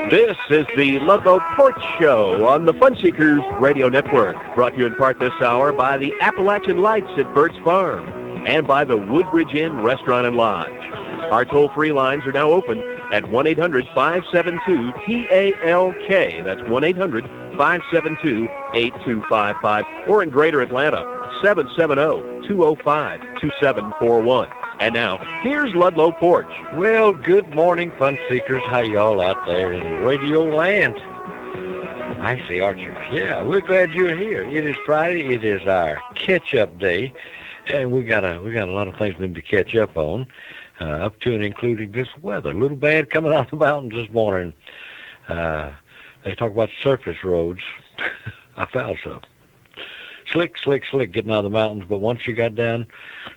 This is the Ludlow Porch Show on the Funseekers Radio Network, brought to you in part this hour by the Appalachian Lights at Burt's Farm and by the Woodbridge Inn Restaurant and Lodge. Our toll-free lines are now open at 1-800-572-TALK. That's 1-800-572-8255. Or in Greater Atlanta, 770-205-2741. And now, here's Ludlow Porch. Well, good morning, fun seekers. How y'all out there in radio land? I see, Archer. Yeah, we're glad you're here. It is Friday. It is our catch-up day, and we got a lot of things we need to catch up on, up to and including this weather. A little bad coming out of the mountains this morning. They talk about surface roads. I found some. Slick getting out of the mountains, but once you got down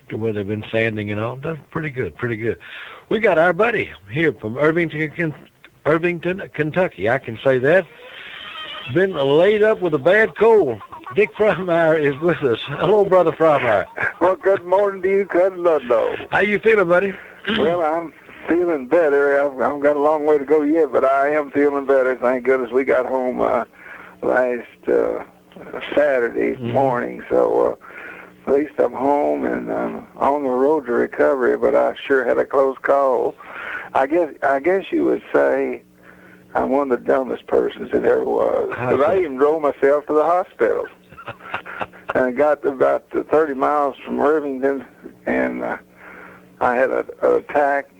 to where they've been sanding and all, that's pretty good. We got our buddy here from Irvington, Kentucky. I can say that. Been laid up with a bad cold. Dick Frymire is with us. Hello, Brother Frymire. Well, good morning to you, Cousin Ludlow. How you feeling, buddy? Well, I'm feeling better. I haven't got a long way to go yet, but I am feeling better. Thank goodness we got home last Saturday morning, so at least I'm home and on the road to recovery, but I sure had a close call. I guess you would say I'm one of the dumbest persons that ever was, because I even drove myself to the hospital. And I got to about 30 miles from Irvington, and I had an attack.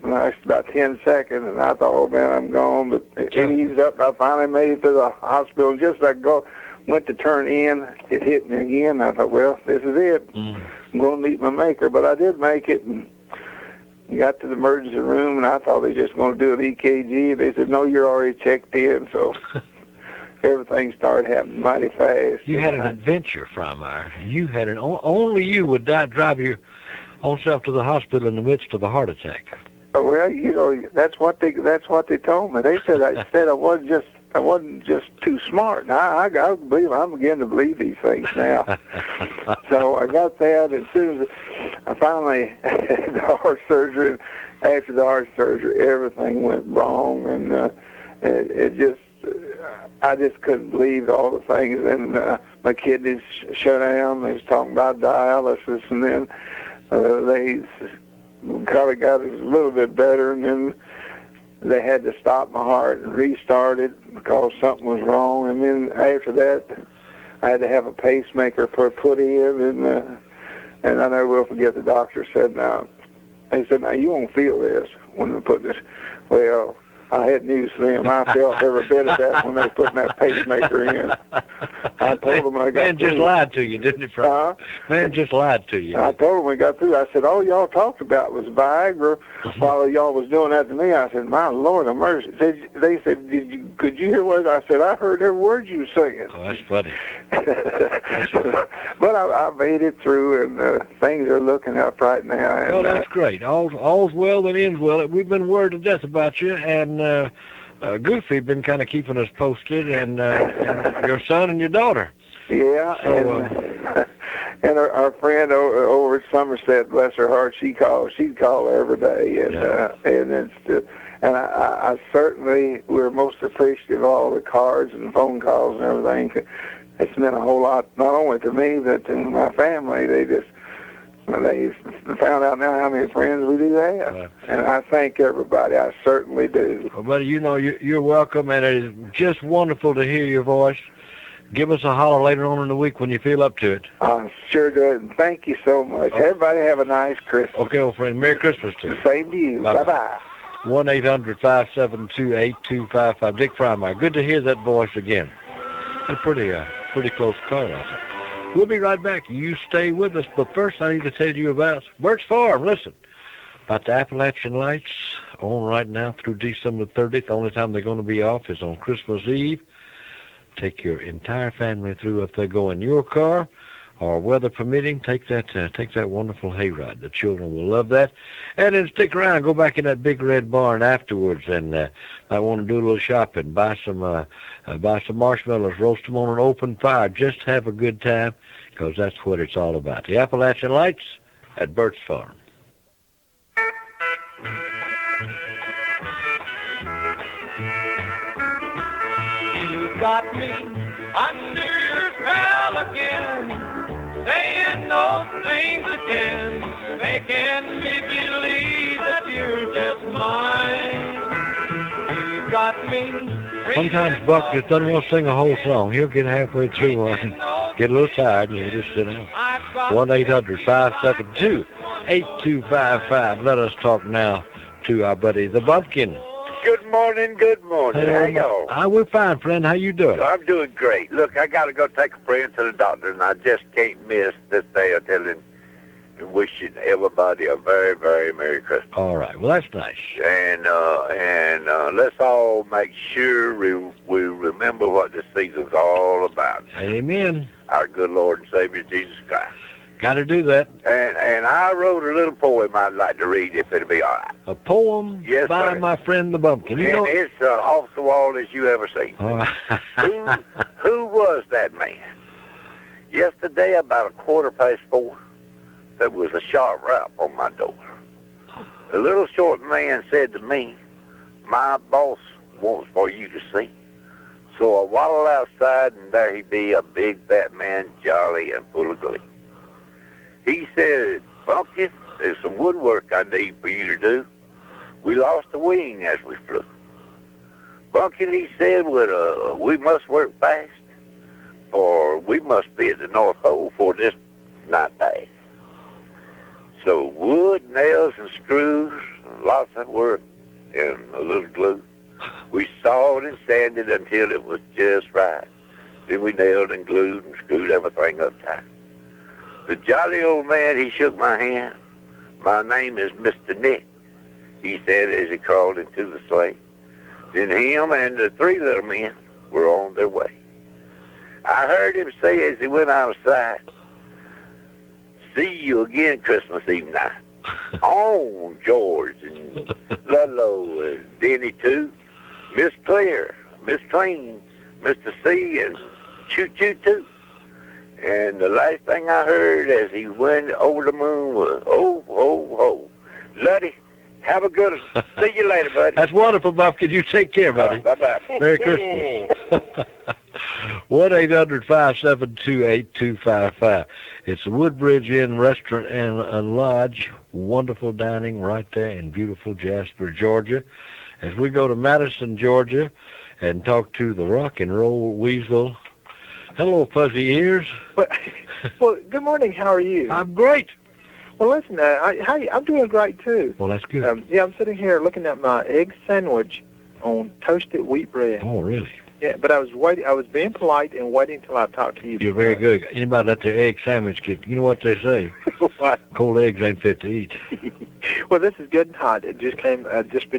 Lasted about 10 seconds, and I thought, oh, man, I'm gone. But it eased up. I finally made it to the hospital. And just as I went to turn in, it hit me again. I thought, well, this is it. I'm going to meet my maker. But I did make it, and got to the emergency room, and I thought they were just going to do an EKG. They said, no, you're already checked in. So everything started happening mighty fast. You had an adventure, Frymire. You had only you would drive your own self to the hospital in the midst of a heart attack. Well, you know, that's what they told me. They said I wasn't just too smart. Now I'm beginning to believe these things now. So I got that, and as soon as I finally had the heart surgery, and after the heart surgery, everything went wrong, and I just couldn't believe all the things. And my kidneys shut down. They was talking about dialysis, and then they kind of got it a little bit better, and then they had to stop my heart and restart it because something was wrong. And then after that, I had to have a pacemaker put in, and I never will forget the doctor said, now you won't feel this when we put this. Well, I had news for them. I felt every bit of that when they put that pacemaker in. I told them I got Man through. just lied to you, didn't he, Frank? Man just lied to you. I told them we got through. I said, all y'all talked about was Viagra while y'all was doing that to me. I said, my Lord of mercy. They said, could you hear what I said? I heard every word you were saying. Oh, that's funny. But I made it through, and things are looking up right now. And, well, that's great. All's well that ends well. We've been worried to death about you, and Goofy been kind of keeping us posted, and your son and your daughter. Yeah, so, and our friend over at Somerset, bless her heart, she'd call every day, and I certainly we're most appreciative of all the cards and phone calls and everything. It's meant a whole lot, not only to me but to my family. They found out now how many friends we do have, and I thank everybody. I certainly do. Well, buddy, you know you're welcome, and it is just wonderful to hear your voice. Give us a holler later on in the week when you feel up to it. I sure do, and thank you so much. Okay. Everybody have a nice Christmas. Okay, old friend. Merry Christmas to you. Same to you. Bye-bye. 1-800-572-8255. Dick Frymire. Good to hear that voice again. It's pretty close call, I think. We'll be right back. You stay with us, but first I need to tell you about Burt's Farm. Listen, about the Appalachian Lights on right now through December 30th. The only time they're going to be off is on Christmas Eve. take your entire family through if they go in your car, or weather permitting, take that wonderful hayride. The children will love that. And then stick around, go back in that big red barn afterwards, and I want to do a little shopping, buy some marshmallows, roast them on an open fire, just have a good time, because that's what it's all about. The Appalachian Lights at Burt's Farm. You got me under your spell again, saying those things again, making me believe that you're just mine. You got me. Sometimes Buck just doesn't want to sing a whole song. He'll get halfway through one, get a little tired, and he'll just sit down. 1-800-572-8255. Let us talk now to our buddy, the Bumpkin. Good morning, good morning. How y'all? We're fine, friend. How you doing? I'm doing great. Look, I got to go take a friend to the doctor, and I just can't miss this day of telling and wishing everybody a very, very Merry Christmas. All right. Well, that's nice. And let's all make sure we remember what this season's all about. Amen. Our good Lord and Savior, Jesus Christ. Got to do that. And I wrote a little poem I'd like to read if it'll be all right. A poem by my friend the Bumpkin. You know, it's off the wall as you ever seen. Who was that man? Yesterday, about 4:15, there was a sharp rap on my door. The little short man said to me, "My boss wants for you to see." So I waddled outside, and there he be, a big fat man, jolly and full of glee. He said, "Bumpkin, there's some woodwork I need for you to do. We lost a wing as we flew." "Bumpkin," he said, "we must work fast, or we must be at the North Pole for this night pass." So wood, nails, and screws, lots of work, and a little glue. We sawed and sanded until it was just right. Then we nailed and glued and screwed everything up tight. The jolly old man, he shook my hand. "My name is Mr. Nick," he said as he crawled into the sleigh. Then him and the three little men were on their way. I heard him say as he went outside, "See you again Christmas Eve night." On George and Ludlow and Dinah too, Miss Claire, Miss Clean, Mr. C, and Choo too. And the last thing I heard as he went over the moon was, "Oh, ho, ho. Luddy, have a good one. See you later, buddy." That's wonderful, Bumpkin. You take care, buddy. Bye-bye. Merry Christmas. 1-800-572-8255. It's the Woodbridge Inn Restaurant and Lodge. Wonderful dining right there in beautiful Jasper, Georgia. As we go to Madison, Georgia, and talk to the rock and roll weasel. Hello, fuzzy ears. Well, good morning. How are you? I'm great. Well, listen, I'm doing great, too. Well, that's good. I'm sitting here looking at my egg sandwich on toasted wheat bread. Oh, really? Yeah, but I was being polite and waiting till I talked to you. You're very good. Anybody let their egg sandwich get, you know what they say? What? Cold eggs ain't fit to eat. Well, this is good and hot. It just been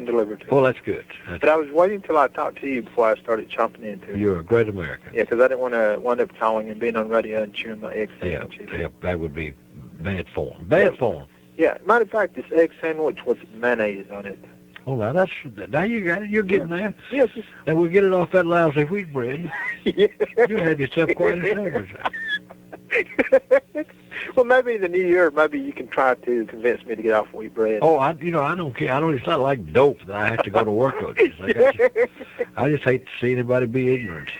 delivered to me. Well, that's good. But I was waiting till I talked to you before I started chomping into it. You're a great American. Yeah, because I didn't want to wind up calling and being on radio and chewing my egg sandwich. Yeah, that would be bad form. Bad form. Yeah, matter of fact, this egg sandwich with mayonnaise on it. Oh, now you got it. You're getting there. Yes. And we'll get it off that lousy wheat bread. Yeah. You had yourself quite a sandwich. Well, maybe in the new year, maybe you can try to convince me to get off wheat bread. Oh, I don't care. It's not like dope that I have to go to work on this. I just hate to see anybody be ignorant.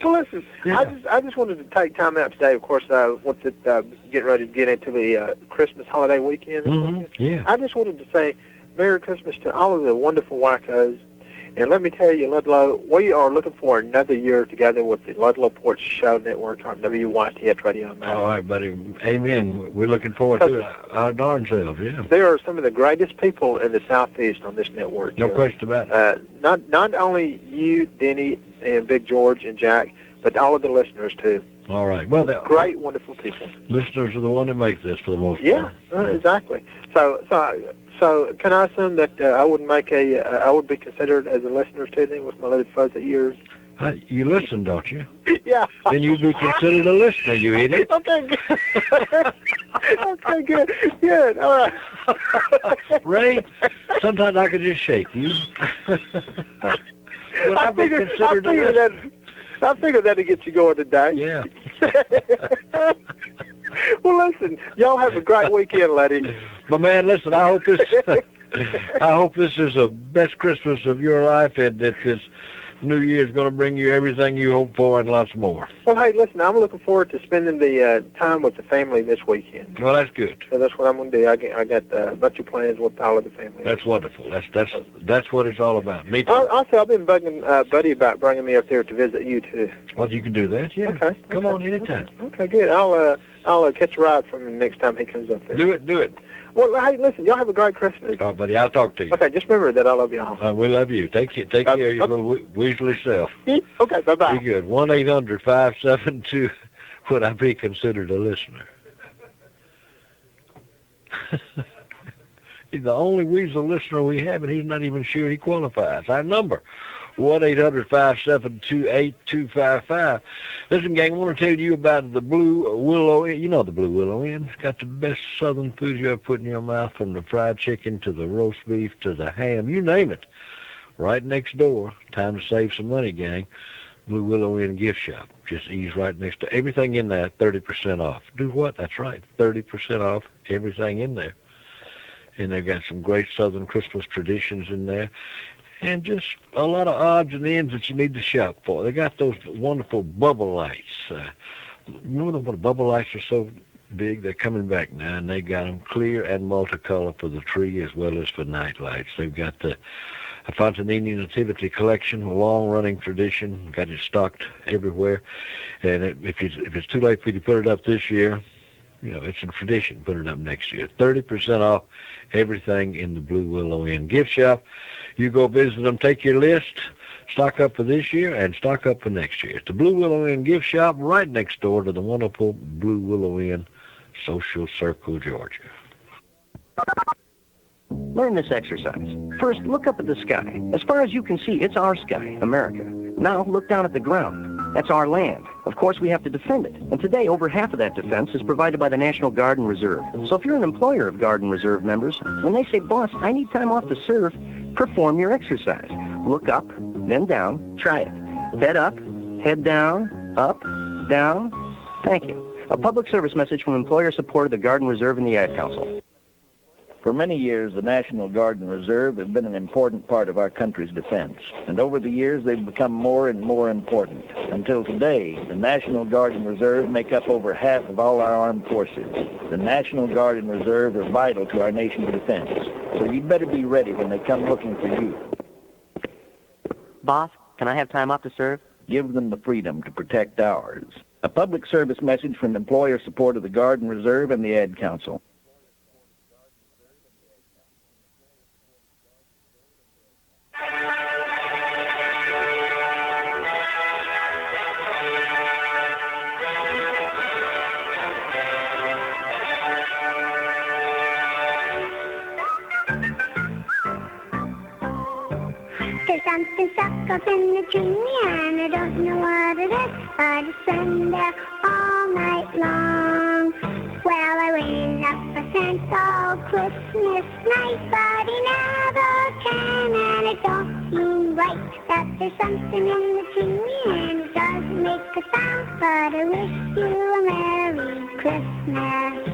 Well, listen, yeah. I just wanted to take time out today. Of course, once it getting ready to get into the Christmas holiday weekend. Mm-hmm. Yeah. I just wanted to say Merry Christmas to all of the wonderful wackos. And let me tell you, Ludlow, we are looking for another year together with the Ludlow Porch Show Network on WYTF Radio. All right, buddy. Amen. We're looking forward to it. Our darn selves, yeah. There are some of the greatest people in the Southeast on this network. No question about it. Not only you, Denny, and Big George and Jack, but all of the listeners, too. All right. Well, great, wonderful people. Listeners are the one that make this for the most part. Yeah, exactly. So can I assume that I would be considered as a listener to them with my little fuzzy ears? You listen, don't you? Yeah. Then you'd be considered a listener, you idiot. Okay, good. Okay, good. All right. Ray, sometimes I could just shake you. I figured that'd get you going today. Yeah. Well, listen, y'all have a great weekend, lady. But man, listen, I hope this is the best Christmas of your life, and that this New Year's going to bring you everything you hope for and lots more. Well, hey, listen, I'm looking forward to spending the time with the family this weekend. Well, that's good. So that's what I'm going to do. I got a bunch of plans with all of the family. That's wonderful. That's what it's all about. Me too. Also, I've been bugging Buddy about bringing me up there to visit you too. Well, you can do that. Yeah. Okay. Come on anytime. Okay, good. I'll catch a ride from him next time he comes up there. Do it. Well, hey, listen, y'all have a great Christmas. Oh, buddy, I'll talk to you. Okay, just remember that I love y'all. We love you. Take care of your little weaselly self. Okay, bye-bye. Be good. 1-800-572, would I be considered a listener? He's the only weasel listener we have, and he's not even sure he qualifies. Our number, 1-800-572-8255. Listen, gang, I want to tell you about the Blue Willow Inn. You know the Blue Willow Inn. It's got the best southern food you ever put in your mouth, from the fried chicken to the roast beef to the ham. You name it. Right next door. Time to save some money, gang. Blue Willow Inn gift shop. Just ease right next to everything in there, 30% off. Do what? That's right, 30% off everything in there. And they've got some great southern Christmas traditions in there. And just a lot of odds and ends that you need to shop for. They got those wonderful bubble lights. Remember when the bubble lights are so big? They're coming back now, and they got them clear and multicolor for the tree as well as for night lights. They've got the Fontanini Nativity Collection, a long-running tradition. Got it stocked everywhere. And if it's too late for you to put it up this year, it's a tradition. Put it up next year. 30% off everything in the Blue Willow Inn gift shop. You go visit them, take your list, stock up for this year, and stock up for next year. It's the Blue Willow Inn gift shop right next door to the wonderful Blue Willow Inn, Social Circle, Georgia. Learn this exercise. First, look up at the sky. As far as you can see, it's our sky, America. Now, look down at the ground. That's our land. Of course, we have to defend it. And today, over half of that defense is provided by the National Guard and Reserve. So if you're an employer of Guard and Reserve members, when they say, boss, I need time off to serve, perform your exercise. Look up, then down. Try it. Head up, head down, up, down. Thank you. A public service message from employer support of the Guard and Reserve and the Ad Council. For many years, the National Guard and Reserve have been an important part of our country's defense. And over the years, they've become more and more important. Until today, the National Guard and Reserve make up over half of all our armed forces. The National Guard and Reserve are vital to our nation's defense. So you'd better be ready when they come looking for you. Boss, can I have time off to serve? Give them the freedom to protect ours. A public service message from employer support of the Guard and Reserve and the Ad Council. There's something stuck up in the chimney and I don't know what it is, but it's been there all night long. Well, I ring up a scent all Christmas night, but he never came, and it don't seem right that there's something in the chimney and it doesn't make a sound, but I wish you a Merry Christmas.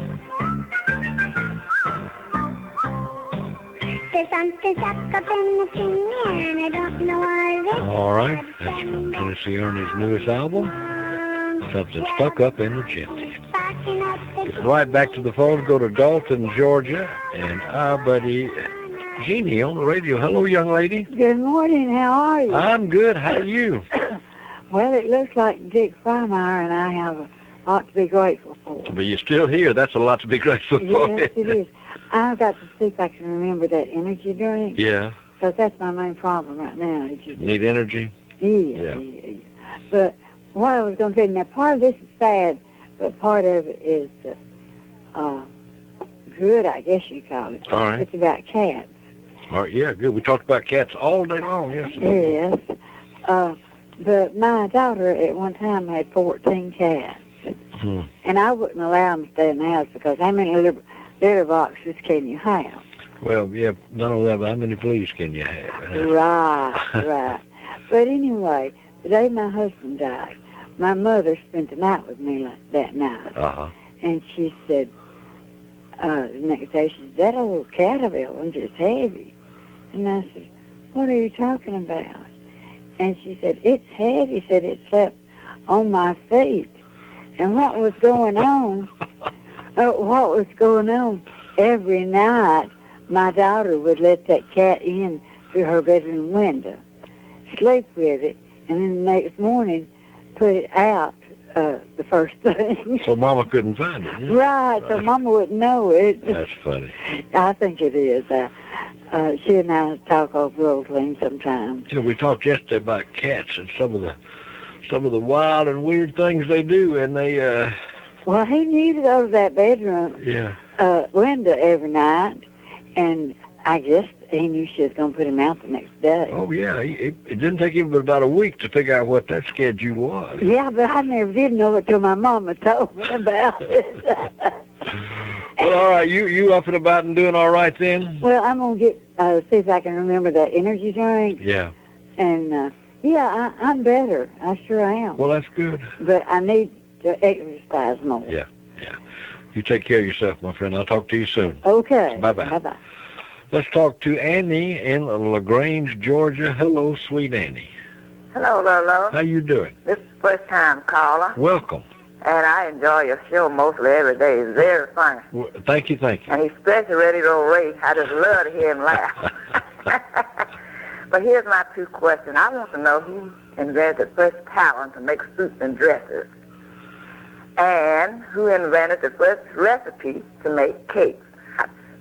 There's something stuck up in the chimney and I don't know what it is. All right, that's from Tennessee Ernie's newest album, Something Stuck Up in the Chimney. Right back to the phone, go to Dalton, Georgia, and our buddy Jeanie on the radio. Hello, young lady. Good morning, how are you? I'm good, how are you? Well, it looks like Dick Frymire and I have a lot to be grateful for. But you're still here, that's a lot to be grateful for. Yes, it is. I've got to see if I can remember that energy drink. Yeah. Because that's my main problem right now. Need energy? Yeah. But what I was going to say, now part of this is sad, but part of it is good, I guess you call it. All right. It's about cats. All right, yeah, good. We talked about cats all day long, yes. Yes. But my daughter at one time had 14 cats. Hmm. And I wouldn't allow them to stay in the house because how many litter boxes can you have? Well, yeah, not only that, but how many fleas can you have? Right. But anyway, the day my husband died, my mother spent the night with me that night. Uh-huh. And she said, the next day, she said, that old cat of Ellen's is heavy. And I said, what are you talking about? And she said, it's heavy. Said it slept on my feet. And what was going on, every night, my daughter would let that cat in through her bedroom window, sleep with it, and then the next morning put it out the first thing. So Mama couldn't find it. Yeah? Right, so Mama wouldn't know it. That's funny. I think it is. She and I talk over old things sometimes. You know, we talked yesterday about cats and some of the wild and weird things they do, and they Well, he knew to go to that bedroom window every night, and I guess he knew she was going to put him out the next day. Oh, yeah. It didn't take him but about a week to figure out what that schedule was. Yeah, but I never did know it till my mama told me about it. Well, all right. You up and about and doing all right then? Well, I'm going to get see if I can remember that energy drink. Yeah. And, I'm better. I sure am. Well, that's good. But I need to exercise more. Yeah. You take care of yourself, my friend. I'll talk to you soon. Okay. Bye-bye. Bye-bye. Let's talk to Annie in Grange, Georgia. Hello, sweet Annie. Hello, Lolo. How you doing? This is first-time caller. Welcome. And I enjoy your show mostly every day. It's very funny. Well, thank you. And especially Radio Ray. I just love to hear him laugh. But here's my two questions. I want to know who invented the first talent to make suits and dresses. And who invented the first recipe to make cakes.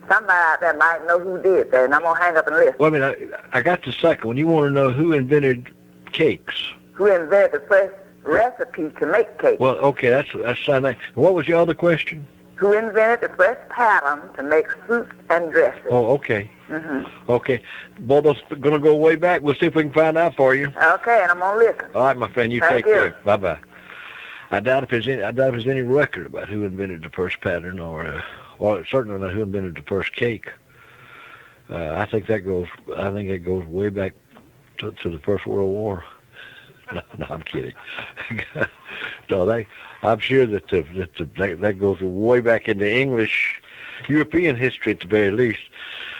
Somebody out there might know who did that, and I'm going to hang up and listen. Well, I mean, I got the second one. You want to know who invented cakes? Who invented the first recipe to make cakes? Well, okay, that's something. What was your other question? Who invented the first pattern to make suits and dresses? Oh, okay. Mm-hmm. Okay. Both of us going to go way back. We'll see if we can find out for you. Okay, and I'm going to listen. All right, my friend. You Thank take you. care. Bye-bye. I doubt if there's any record about who invented the first pattern or certainly not who invented the first cake. I think it goes way back to the First World War. No, I'm kidding. No, I'm sure that goes way back into English, European history at the very least.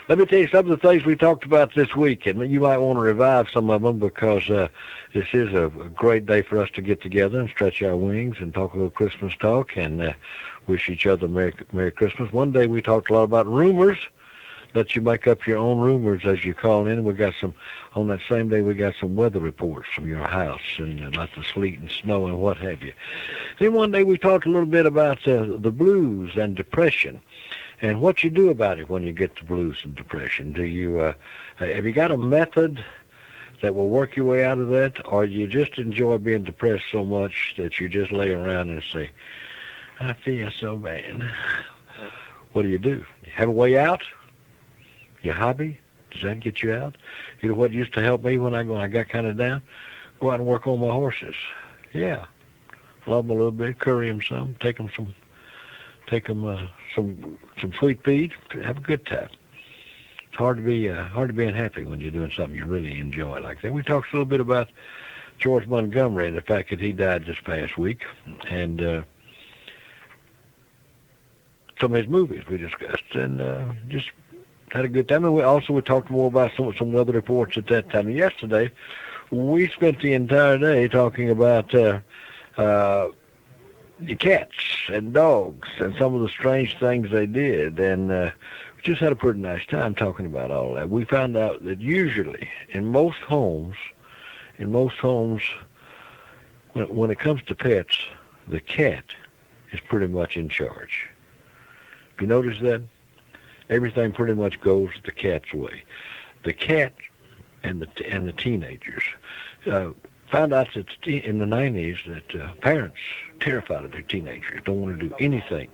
Let me tell you some of the things we talked about this week, and you might want to revive some of them because this is a great day for us to get together and stretch our wings and talk a little Christmas talk and wish each other Merry Christmas. One day we talked a lot about rumors. Let you make up your own rumors as you call in. We got on that same day we got some weather reports from your house and about the sleet and snow and what have you. Then one day we talked a little bit about the blues and depression and what you do about it when you get the blues and depression. Do you have you got a method that will work your way out of that, or you just enjoy being depressed so much that you just lay around and say, I feel so bad? What do? You have a way out? Your hobby? Does that get you out? You know what used to help me when I got kind of down? Go out and work on my horses. Yeah. Love them a little bit, curry them some, take them some sweet feed, have a good time. It's hard to be unhappy when you're doing something you really enjoy like that. We talked a little bit about George Montgomery and the fact that he died this past week, and some of his movies we discussed, and just had a good time. And we talked more about some other reports at that time. And yesterday, we spent the entire day talking about the cats and dogs and some of the strange things they did, and we just had a pretty nice time talking about all that. We found out that usually in most homes, when it comes to pets, the cat is pretty much in charge. Have you noticed that? Everything pretty much goes the cat's way. The cat and the teenagers. found out that in the 90s that parents terrified of their teenagers, don't want to do anything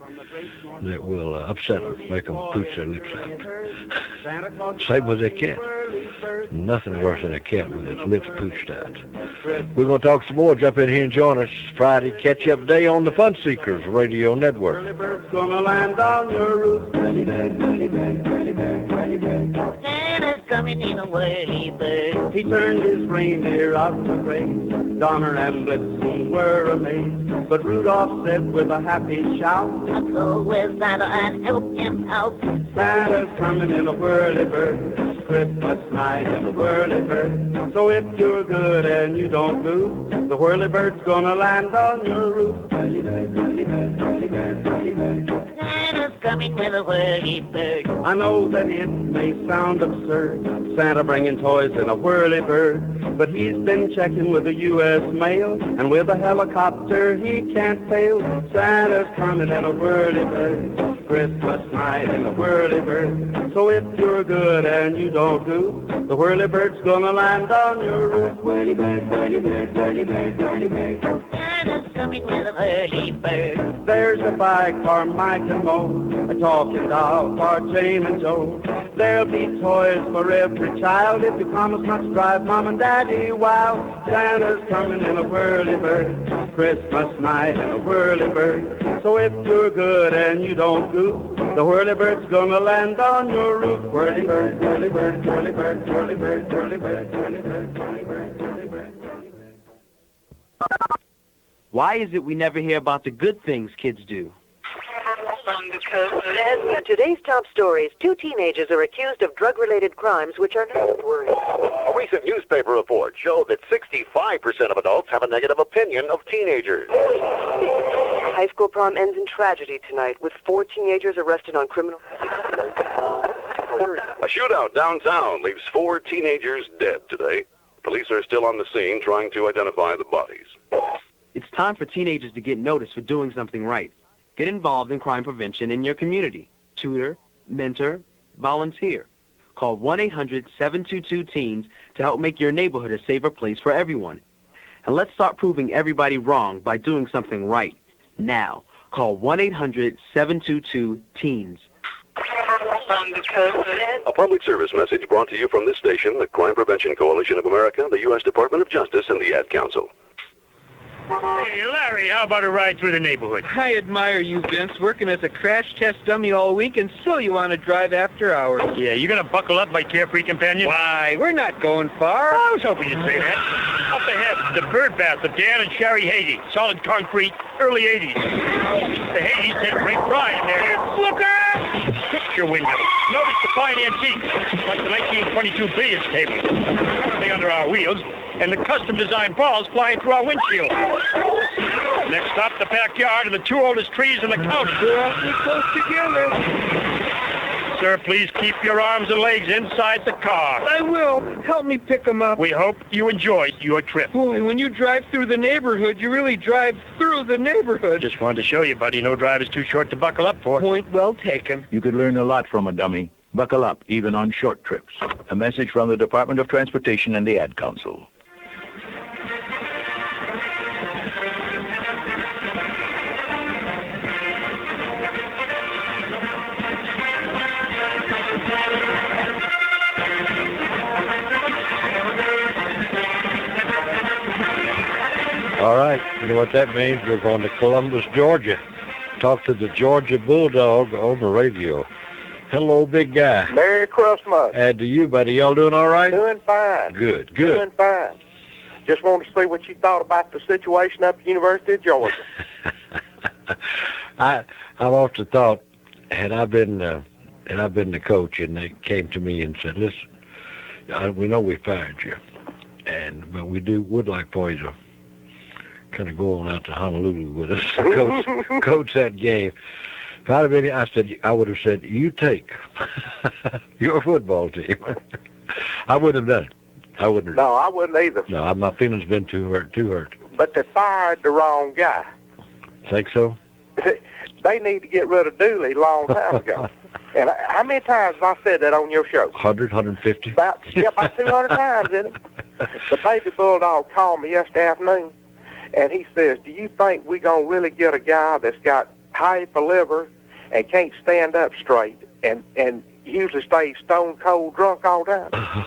that will upset them, make them pooch their lips out. Same with their cat. Nothing worse than a cat with its lips pooched out. We're going to talk some more. Jump in here and join us. Friday catch-up day on the Fun Seekers Radio Network. Santa's coming in a whirly bird. He turned his reindeer out to graze. Donner and Blitzen were amazed, but Rudolph said with a happy shout, "I'll go with Santa and help him out." Santa's coming in a whirly bird, Christmas night in a whirly bird. So if you're good and you don't goof, the whirly bird's gonna land on your roof. Whirly bird, whirly bird, whirly bird, whirly bird. Santa's coming with a whirly bird. I know that it may sound absurd, Santa bringing toys in a whirly bird, but he's been checking with the U.S. mail, and with a helicopter he can't fail. Santa's coming in a whirly bird, Christmas night in a whirly bird. So if you're good and you don't goof, the whirly bird's gonna land on your roof. Whirly bird, whirly bird, whirly bird, whirly bird. Santa's coming with a whirly bird. There's a bike for Mike and Mo, a talking dog for Jane and Joe. There'll be toys for every child if you promise not to drive Mom and Daddy wild. Santa's coming in a whirly bird, Christmas night in a whirly bird. So if you're good and you don't goof, the whirly bird's gonna land on your roof. Whirly bird, whirly bird, whirly bird, whirly bird, whirly bird, whirly bird, whirly bird, whirly bird, whirly bird. Why is it we never hear about the good things kids do? Today's top stories, 2 teenagers are accused of drug-related crimes which are noteworthy. A recent newspaper report showed that 65% of adults have a negative opinion of teenagers. High school prom ends in tragedy tonight with 4 teenagers arrested on criminal... A shootout downtown leaves 4 teenagers dead today. Police are still on the scene trying to identify the bodies. It's time for teenagers to get noticed for doing something right. Get involved in crime prevention in your community. Tutor, mentor, volunteer. Call 1-800-722-TEENS to help make your neighborhood a safer place for everyone. And let's start proving everybody wrong by doing something right. Now, call 1-800-722-TEENS. A public service message brought to you from this station, the Crime Prevention Coalition of America, the U.S. Department of Justice, and the Ad Council. Hey, Larry, how about a ride through the neighborhood? I admire you, Vince, working as a crash test dummy all week, and still you want to drive after hours. Yeah, you gonna buckle up, my carefree companion? Why, we're not going far. I was hoping you'd say that. Up ahead, the bird bath of Dan and Sherry Hazy. Solid concrete, early 80s. The Hazys take great pride in their... Look out! Picture window. Notice the fine antiques, like the 1922 billiards table. Currently under our wheels, and the custom-designed balls flying through our windshield. Next stop, the backyard and the 2 oldest trees in the county. We're awfully close together. Sir, please keep your arms and legs inside the car. I will. Help me pick them up. We hope you enjoyed your trip. Boy, when you drive through the neighborhood, you really drive through the neighborhood. Just wanted to show you, buddy, no drive is too short to buckle up for. Point well taken. You could learn a lot from a dummy. Buckle up, even on short trips. A message from the Department of Transportation and the Ad Council. All right, you know what that means? We're going to Columbus, Georgia. Talk to the Georgia Bulldog on the radio. Hello, big guy. Merry Christmas. And to you, buddy. Y'all doing all right? Doing fine. Good. Doing fine. Just wanted to see what you thought about the situation up at the University of Georgia. I've often thought, had I been the coach, and they came to me and said, "Listen, we know we fired you, but we would like for you to kind of go on out to Honolulu with us, coach that game." If I'd have been, I would have said, "You take your football team." I wouldn't have done it. I wouldn't. No, I wouldn't either. No, my feelings been too hurt. But they fired the wrong guy. Think so? They need to get rid of Dooley a long time ago. And how many times have I said that on your show? 100, 150. About 200 times, isn't it? The baby Bulldog called me yesterday afternoon, and he says, do you think we're going to really get a guy that's got high for liver and can't stand up straight and usually stays stone cold drunk all the time?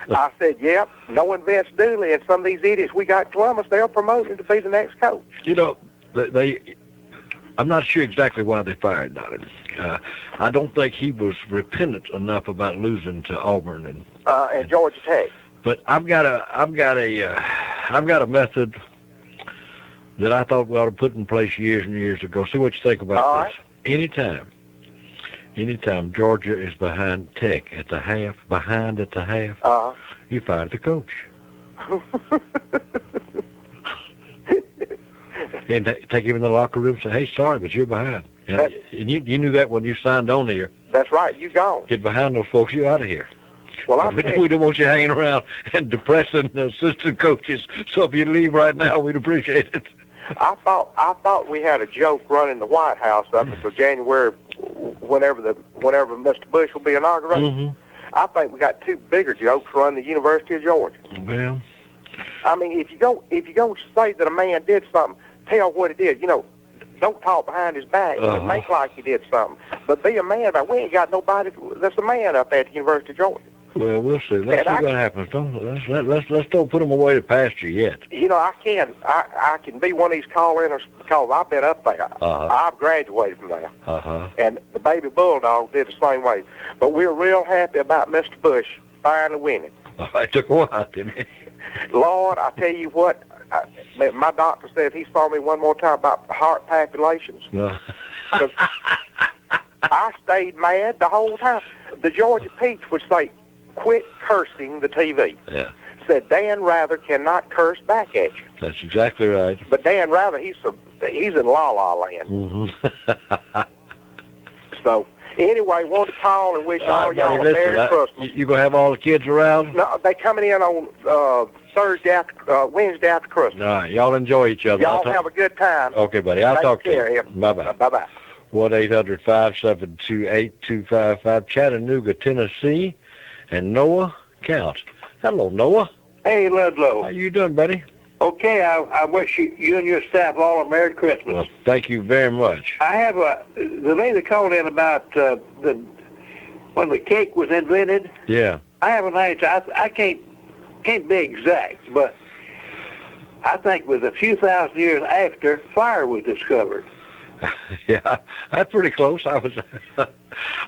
I said, yep, knowing Vince Dooley and some of these idiots we got in Columbus, they'll promote him to be the next coach. You know, I'm not sure exactly why they fired Dooley. I don't think he was repentant enough about losing to Auburn and Georgia Tech. But I've got a method that I thought we ought to put in place years and years ago. See what you think about all this. Right. Anytime Georgia is behind Tech at the half, you fire the coach. And take him in the locker room and say, hey, sorry, but you're behind. And you knew that when you signed on here. That's right, you gone. Get behind those folks, you out of here. Well, we don't want you hanging around and depressing the assistant coaches. So if you leave right now, we'd appreciate it. I thought we had a joke running the White House up until January, whenever Mr. Bush will be inaugurated. Mm-hmm. I think we got two bigger jokes running the University of Georgia. Well, I mean, if you go say that a man did something, tell what he did. You know, don't talk behind his back. Make like he did something. But be a man. But we ain't got nobody that's a man up there at the University of Georgia. Well, we'll see. Let's see what happens. Let's don't put them away to pasture yet. You know, I can be one of these call-inners because I've been up there. I've graduated from there. And the baby Bulldog did the same way. But we're real happy about Mr. Bush finally winning. It took a while, didn't it? Lord, I tell you what, my doctor said if he saw me one more time about heart palpitations. I stayed mad the whole time. The Georgia Peach would say, quit cursing the TV. Yeah. Said Dan Rather cannot curse back at you. That's exactly right. But Dan Rather, he's in la-la land. Mm-hmm. So, anyway, want to call and wish all y'all a Merry Christmas. You going to have all the kids around? No, they coming in on Wednesday after Christmas. All right, y'all enjoy each other. Y'all have a good time. Okay, buddy, I'll talk to you. Bye-bye. Bye-bye. 1-800-572-8255, Chattanooga, Tennessee, and Noah Count. Hello, Noah. Hey, Ludlow. How you doing, buddy? Okay, I wish you and your staff all a Merry Christmas. Well, thank you very much. I have the lady called in about when the cake was invented. Yeah. I have an answer. I can't be exact, but I think it was a few thousand years after fire was discovered. Yeah, that's pretty close. I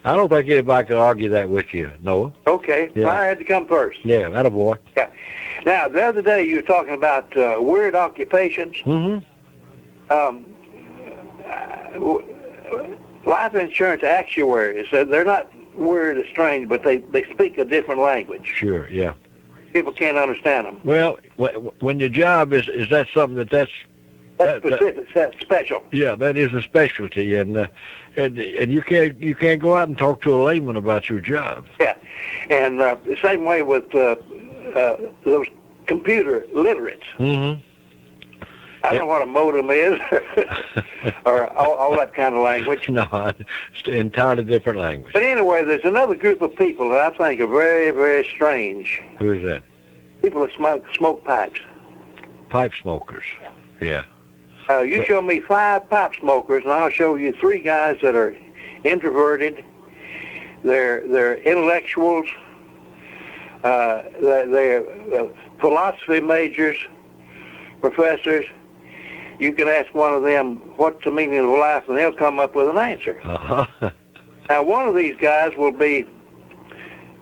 don't think anybody could argue that with you, Noah. Okay, yeah. Fire had to come first. Yeah, attaboy. Yeah. Now, the other day you were talking about weird occupations. Mm-hmm. Life insurance actuaries, they're not weird or strange, but they speak a different language. Sure, yeah. People can't understand them. Well, when your job is that something that's specific, that's special. Yeah, that is a specialty, and you can't go out and talk to a layman about your job. Yeah, and the same way with those computer literates. Mm-hmm. I don't know what a modem is, or all that kind of language. No, it's an entirely different language. But anyway, there's another group of people that I think are very, very strange. Who is that? People that smoke pipes. Pipe smokers. Yeah. You show me 5 pipe smokers, and I'll show you 3 guys that are introverted. They're intellectuals. They're philosophy majors, professors. You can ask one of them, what's the meaning of life, and they'll come up with an answer. Uh-huh. Now, one of these guys will be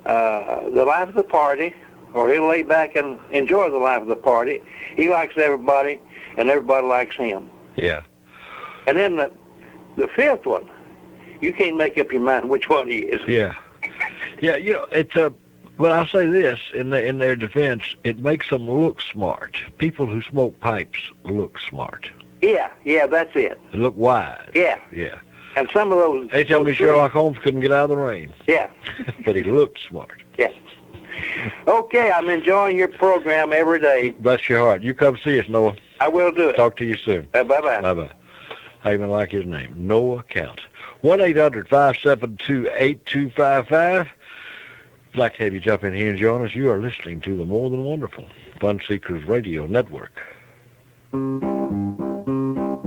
the life of the party, or he'll lay back and enjoy the life of the party. He likes everybody, and everybody likes him. Yeah. And then the 5th one, you can't make up your mind which one he is. Yeah. Yeah, you know, it's but I'll say this, in their defense, it makes them look smart. People who smoke pipes look smart. Yeah, that's it. They look wise. Yeah. Yeah. And some of those... They tell me Sherlock Holmes couldn't get out of the rain. Yeah. But he looked smart. Yeah. Okay, I'm enjoying your program every day. Bless your heart. You come see us, Noah. I will do it. Talk to you soon. Bye-bye. Bye-bye. I even like his name, Noah Count. 1-800-572-8255. I'd like to have you jump in here and join us. You are listening to The More Than Wonderful. Fun Seekers Radio Network.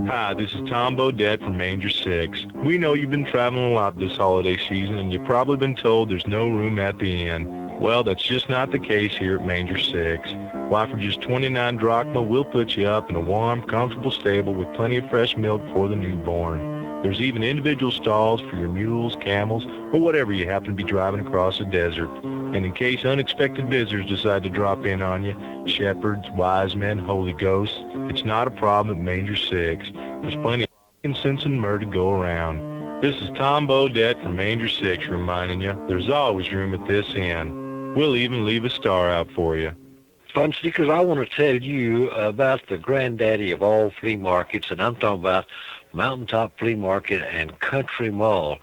Hi, this is Tom Bodette from Manger 6. We know you've been traveling a lot this holiday season, and you've probably been told there's no room at the inn. Well, that's just not the case here at Manger 6. Why, for just 29 drachma, we'll put you up in a warm, comfortable stable with plenty of fresh milk for the newborn. There's even individual stalls for your mules, camels, or whatever you happen to be driving across the desert. And in case unexpected visitors decide to drop in on you, shepherds, wise men, Holy Ghosts, it's not a problem at Manger 6. There's plenty of incense and myrrh to go around. This is Tom Bodette from Manger 6 reminding you there's always room at this inn. We'll even leave a star out for you. Fun Seekers, I want to tell you about the granddaddy of all flea markets, and I'm talking about Mountaintop Flea Market and Country Mall,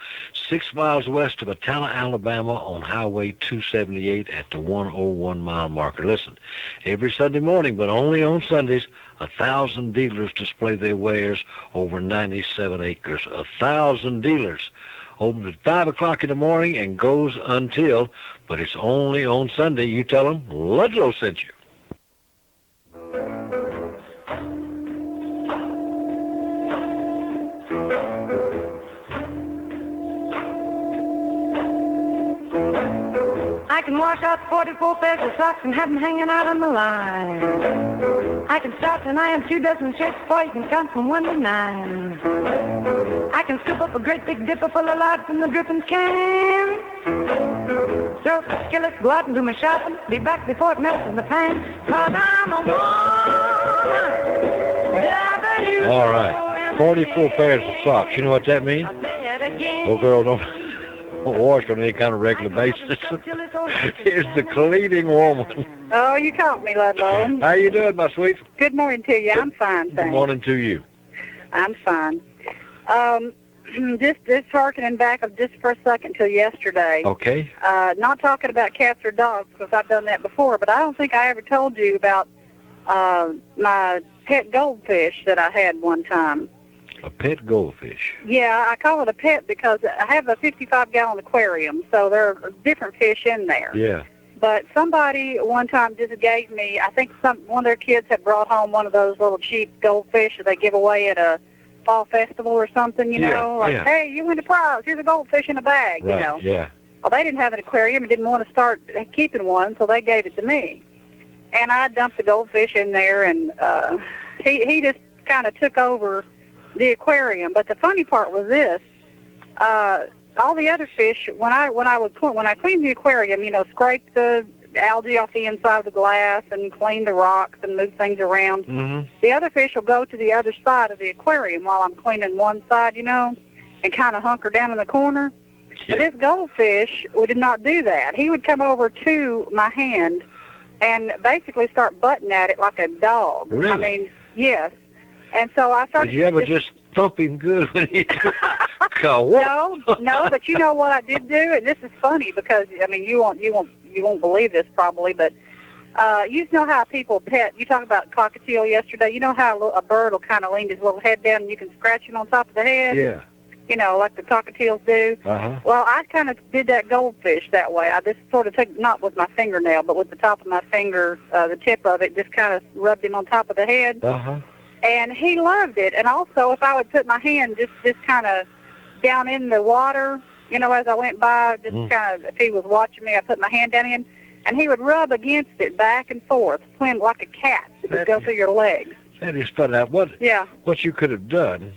6 miles west of Atala, Alabama, on Highway 278 at the 101-mile marker. Listen, every Sunday morning, but only on Sundays, 1,000 dealers display their wares over 97 acres. 1,000 dealers. Opens at 5 o'clock in the morning and goes until, but it's only on Sunday. You tell them Ludlow sent you. I can wash out 44 pairs of socks and have them hanging out on the line. I can start and iron 2 dozen shirts before you can count from 1 to 9. I can scoop up a great big dipper full of lard from the Griffin's can. Throw up the skillet, go out and do my shopping. Be back before it melts in the pan. 'Cause I'm a woman. All right, 44 pairs of socks. You know what that means? Oh, girl, don't wash on any kind of regular basis. Here's the cleaning woman. Oh, you caught me, Ludlow. How you doing, my sweet? Good morning to you. I'm fine, thanks. Good morning to you. I'm fine. Just harkening back just for a second till yesterday. Okay. Not talking about cats or dogs, because I've done that before, but I don't think I ever told you about my pet goldfish that I had one time. A pet goldfish? Yeah, I call it a pet because I have a 55-gallon aquarium, so there are different fish in there. Yeah. But somebody one time just gave me, I think one of their kids had brought home one of those little cheap goldfish that they give away at a fall festival or something, you know? Like, hey, you win the prize. Here's a goldfish in a bag, right, you know? Yeah. Well, they didn't have an aquarium and didn't want to start keeping one, so they gave it to me. And I dumped the goldfish in there, and he just kind of took over the aquarium. But the funny part was this: all the other fish, when I clean the aquarium, you know, scrape the algae off the inside of the glass and clean the rocks and move things around. Mm-hmm. The other fish will go to the other side of the aquarium while I'm cleaning one side, you know, and kind of hunker down in the corner. Yeah. But this goldfish did not do that. He would come over to my hand and basically start butting at it like a dog. Really? I mean, yes. And so I started. Did you ever just thump him good when he No, but you know what I did do, and this is funny because I mean you won't believe this probably, but you know how people pet. You talked about cockatiel yesterday. You know how a bird will kind of lean his little head down and you can scratch him on top of the head. Yeah. You know, like the cockatiels do. Uh-huh. Well, I kind of did that goldfish that way. I just sort of took, not with my fingernail, but with the top of my finger, the tip of it, just kind of rubbed him on top of the head. Uh-huh. And he loved it. And also, if I would put my hand just kind of down in the water, you know, as I went by, just kind of, if he was watching me, I put my hand down in, and he would rub against it back and forth, swim like a cat. It would go through your legs. That is fun. Now, what you could have done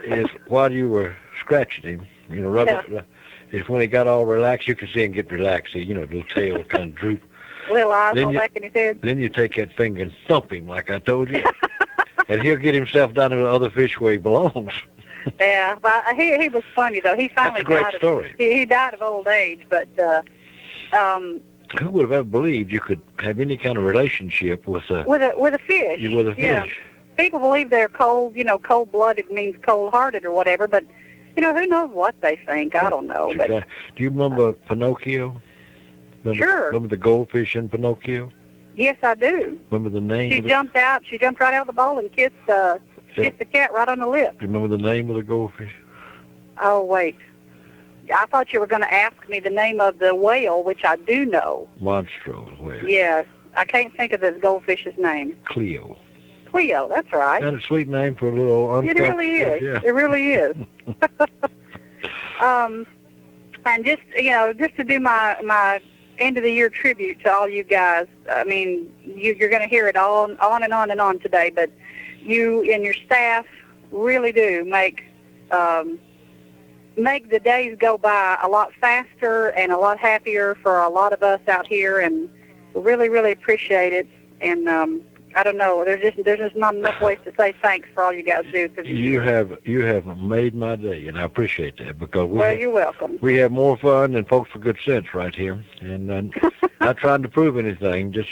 is while you were scratching him, you know, is when he got all relaxed, you could see him get relaxed. You know, the little tail would kind of droop. Little eyes on back in his head. Then you take that finger and thump him, like I told you. And he'll get himself down to the other fish where he belongs. Yeah, but he was funny, though. He finally That's a great story. He died of old age, but... who would have ever believed you could have any kind of relationship with a fish? With a fish. Yeah. People believe they're cold, you know, cold-blooded means cold-hearted or whatever, but, you know, who knows what they think? I don't know. But, do you remember Pinocchio? Sure. Remember the goldfish in Pinocchio? Yes, I do. Remember the name? She jumped right out of the bowl and kissed the cat right on the lip. Do you remember the name of the goldfish? Oh, wait. I thought you were going to ask me the name of the whale, which I do know. Monstro whale. Yes. I can't think of this goldfish's name. Cleo. Cleo, that's right. Kind of sweet name for a little It really is. Yeah. It really is. And just to do my end of the year tribute to all you guys. I mean, you're going to hear it on and on today, but you and your staff really do make the days go by a lot faster and a lot happier for a lot of us out here, and really, really appreciate it. And I don't know, there's just not enough ways to say thanks for all you guys do. You have made my day, and I appreciate that, because you're welcome. We have more fun than folks with good sense right here, and not trying to prove anything, just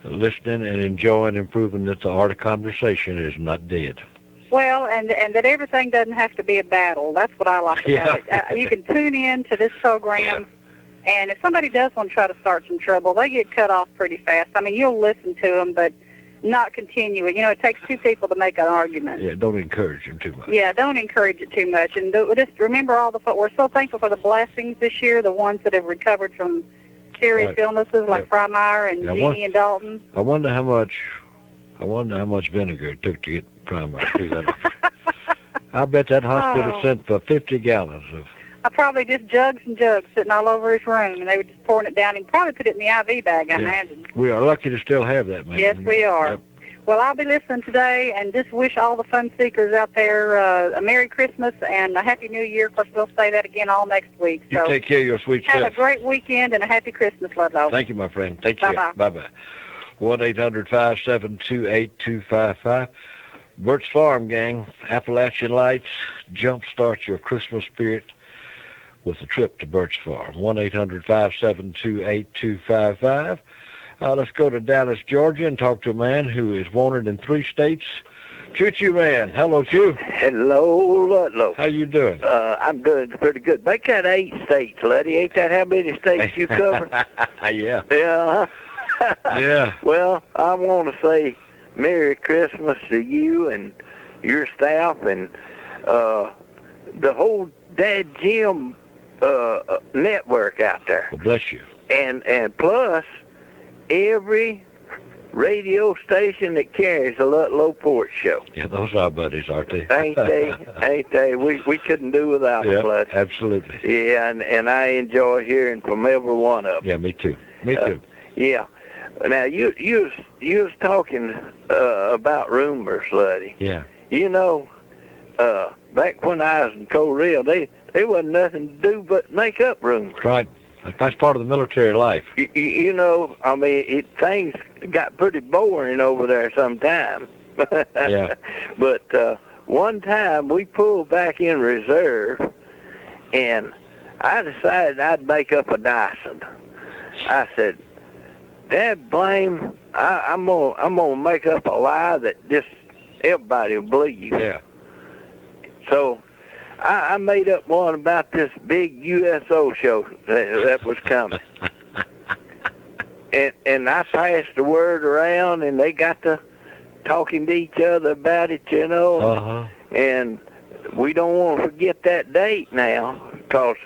listening and enjoying and proving that the art of conversation is not dead. Well, and that everything doesn't have to be a battle. That's what I like about it. You can tune in to this program, and if somebody does want to try to start some trouble, they get cut off pretty fast. I mean, you'll listen to them, but not continue it. You know, it takes two people to make an argument. Yeah, don't encourage them too much. Yeah, don't encourage it too much. And just remember we're so thankful for the blessings this year, the ones that have recovered from serious illnesses like Frymire and Jeanie and Dalton. I wonder how much vinegar it took to get Frymire through that. I bet that hospital sent for 50 gallons of... I probably just jugs and jugs sitting all over his room, and they were just pouring it down. And probably put it in the IV bag, I imagine. We are lucky to still have that, man. Yes, we are. Well, I'll be listening today, and just wish all the fun seekers out there a Merry Christmas and a Happy New Year. Of course, we'll say that again all next week. You take care of your sweet self. Have a great weekend and a Happy Christmas, Ludlow. Thank you, my friend. Take care. Bye-bye. Bye-bye. 1-800-572-8255. Burt's Farm, gang. Appalachian Lights. Jumpstart your Christmas spirit with a trip to Burt's Farm. 1-800-572-8255. Let's go to Dallas, Georgia, and talk to a man who is wanted in 3 states. Choo Man. Hello, Choo. Hello, Ludlow. How you doing? I'm doing pretty good. Make that 8 states, Luddy. Ain't that how many states you covered? Yeah. Yeah. Yeah. Well, I want to say Merry Christmas to you and your staff and the whole Dad Jim network out there. Well, bless you. And plus every radio station that carries a Ludlow Porch show. Yeah, those are our buddies, aren't they? Ain't they? Ain't they? We couldn't do without them, Blood. Absolutely. Yeah, and I enjoy hearing from every one of them. Yeah, me too. Me too. Yeah. Now you was talking about rumors, Luddy. Yeah. You know, back when I was in Colorado, they wasn't nothing to do but make up rumors. Right. That's part of the military life. You know, I mean, things got pretty boring over there sometimes. Yeah. But one time we pulled back in reserve, and I decided I'd make up a Dyson. I said, Dad blame, I'm gonna make up a lie that just everybody will believe. Yeah. So I made up one about this big USO show that was coming. and I passed the word around, and they got to talking to each other about it, you know. Uh-huh. And we don't want to forget that date now, because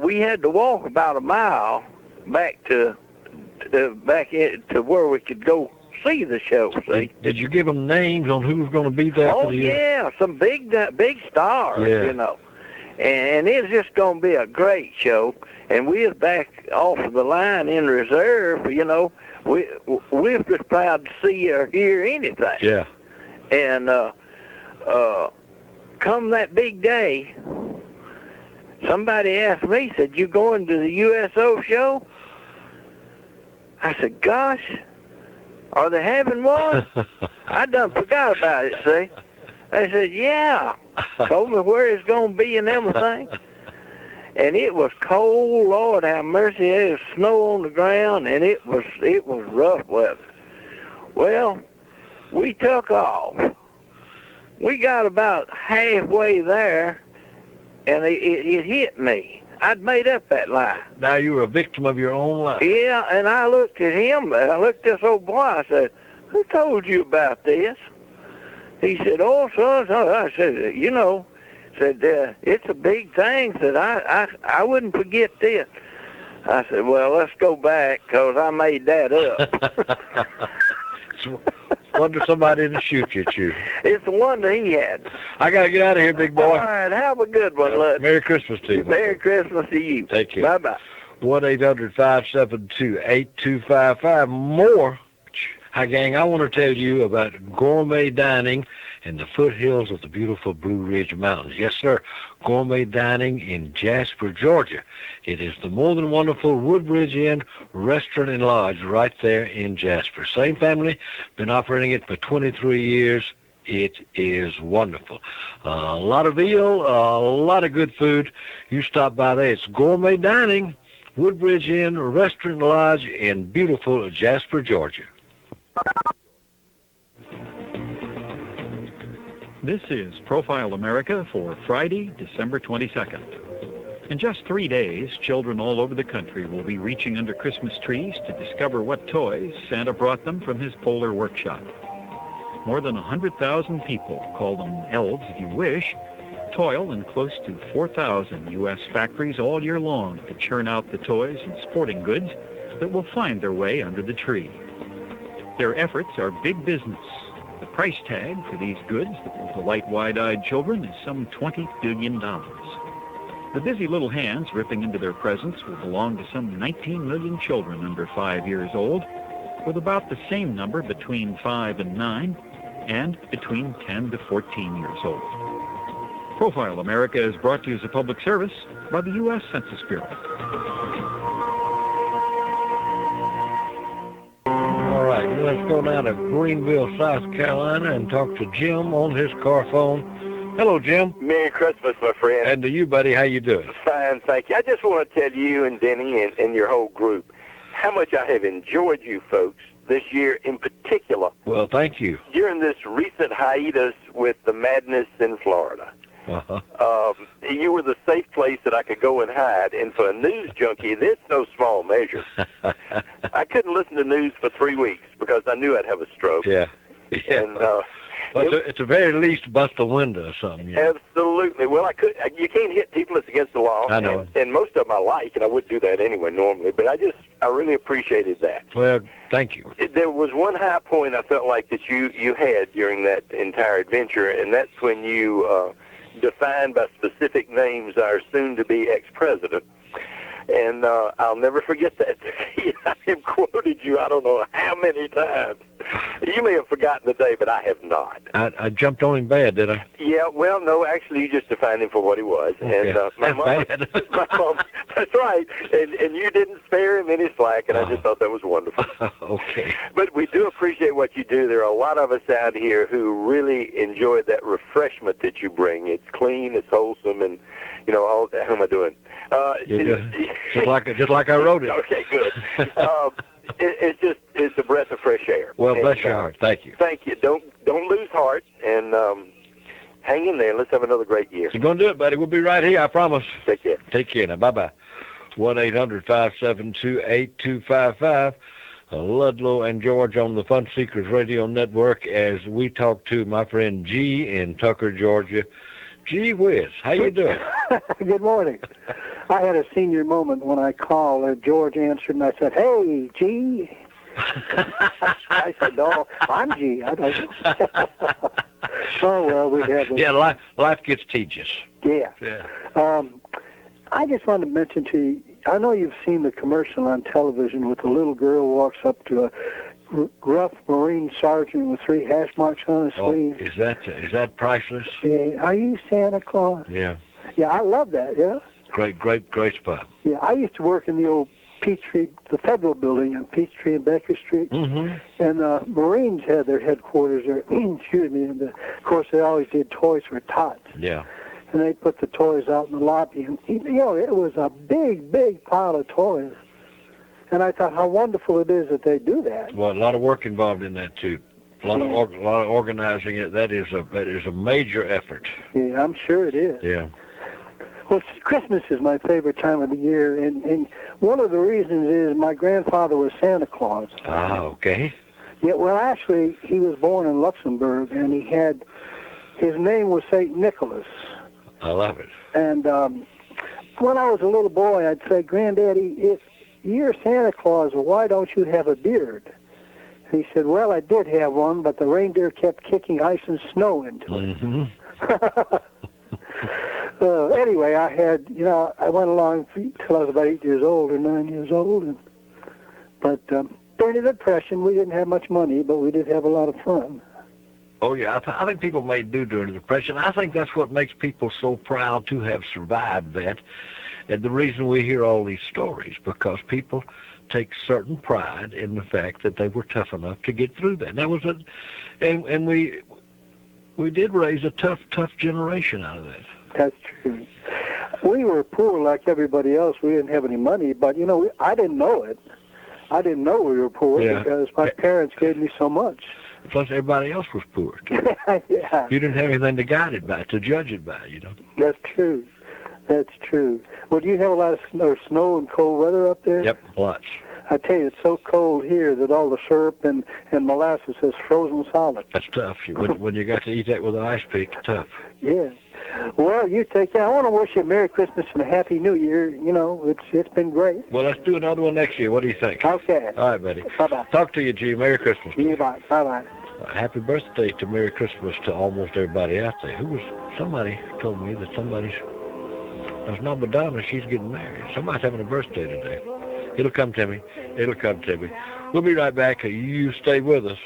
we had to walk about a mile back to where we could go see the show. See? Did you give them names on who was going to be there? Oh yeah, some big stars, you know. And it's just going to be a great show. And we was back off of the line in reserve, you know. We're just proud to see or hear anything. Yeah. And come that big day, somebody asked me, said, "You going to the USO show?" I said, "Gosh, are they having one?" I done forgot about it, see. They said, "Yeah." Told me where it's going to be and everything. And it was cold, Lord have mercy. There was snow on the ground, and it was rough weather. Well, we took off. We got about halfway there, and it hit me. I'd made up that lie. Now you were a victim of your own lie. Yeah, and I looked at him, and I looked at this old boy, I said, "Who told you about this?" He said, "Oh, son." I said, "You know," said, "it's a big thing." Said, I wouldn't forget this. I said, well, let's go back, 'cause I made that up. Wonder somebody didn't shoot you, Choo. It's the one that he had. I got to get out of here, big boy. All right, have a good one, Lud. Merry Christmas to you. Merry Christmas to you. Take care. Bye-bye. 1-800-572-8255. More. Hi, gang. I want to tell you about gourmet dining in the foothills of the beautiful Blue Ridge Mountains. Yes, sir. Gourmet dining in Jasper, Georgia. It is the more than wonderful Woodbridge Inn Restaurant and Lodge right there in Jasper. Same family, been operating it for 23 years. It is wonderful. A lot of veal, a lot of good food. You stop by there. It's gourmet dining, Woodbridge Inn Restaurant and Lodge in beautiful Jasper, Georgia. This is Profile America for Friday, December 22nd. In just 3 days, children all over the country will be reaching under Christmas trees to discover what toys Santa brought them from his polar workshop. More than 100,000 people, call them elves if you wish, toil in close to 4,000 U.S. factories all year long to churn out the toys and sporting goods that will find their way under the tree. Their efforts are big business. The price tag for these goods that will delight wide-eyed children is some $20 billion. The busy little hands ripping into their presents will belong to some 19 million children under 5 years old, with about the same number between 5 and 9, and between 10 to 14 years old. Profile America is brought to you as a public service by the U.S. Census Bureau. All right, let's go down to Greenville, South Carolina, and talk to Jim on his car phone. Hello, Jim. Merry Christmas, my friend. And to you, buddy. How you doing? Fine, thank you. I just want to tell you and Denny and your whole group how much I have enjoyed you folks this year in particular. Well, thank you. During this recent hiatus with the madness in Florida. Uh-huh. You were the safe place that I could go and hide, and for a news junkie, that's no small measure. I couldnn't listen to news for 3 weeks because I knew I'd have a stroke. Yeah. And well, it's the very least bust a window or something. Yeah. Absolutely. Well, you can't hit people. It's against the law. I know. And most of them I like, and I wouldn't do that anyway normally, but I really appreciated that. Well, thank you. There was one high point I felt like that you had during that entire adventure, and that's when you defined by specific names our soon-to-be ex-president. And I'll never forget that. I have quoted you I don't know how many times. You may have forgotten the day, but I have not. I jumped on him bad, did I? Yeah, well, no, actually, you just defined him for what he was. Okay. And my mom, that's right. And you didn't spare him any slack, and I just thought that was wonderful. Okay. But we do appreciate what you do. There are a lot of us out here who really enjoy that refreshment that you bring. It's clean, it's wholesome, and, how am I doing? Just like I wrote it. Okay, good. It's a breath of fresh air. Well, bless your heart. Thank you. Thank you. Don't lose heart, and hang in there. Let's have another great year. You're going to do it, buddy. We'll be right here, I promise. Take care. Take care now. Bye-bye. 1-800-572-8255. Ludlow and George on the Fun Seekers Radio Network as we talk to my friend G in Tucker, Georgia. Gee whiz, how you doing? Good morning. I had a senior moment when I called and George answered and I said, "Hey, G." I said, "No, I'm G. I don't know." Oh, well, we had this. Yeah, life gets tedious. Yeah. I just wanted to mention to you, I know you've seen the commercial on television with the little girl walks up to a rough Marine sergeant with 3 hash marks on his sleeve. Is that priceless? Yeah. Are you Santa Claus? Yeah. Yeah, I love that, yeah. Great spot. Yeah, I used to work in the old Peachtree, the Federal Building on Peachtree and Baker Street. Mm-hmm. And Marines had their headquarters there, excuse me, and of course they always did toys for tots. Yeah. And they put the toys out in the lobby, and it was a big pile of toys. And I thought how wonderful it is that they do that. Well, a lot of work involved in that too. A lot of organizing it. That is a major effort. Yeah, I'm sure it is. Yeah. Well, Christmas is my favorite time of the year, and one of the reasons is my grandfather was Santa Claus. Ah, okay. Yeah, well, actually, he was born in Luxembourg, and his name was St. Nicholas. I love it. And when I was a little boy, I'd say, Granddaddy, if you're Santa Claus, why don't you have a beard? He said, well, I did have one, but the reindeer kept kicking ice and snow into it. Anyway, I had, I went along till I was about 8 years old or 9 years old. But during the Depression, we didn't have much money, but we did have a lot of fun. Oh, yeah. I think people made do during the Depression. I think that's what makes people so proud to have survived that. And the reason we hear all these stories, because people take certain pride in the fact that they were tough enough to get through that. That was and we did raise a tough generation out of that. That's true. We were poor like everybody else. We didn't have any money, but, I didn't know it. I didn't know we were poor because my parents gave me so much. Plus, everybody else was poor, too. Yeah. You didn't have anything to guide it by, to judge it by, That's true. That's true. Well, do you have a lot of snow and cold weather up there? Yep, lots. I tell you, it's so cold here that all the syrup and molasses is frozen solid. That's tough. When you got to eat that with an ice pick, it's tough. Yeah. Well, you take care. I want to wish you a Merry Christmas and a Happy New Year. It's been great. Well, let's do another one next year. What do you think? Okay. All right, buddy. Bye-bye. Talk to you, G. Merry Christmas. Bye. Bye-bye. Happy birthday to Merry Christmas to almost everybody out there. Somebody told me that that's not McDonough, she's getting married. Somebody's having a birthday today. It'll come to me. We'll be right back. You stay with us.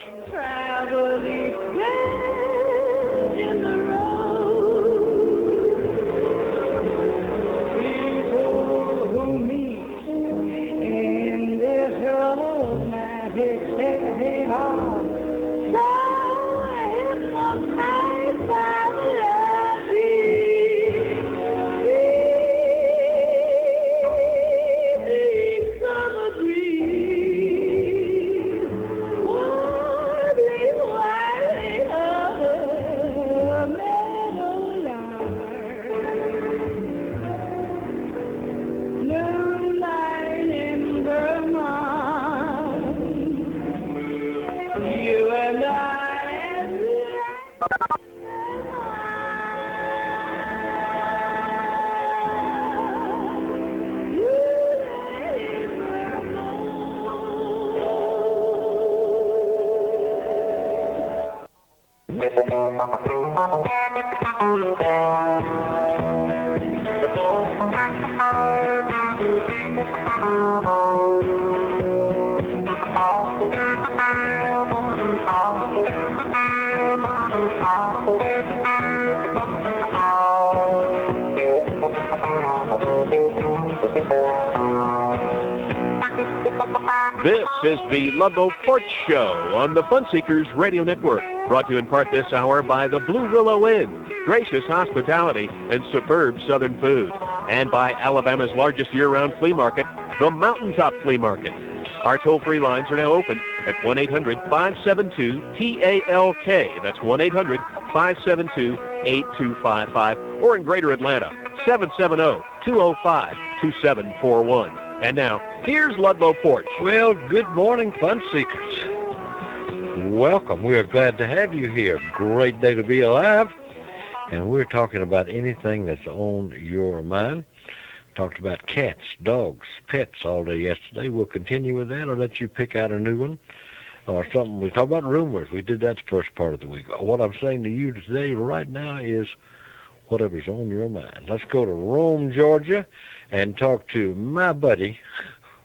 This is the Ludlow Porch Show on the Fun Seekers Radio Network, brought to you in part this hour by the Blue Willow Inn, gracious hospitality and superb southern food, and by Alabama's largest year-round flea market, the Mountaintop Flea Market. Our toll-free lines are now open at 1-800-572-TALK. That's 1-800-572-8255. Or in Greater Atlanta, 770-205-2741. And now, here's Ludlow Porch. Well, good morning, Fun Seekers. Welcome. We're glad to have you here. Great day to be alive. And we're talking about anything that's on your mind. Talked about cats, dogs, pets all day yesterday. We'll continue with that or let you pick out a new one or something. We talked about rumors. We did that the first part of the week. What I'm saying to you today right now is whatever's on your mind. Let's go to Rome, Georgia, and talk to my buddy,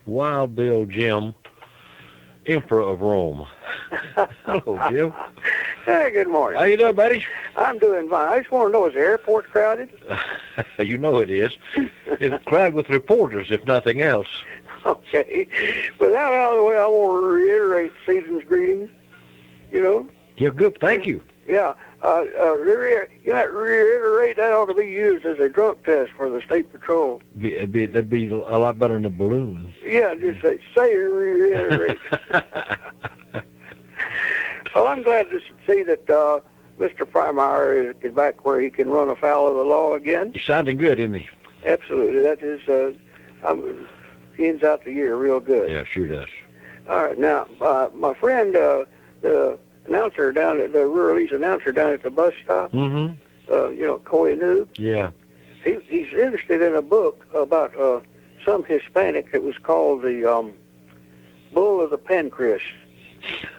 Wild Bill Jim, Emperor of Rome. Hello, Jim. Hey, good morning. How you doing, buddy? I'm doing fine. I just want to know, is the airport crowded? You know it is. It's crowded with reporters, if nothing else. Okay. With that out of the way, I want to reiterate season's greetings, You're good. Thank you. Yeah. Reiterate, that ought to be used as a drunk test for the State Patrol. That'd be a lot better than a balloon. Yeah, just say reiterate. Well, I'm glad to see that Mr. Frymire is back where he can run afoul of the law again. He's sounding good, isn't he? Absolutely. That is, he ends out the year real good. Yeah, sure does. All right. Now, my friend, the announcer down at the rural east announcer down at the bus stop, Mm-hmm. Coy New. Yeah. He's interested in a book about some Hispanic that was called the Bull of the Pancreas.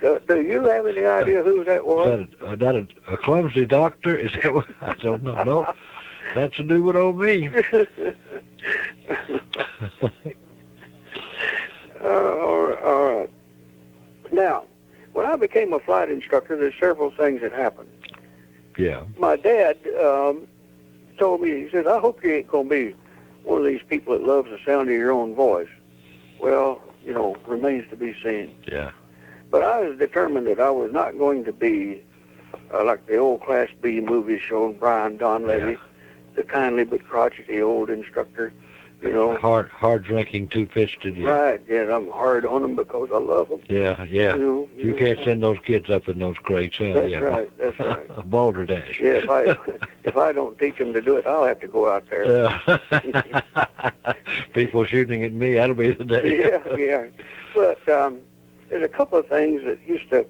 Do you have any idea who that was? Is that a clumsy doctor? Is that what? I don't know. No, that's to do with old me. All right. Now, when I became a flight instructor, there's several things that happened. Yeah. My dad told me, he said, I hope you ain't going to be one of these people that loves the sound of your own voice. Well, remains to be seen. Yeah. But I was determined that I was not going to be like the old Class B movie showing Brian Donlevy, the kindly but crotchety old instructor, Hard drinking, two-fisted. Yeah. Right, yeah, I'm hard on them because I love them. Yeah. You can't send those kids up in those crates. That's right. A balderdash. Yeah, if I don't teach them to do it, I'll have to go out there. Yeah. People shooting at me, that'll be the day. Yeah. But there's a couple of things that used to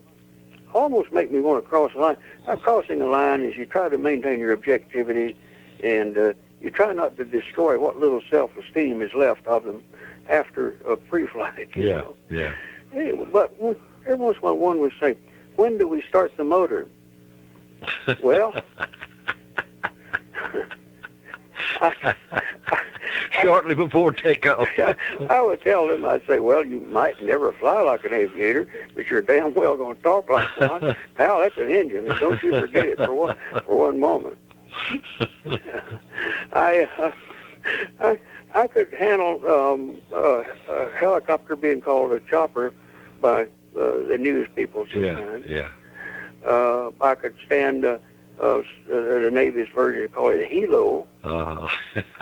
almost make me want to cross the line. Crossing the line is you try to maintain your objectivity, and you try not to destroy what little self-esteem is left of them after a pre-flight. Yeah. Hey, but every once in a while one would say, when do we start the motor? Well, shortly before takeoff. I would tell them, I'd say, well, you might never fly like an aviator, but you're damn well going to talk like one. Pal, that's an engine. Don't you forget it for one moment. I could handle a helicopter being called a chopper by the news people sometimes. Yeah. I could stand the Navy's version called it a helo.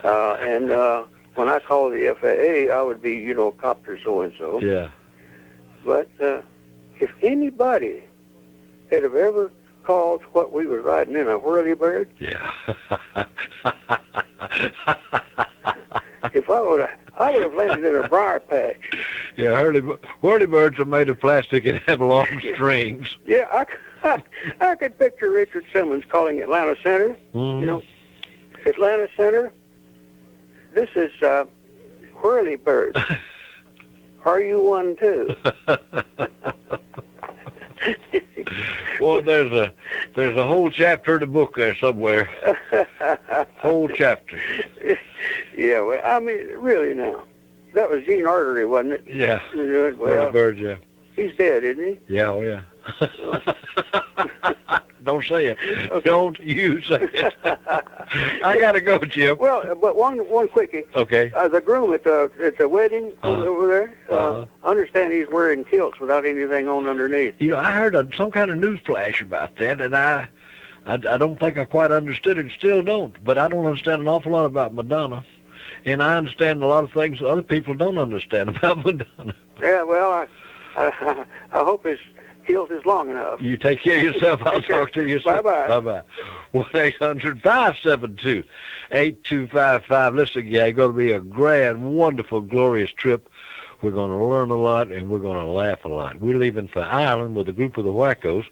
And when I call the FAA, I would be, copter so-and-so. Yeah. But if anybody had have ever called what we were riding in a whirlybird, if I would have landed in a briar patch. Yeah, whirlybirds are made of plastic and have long strings. Yeah, I could picture Richard Simmons calling Atlanta Center. Mm-hmm. Atlanta Center, this is whirlybird. Are you one too? Well, there's a whole chapter in the book there somewhere. Whole chapter. Yeah, well, I mean, really now. That was Gene Artery, wasn't it? Yeah. Well, bird, yeah. He's dead, isn't he? Yeah, oh yeah. Don't say it. Okay. Don't you say it. I gotta go, Jim. Well, but one quickie. Okay. The groom at the wedding over there, I understand he's wearing kilts without anything on underneath. I heard some kind of news flash about that, and I don't think I quite understood it. Still don't. But I don't understand an awful lot about Madonna, and I understand a lot of things other people don't understand about Madonna. Yeah. Well, I hope his kilt is long enough. You take care of yourself. I'll talk to you soon. Bye-bye. Bye-bye. 1-800-572-8255. Listen, gang, it's going to be a grand, wonderful, glorious trip. We're going to learn a lot, and we're going to laugh a lot. We're leaving for Ireland with a group of the Wackos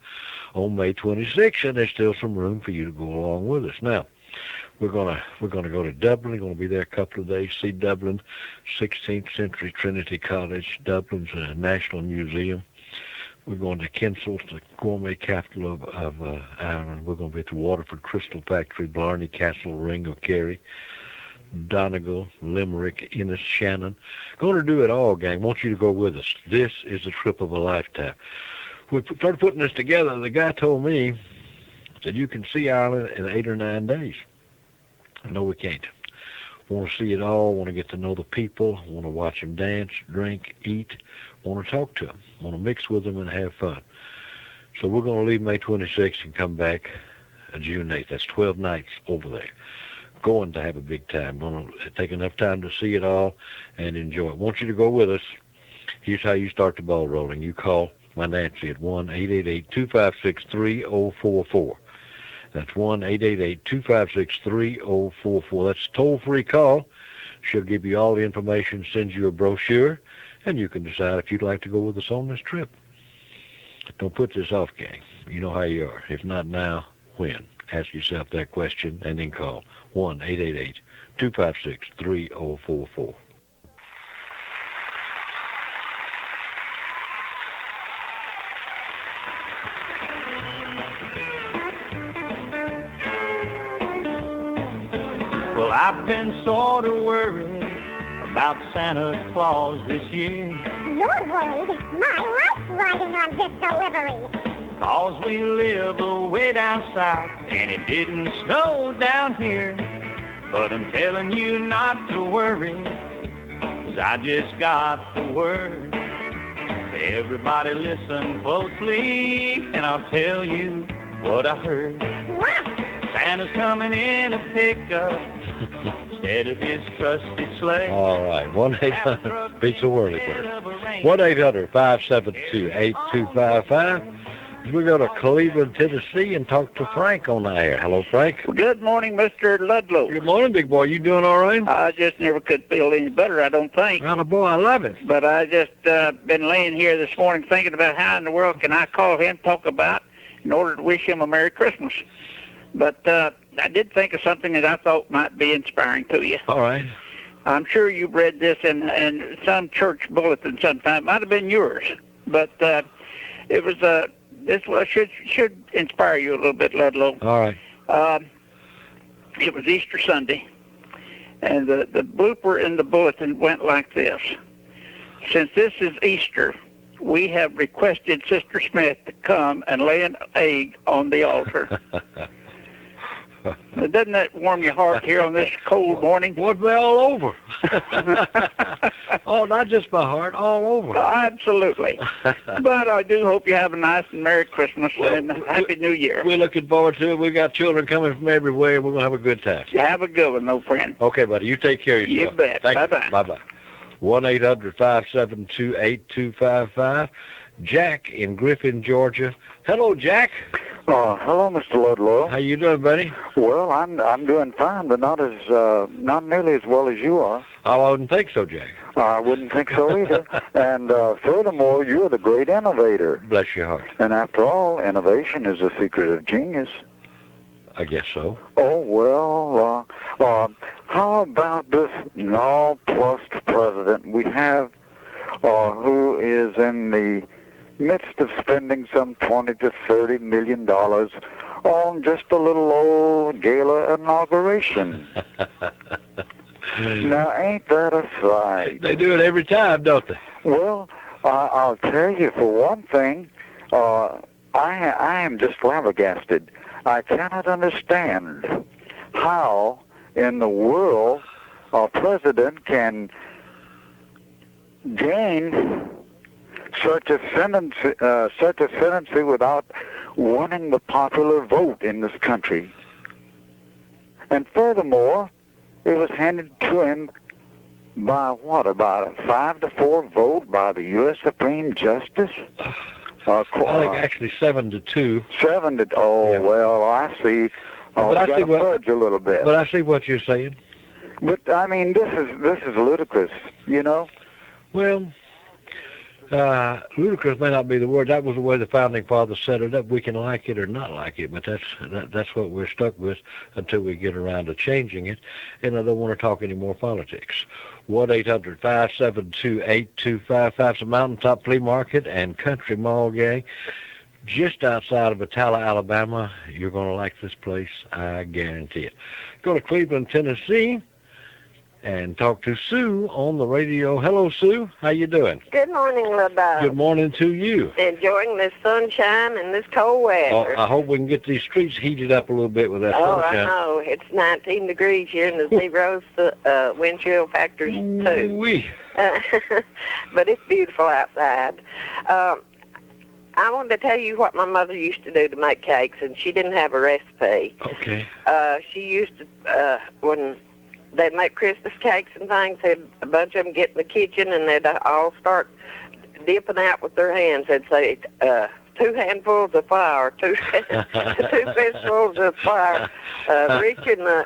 on May 26th, and there's still some room for you to go along with us. Now, we're gonna go to Dublin. We're gonna be there a couple of days. See Dublin, 16th century Trinity College. Dublin's a national museum. We're going to Kinsel's, the gourmet capital of Ireland. We're going to be at the Waterford Crystal Factory, Blarney Castle, Ring of Kerry, Donegal, Limerick, Ennis, Shannon. Going to do it all, gang. Want you to go with us. This is a trip of a lifetime. We started putting this together. The guy told me that you can see Ireland in 8 or 9 days. No, we can't. Want to see it all, want to get to know the people, want to watch them dance, drink, eat, want to talk to them, want to mix with them and have fun. So we're going to leave May 26th and come back June 8th. That's 12 nights over there. Going to have a big time. Going to take enough time to see it all and enjoy it. Want you to go with us. Here's how you start the ball rolling. You call my Nancy at 1-888-256-3044. That's 1-888-256-3044. That's a toll-free call. She'll give you all the information, send you a brochure, and you can decide if you'd like to go with us on this trip. Don't put this off, gang. You know how you are. If not now, when? Ask yourself that question and then call 1-888-256-3044. Well, I've been sort of worried about Santa Claus this year. You're worried? My wife's riding on this delivery. 'Cause we live way down south, and it didn't snow down here. But I'm telling you not to worry, 'cause I just got the word. Everybody listen closely, and I'll tell you what I heard. What? Santa's coming in a pickup instead of his trusty sleigh. All right, 1-800 beats the whirly bird. 1-800-572-8255. We go to Cleveland, Tennessee, and talk to Frank on the air. Hello, Frank. Good morning, Mr. Ludlow. Good morning, big boy. You doing all right? I just never could feel any better, I don't think. Well, boy, I love it. But I just been laying here this morning thinking about how in the world can I call him, talk about, in order to wish him a Merry Christmas. But I did think of something that I thought might be inspiring to you. All right. I'm sure you've read this in some church bulletin sometime. It might have been yours. But it was this should inspire you a little bit, Ludlow. All right. It was Easter Sunday, and the blooper in the bulletin went like this. Since this is Easter, we have requested Sister Smith to come and lay an egg on the altar. Doesn't that warm your heart here on this cold morning? What, they're all over. Oh, not just my heart, all over. Absolutely. But I do hope you have a nice and Merry Christmas and a Happy New Year. We're looking forward to it. We've got children coming from everywhere, and we're going to have a good time. You have a good one, though, friend. Okay, buddy. You take care of yourself. You bet. Thank Bye-bye. You. Bye-bye. 1-800-572-8255. Jack in Griffin, Georgia. Hello, Jack. Hello, Mr. Ludlow. How you doing, buddy? Well, I'm doing fine, but not nearly as well as you are. I wouldn't think so, Jack. I wouldn't think so either. And furthermore, you're the great innovator. Bless your heart. And after all, innovation is the secret of genius. I guess so. Oh, well, how about this nonplussed president we have who is in the midst of spending some $20 to $30 million on just a little old gala inauguration? Now, ain't that a sight? They do it every time, don't they? Well, I'll tell you, for one thing, I am just flabbergasted. I cannot understand how in the world a president can gain such ascendancy without winning the popular vote in this country. And furthermore, it was handed to him by what, about a 5-4 vote by the U.S. Supreme Justice? I think actually 7-2. 7-2. Oh, yeah. Well, I see. But I see got to fudge a little bit. But I see what you're saying. But I mean, this is ludicrous, you know. Well, ludicrous may not be the word. That was the way the founding fathers set it up. We can like it or not like it, but that's what we're stuck with until we get around to changing it. And I don't want to talk any more politics. 1-800-572-8255. It's a mountaintop flea market and country mall gang just outside of Atala, Alabama. You're going to like this place, I guarantee it. Go to Cleveland, Tennessee, and talk to Sue on the radio. Hello, Sue. How you doing? Good morning, Ludlow. Good morning to you. Enjoying this sunshine and this cold weather. I hope we can get these streets heated up a little bit with that sunshine. I know. It's 19 degrees here, and the zeros, wind chill factors, too. Wee. But it's beautiful outside. I wanted to tell you what my mother used to do to make cakes, and she didn't have a recipe. Okay. She used to, when they'd make Christmas cakes and things, a bunch of them get in the kitchen, and they'd all start dipping out with their hands. They'd say, 2 handfuls of flour, 2 fistfuls of flour, reaching the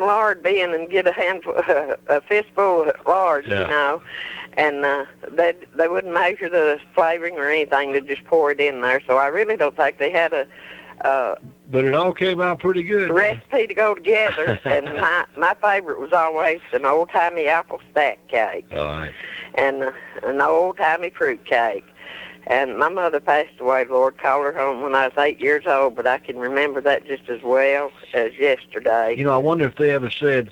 lard bin and get a fistful of lard, you know. And they wouldn't measure the flavoring or anything. They'd just pour it in there. So I really don't think they had But it all came out pretty good. The recipe to go together, and my favorite was always an old-timey apple stack cake. All right. And an old-timey fruit cake. And my mother passed away, Lord called her home when I was 8 years old, but I can remember that just as well as yesterday. You know, I wonder if they ever said,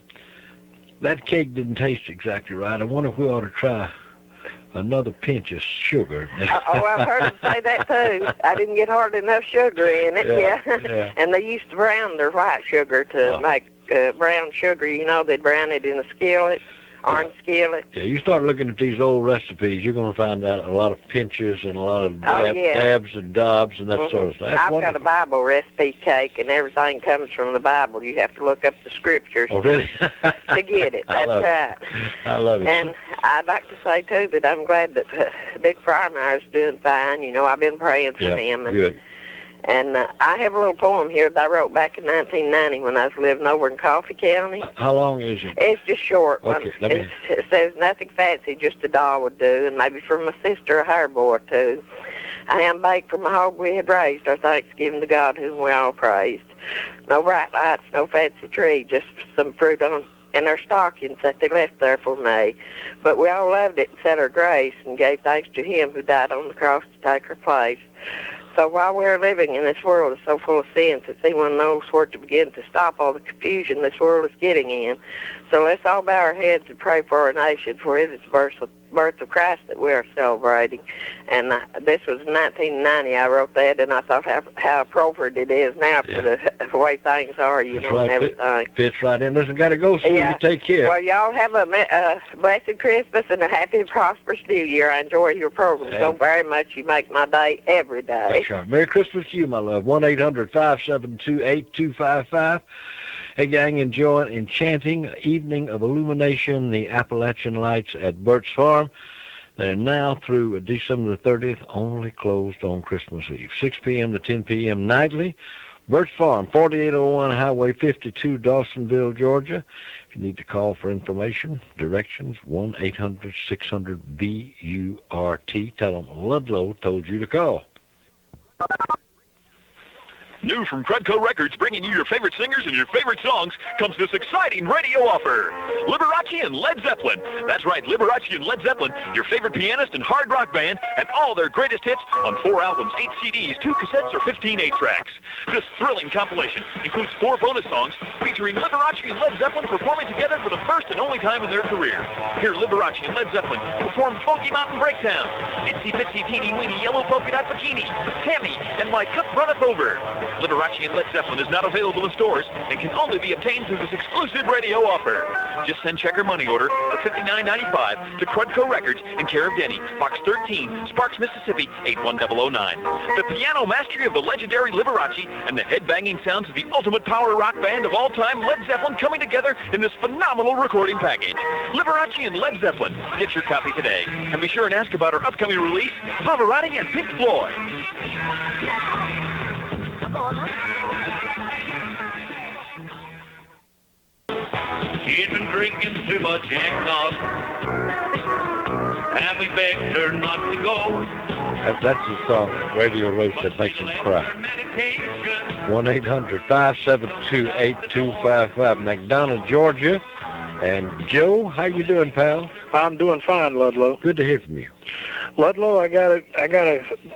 that cake didn't taste exactly right. I wonder if we ought to try another pinch of sugar. Oh, I've heard them say that, too. I didn't get hardly enough sugar in it, yeah. And they used to brown their white sugar to make brown sugar. You know, they'd brown it in a skillet. Orange skillet. Yeah, you start looking at these old recipes, you're going to find out a lot of pinches and a lot of dabs and dobs and that sort of stuff. I've got a Bible recipe cake, and everything comes from the Bible. You have to look up the scriptures to get it. That's right. I love it. And I'd like to say, too, that I'm glad that Big Frymire is doing fine. You know, I've been praying for him. And, good. And I have a little poem here that I wrote back in 1990 when I was living over in Coffee County. How long is it? It's just short. Okay, It says nothing fancy, just a doll would do, and maybe for my sister a hair boy too. I am baked for my hog we had raised, our thanksgiving to God whom we all praised. No bright lights, no fancy tree, just some fruit on in our stockings that they left there for me. But we all loved it and said our grace and gave thanks to him who died on the cross to take our place. So while we're living in this world that's so full of sins, that anyone knows where to begin to stop all the confusion this world is getting in. So let's all bow our heads and pray for our nation, for it is the birth of Christ that we are celebrating. And this was in 1990 I wrote that, and I thought how appropriate it is now for the way things are, you know, and everything. Fits right in. Listen, got to go, Sue. You take care. Well, y'all have a blessed Christmas and a happy and prosperous New Year. I enjoy your program so very much. You make my day every day. That's right. Merry Christmas to you, my love. 1-800-572-8255. Hey, gang, enjoy an enchanting evening of illumination, the Appalachian Lights at Burt's Farm. They're now through December the 30th, only closed on Christmas Eve, 6 p.m. to 10 p.m. nightly. Burt's Farm, 4801 Highway 52, Dawsonville, Georgia. If you need to call for information, directions, 1-800-600-BURT. Tell them Ludlow told you to call. New from Crudco Records, bringing you your favorite singers and your favorite songs, comes this exciting radio offer. Liberace and Led Zeppelin. That's right, Liberace and Led Zeppelin, your favorite pianist and hard rock band, and all their greatest hits on 4 albums, 8 CDs, 2 cassettes, or 15 8-tracks. This thrilling compilation includes 4 bonus songs featuring Liberace and Led Zeppelin performing together for the first and only time in their career. Hear Liberace and Led Zeppelin perform Funky Mountain Breakdown, Itsy Bitsy Teeny Weeny Yellow Polka Dot Bikini, Tammy, and My Cup Runneth Over. Liberace and Led Zeppelin is not available in stores and can only be obtained through this exclusive radio offer. Just send check or money order for $59.95 to Crudco Records in care of Denny, Box 13, Sparks, Mississippi, 81009. The piano mastery of the legendary Liberace and the headbanging sounds of the ultimate power rock band of all time, Led Zeppelin, coming together in this phenomenal recording package. Liberace and Led Zeppelin. Get your copy today. And be sure and ask about our upcoming release, Pavarotti and Pink Floyd. She'd been drinking too much eggnog, and we begged her not to go. That's the song, Radio Race, that makes them cry. 1-800-572-8255, McDonough, Georgia. And Joe, how you doing, pal? I'm doing fine, Ludlow. Good to hear from you. Ludlow, I gotta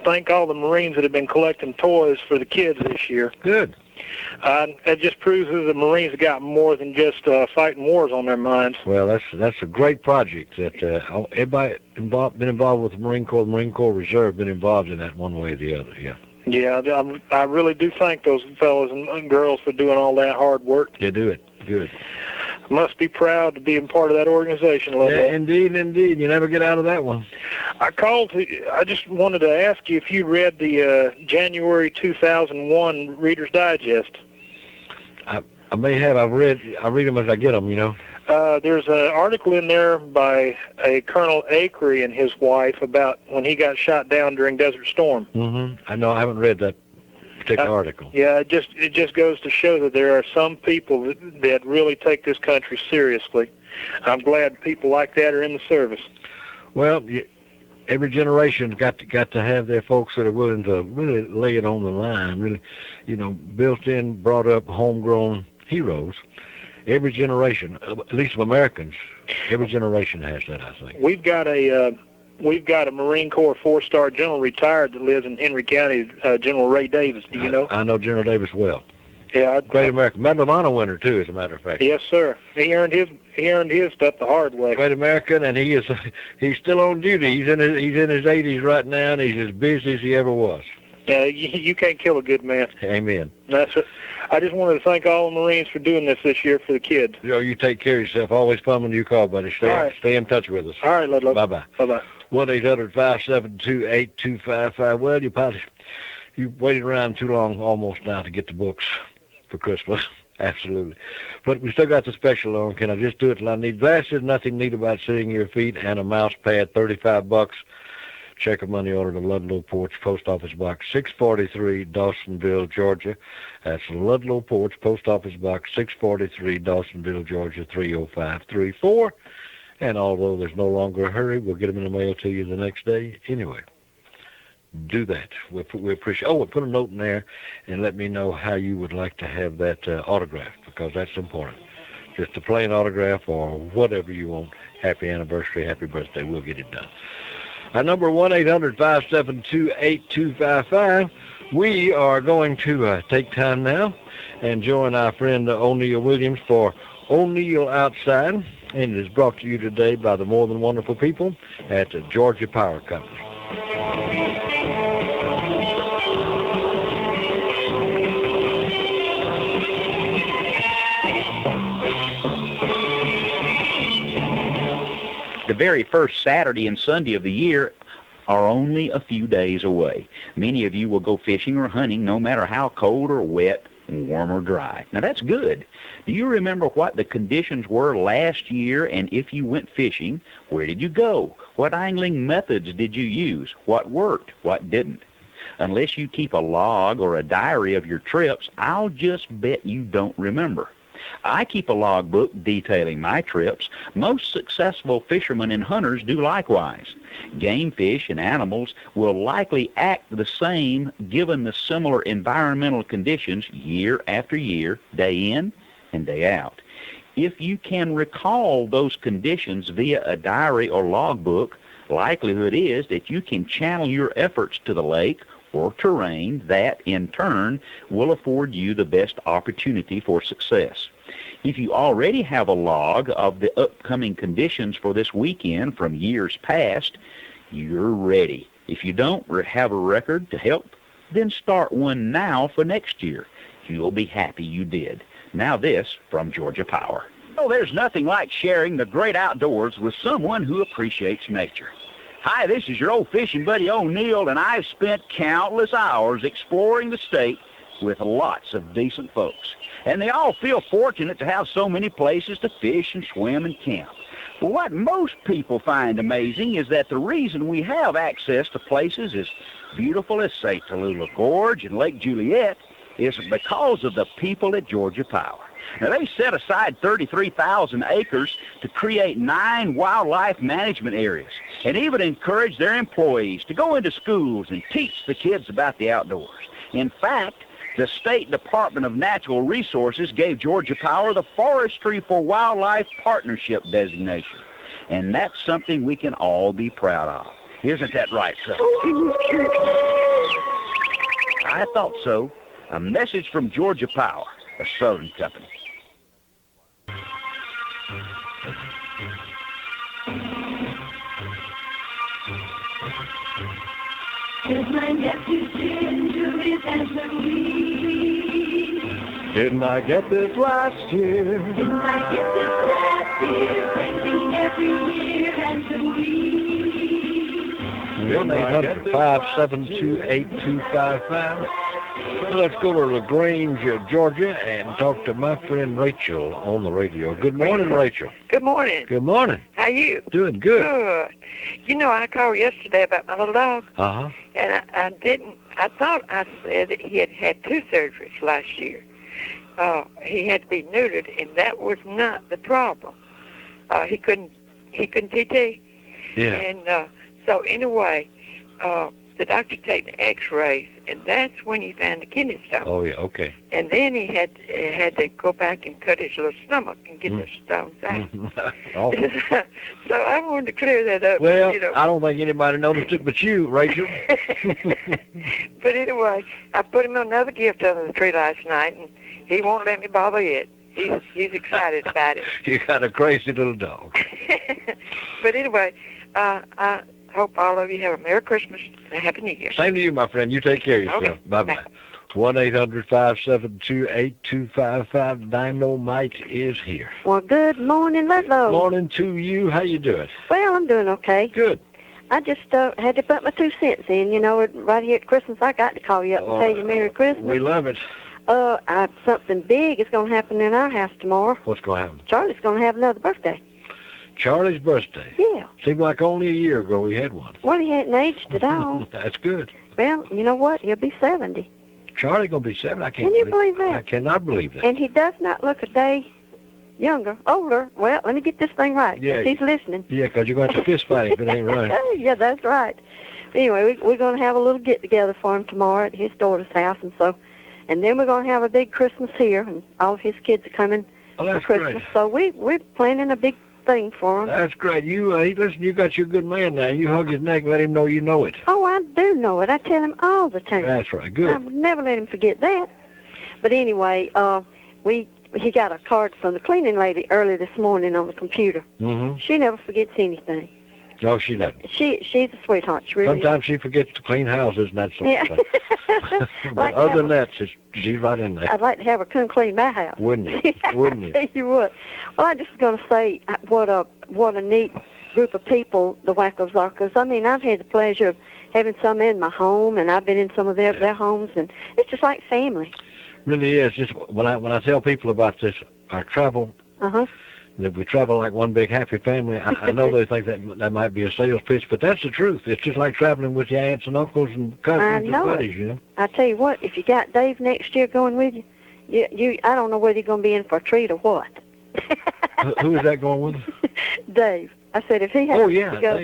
thank all the Marines that have been collecting toys for the kids this year. Good. It just proves that the Marines have got more than just fighting wars on their minds. Well, that's a great project that everybody been involved with the Marine Corps Reserve, been involved in that one way or the other. Yeah. Yeah, I really do thank those fellows and girls for doing all that hard work. They do it. Good. Must be proud to be a part of that organization, Ludlow. Yeah, indeed. You never get out of that one. I just wanted to ask you if you read the January 2001 Reader's Digest. I may have. I read them as I get them, you know. There's an article in there by a Colonel Acree and his wife about when he got shot down during Desert Storm. Mm-hmm. I know. I haven't read that particular article. Yeah, it just goes to show that there are some people that really take this country seriously. I'm glad people like that are in the service. Well, every generation's got to have their folks that are willing to really lay it on the line, really, built in, brought up, homegrown heroes. Every generation, at least of Americans, every generation has that, I think. We've got a Marine Corps 4-star general retired that lives in Henry County, General Ray Davis. Do you know? I know General Davis well. Yeah, Great American, Medal of Honor winner too, as a matter of fact. Yes, sir. He earned his stuff the hard way. Great American, and he's still on duty. He's in his 80s right now, and he's as busy as he ever was. Yeah, you can't kill a good man. Amen. That's it. I just wanted to thank all the Marines for doing this year for the kids. You take care of yourself. Always fun when you call, buddy. Stay in touch with us. All right, Ludlow. Bye-bye. Bye-bye. 1-800-572-8255. Well, you waited around too long almost now to get the books for Christmas. Absolutely. But we still got the special on. Can I just do it till I need glasses? Nothing neat about sitting your feet, and a mouse pad, $35. Check a money order to Ludlow Porch, Post Office Box 643, Dawsonville, Georgia. That's Ludlow Porch, Post Office Box 643, Dawsonville, Georgia 30534. And although there's no longer a hurry, we'll get them in the mail to you the next day. Anyway, do that. We appreciate. We'll put a note in there and let me know how you would like to have that autographed, because that's important. Just a plain autograph or whatever you want. Happy anniversary, happy birthday. We'll get it done. Our number 1-800-572-8255. We are going to take time now and join our friend O'Neill Williams for O'Neill Outside. And it is brought to you today by the more than wonderful people at the Georgia Power Company. The very first Saturday and Sunday of the year are only a few days away. Many of you will go fishing or hunting no matter how cold or wet, warm or dry. Now that's good. Do you remember what the conditions were last year? And if you went fishing, where did you go? What angling methods did you use? What worked? What didn't? Unless you keep a log or a diary of your trips, I'll just bet you don't remember. I keep a logbook detailing my trips. Most successful fishermen and hunters do likewise. Game fish and animals will likely act the same given the similar environmental conditions year after year, day in and day out. If you can recall those conditions via a diary or logbook, likelihood is that you can channel your efforts to the lake or terrain that, in turn, will afford you the best opportunity for success. If you already have a log of the upcoming conditions for this weekend from years past, you're ready. If you don't have a record to help, then start one now for next year. You'll be happy you did. Now this from Georgia Power. Oh, there's nothing like sharing the great outdoors with someone who appreciates nature. Hi, this is your old fishing buddy O'Neill, and I've spent countless hours exploring the state with lots of decent folks. And they all feel fortunate to have so many places to fish and swim and camp. Well, what most people find amazing is that the reason we have access to places as beautiful as, say, Ludlow Gorge and Lake Juliet is because of the people at Georgia Power. Now, they set aside 33,000 acres to create 9 wildlife management areas and even encourage their employees to go into schools and teach the kids about the outdoors. In fact, the State Department of Natural Resources gave Georgia Power the Forestry for Wildlife Partnership designation. And that's something we can all be proud of. Isn't that right, sir? I thought so. A message from Georgia Power, a Southern company. Didn't I get this last year? Didn't I get this last year? Raining every year and the week. 1-800-572-8255. Let's go to Grange, Georgia, and talk to my friend Rachel on the radio. Good morning, Rachel. Good morning. Good morning. How you? Doing good. Good. You know, I called yesterday about my little dog. Uh-huh. And I didn't. I thought I said that he had had 2 surgeries last year. He had to be neutered, and that was not the problem. He couldn't TT. Yeah. And So anyway, the doctor took the X-rays, and that's when he found the kidney stone. Oh, yeah, okay. And then he had to go back and cut his little stomach and get the stones out. So I wanted to clear that up. Well, you know. I don't think anybody noticed it but you, Rachel. But anyway, I put him another gift under the tree last night, and he won't let me bother it. He's excited about it. You got a crazy little dog. But anyway, I hope all of you have a Merry Christmas and a Happy New Year. Same to you, my friend. You take care of yourself. Okay. Bye-bye. 1-800-572-8255. Dinah Mite is here. Well, good morning, Ludlow. Morning to you. How you doing? Well, I'm doing okay. Good. I just had to put my 2 cents in. You know, right here at Christmas, I got to call you up and tell you Merry Christmas. We love it. Something big is going to happen in our house tomorrow. What's going to happen? Charlie's going to have another birthday. Charlie's birthday? Yeah. Seemed like only a year ago we had one. Well, he hadn't aged at all. That's good. Well, you know what? He'll be 70. Charlie's going to be 7? Can you believe that? I cannot believe that. And he does not look a day older. Well, let me get this thing right. Yeah. He's listening. Yeah, because you're going to have to fist fight if it ain't right. Yeah, that's right. Anyway, we're going to have a little get-together for him tomorrow at his daughter's house, and then we're going to have a big Christmas here, and all of his kids are coming for Christmas. Great. So we're planning a big thing for him. That's great. Listen, you got your good man now. You hug his neck and let him know you know it. Oh, I do know it. I tell him all the time. That's right. Good. I would never let him forget that. But anyway, he got a card from the cleaning lady early this morning on the computer. Mm-hmm. She never forgets anything. No, she doesn't. She's a sweetheart. She really Sometimes she forgets to clean houses and that sort of thing. But Like other than that, she's right in there. I'd like to have her come clean my house. Wouldn't you? Wouldn't you? You would. Well, I'm just going to say what a neat group of people the Wackos are. Because, I mean, I've had the pleasure of having some in my home, and I've been in some of their homes, and it's just like family. Really is. Just when I tell people about this, our travel, that we travel like one big happy family, I know they think that might be a sales pitch, but that's the truth. It's just like traveling with your aunts and uncles and cousins and buddies, you know. I tell you what, if you got Dave next year going with you, I don't know whether you're going to be in for a treat or what. Who is that going with? Dave. I said if he has to go,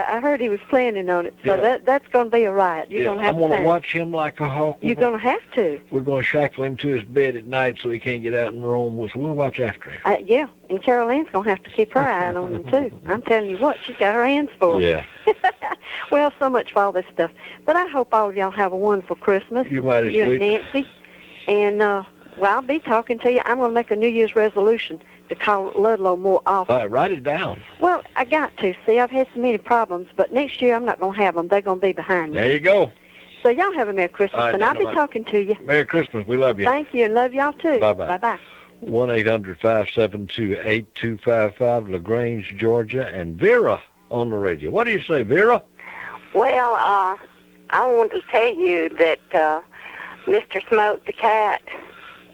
I heard he was planning on it, so that's going to be a riot. You're going to have I'm going to watch him like a hawk. You're going to have to. We're going to shackle him to his bed at night so he can't get out and roam. So we'll watch after him. Yeah, and Carol Ann's going to have to keep her eye on him, too. I'm telling you what, she's got her hands full. Yeah. Well, so much for all this stuff. But I hope all of y'all have a wonderful Christmas. You might as You well. and Nancy. And, I'll be talking to you. I'm going to make a New Year's resolution to call Ludlow more often. Write it down. Well, I got to. See, I've had so many problems, but next year I'm not going to have them. They're going to be behind me. There you go. So y'all have a Merry Christmas, All right, and I'll be bye-bye. talking to you. Merry Christmas. We love you. Thank you, and love y'all too. Bye-bye. Bye-bye. 1-800-572-8255, LaGrange, Georgia, and Vera on the radio. What do you say, Vera? Well, I want to tell you that Mr. Smoke the cat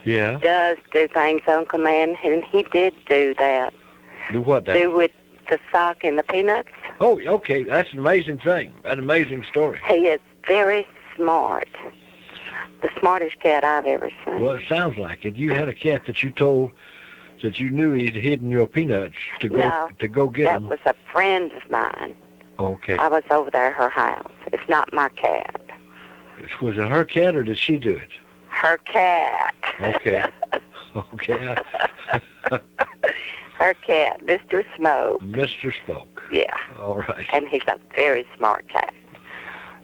does do things on command, and he did do that. Do what? Do with the sock and the peanuts. Oh, okay. That's an amazing thing. An amazing story. He is very smart. The smartest cat I've ever seen. Well, it sounds like it. You had a cat that you told that you knew he'd hidden your peanuts to go get them. That was a friend of mine. Okay. I was over there at her house. It's not my cat. Was it her cat or did she do it? Her cat. Okay. Okay. Her cat, Mr. Smoke. Mr. Smoke. Yeah. All right. And he's a very smart cat.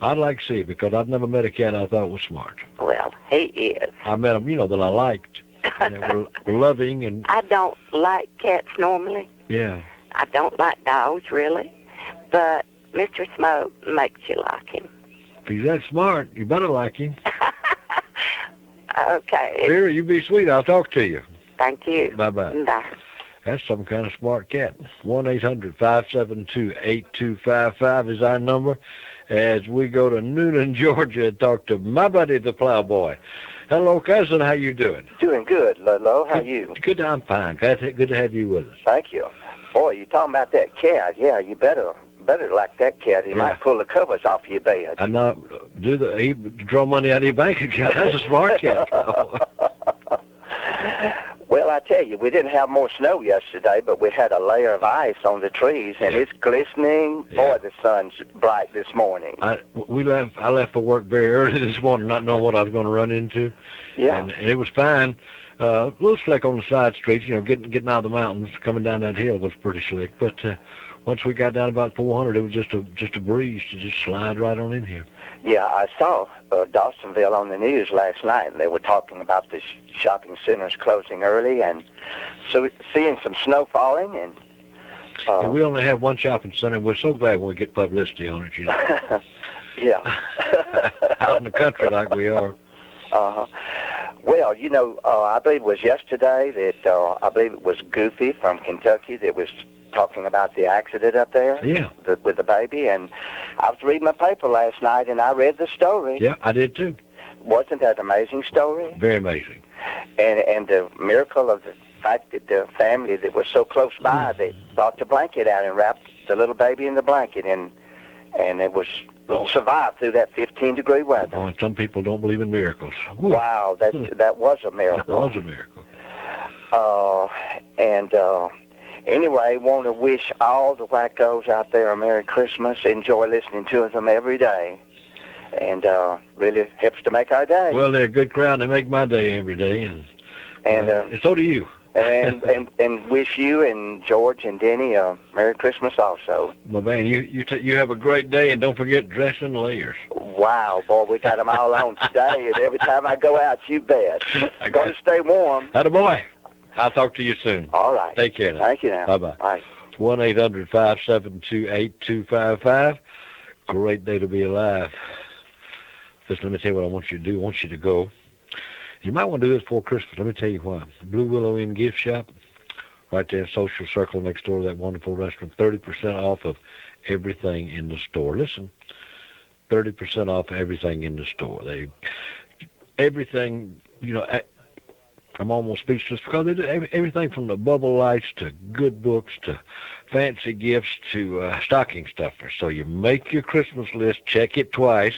I'd like to see, because I've never met a cat I thought was smart. Well, he is. I met them, that I liked. And they were loving and... I don't like cats normally. Yeah. I don't like dogs, really. But Mr. Smoke makes you like him. If he's that smart, you better like him. Okay. Vera, you be sweet. I'll talk to you. Thank you. Bye-bye. Bye. That's some kind of smart cat. 1-800-572-8255 is our number as we go to Newnan, Georgia, and talk to my buddy, the Plowboy. Hello, cousin. How you doing? Doing good, Ludlow. How are you? Good. I'm fine. Good to have you with us. Thank you. Boy, you talking about that cat. Yeah, you better like that cat. He might pull the covers off your bed. I know. He draw money out of your bank account. That's a smart cat. Well, I tell you, we didn't have more snow yesterday, but we had a layer of ice on the trees, and it's glistening. Boy, the sun's bright this morning. I left for work very early this morning, not knowing what I was going to run into. Yeah. And it was fine. A little slick on the side streets, getting out of the mountains, coming down that hill was pretty slick. But once we got down about 400, it was just a breeze to just slide right on in here. Yeah, I saw Dawsonville on the news last night, and they were talking about the shopping centers closing early, and so seeing some snow falling. And we only have one shopping center, and we're so glad when we get publicity on it, Yeah. Out in the country like we are. Uh-huh. Well, I believe it was yesterday that I believe it was Goofy from Kentucky that was talking about the accident up there. Yeah. With the baby, and I was reading my paper last night, and I read the story. Yeah, I did too. Wasn't that an amazing story? Very amazing. And the miracle of the fact that the family that was so close by, they brought the blanket out and wrapped the little baby in the blanket, and it was survived through that 15-degree weather. Oh, and some people don't believe in miracles. Wow, that was a miracle. That was a miracle. Anyway, want to wish all the wackos out there a Merry Christmas. Enjoy listening to them every day. And really helps to make our day. Well, they're a good crowd. They make my day every day. And so do you. and wish you and George and Denny a Merry Christmas also. Well, man, you have a great day, and don't forget dress in layers. Wow, boy, we got them all on today, and every time I go out, you bet. I'm going to stay warm. Attaboy. I'll talk to you soon. All right. Take care now. Thank you now. Bye-bye. Bye. 1-800-572-8255. Great day to be alive. Just let me tell you what I want you to do. I want you to go. You might want to do this before Christmas. Let me tell you why. Blue Willow Inn Gift Shop, right there in Social Circle next door to that wonderful restaurant. 30% off of everything in the store. Listen, 30% off everything in the store. Everything, I'm almost speechless because they do everything from the bubble lights to good books to fancy gifts to stocking stuffers. So you make your Christmas list, check it twice,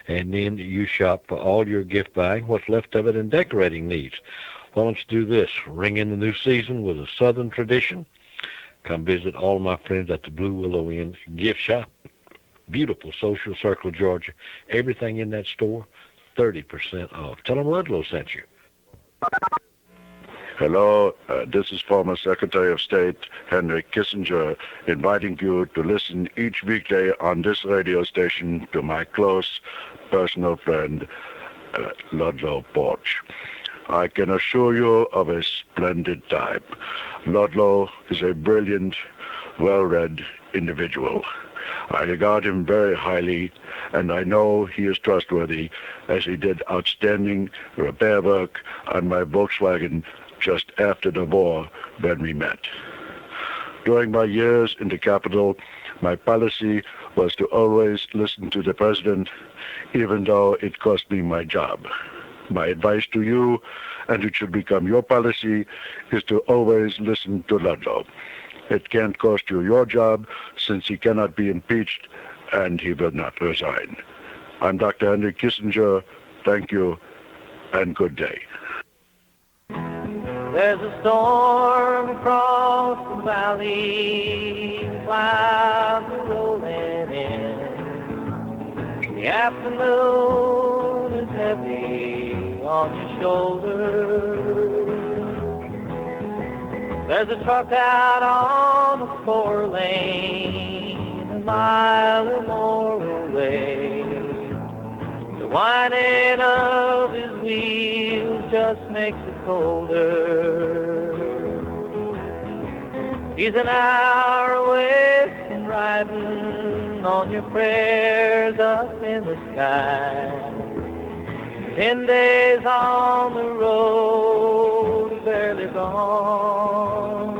and then you shop for all your gift buying, what's left of it, and decorating needs. Why don't you do this? Ring in the new season with a Southern tradition. Come visit all of my friends at the Blue Willow Inn Gift Shop. Beautiful Social Circle, Georgia. Everything in that store, 30% off. Tell them Ludlow sent you. Hello, this is former Secretary of State Henry Kissinger inviting you to listen each weekday on this radio station to my close personal friend, Ludlow Porch. I can assure you of a splendid time. Ludlow is a brilliant, well-read individual. I regard him very highly, and I know he is trustworthy, as he did outstanding repair work on my Volkswagen just after the war when we met. During my years in the Capitol, my policy was to always listen to the President, even though it cost me my job. My advice to you, and it should become your policy, is to always listen to Ludlow. It can't cost you your job, since he cannot be impeached, and he will not resign. I'm Dr. Henry Kissinger. Thank you, and good day. There's a storm across the valley, clouds are rolling in. The afternoon is heavy on your shoulders. There's a truck out on the 4-lane, a mile or more away. The whining of his wheels just makes it colder. He's an hour away from riding on your prayers up in the sky. 10 days on the road, barely gone.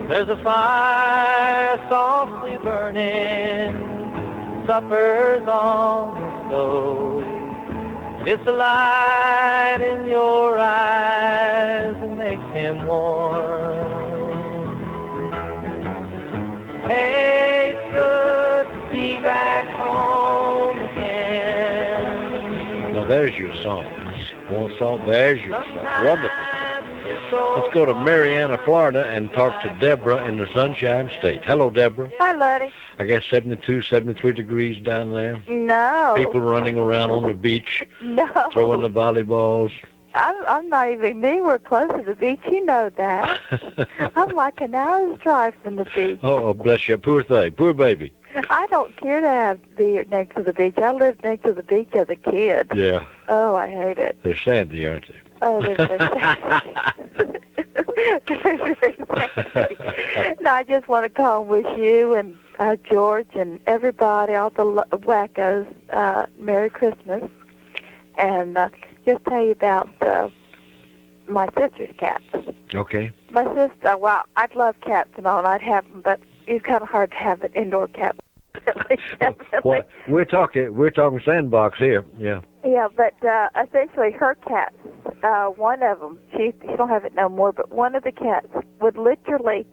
There's a fire softly burning, supper's on the stove. It's the light in your eyes that makes him warm. Hey, it's good to be back home again. Now there's your song. More salt, there's your stuff. Wonderful. Let's go to Marianna, Florida, and talk to Debra in the Sunshine State. Hello, Debra. Hi, Luddy. I guess 72, 73 degrees down there. No. People running around on the beach, No. throwing the volleyballs. I'm not even anywhere close to the beach. You know that. I'm like an hour's drive from the beach. Oh, bless you. Poor thing. Poor baby. I don't care to be next to the beach. I lived next to the beach as a kid. Yeah. Oh, I hate it. They're sandy, aren't they? Oh, they're very sandy. No, I just want to call and wish you and George and everybody, all the wackos, Merry Christmas. And just tell you about my sister's cats. Okay. My sister, well, I'd love cats and all, and I'd have them, but it's kind of hard to have an indoor cat. Well, we're talking sandbox here. Yeah. Yeah, but essentially her cats, one of them, she don't have it no more, but one of the cats would literally,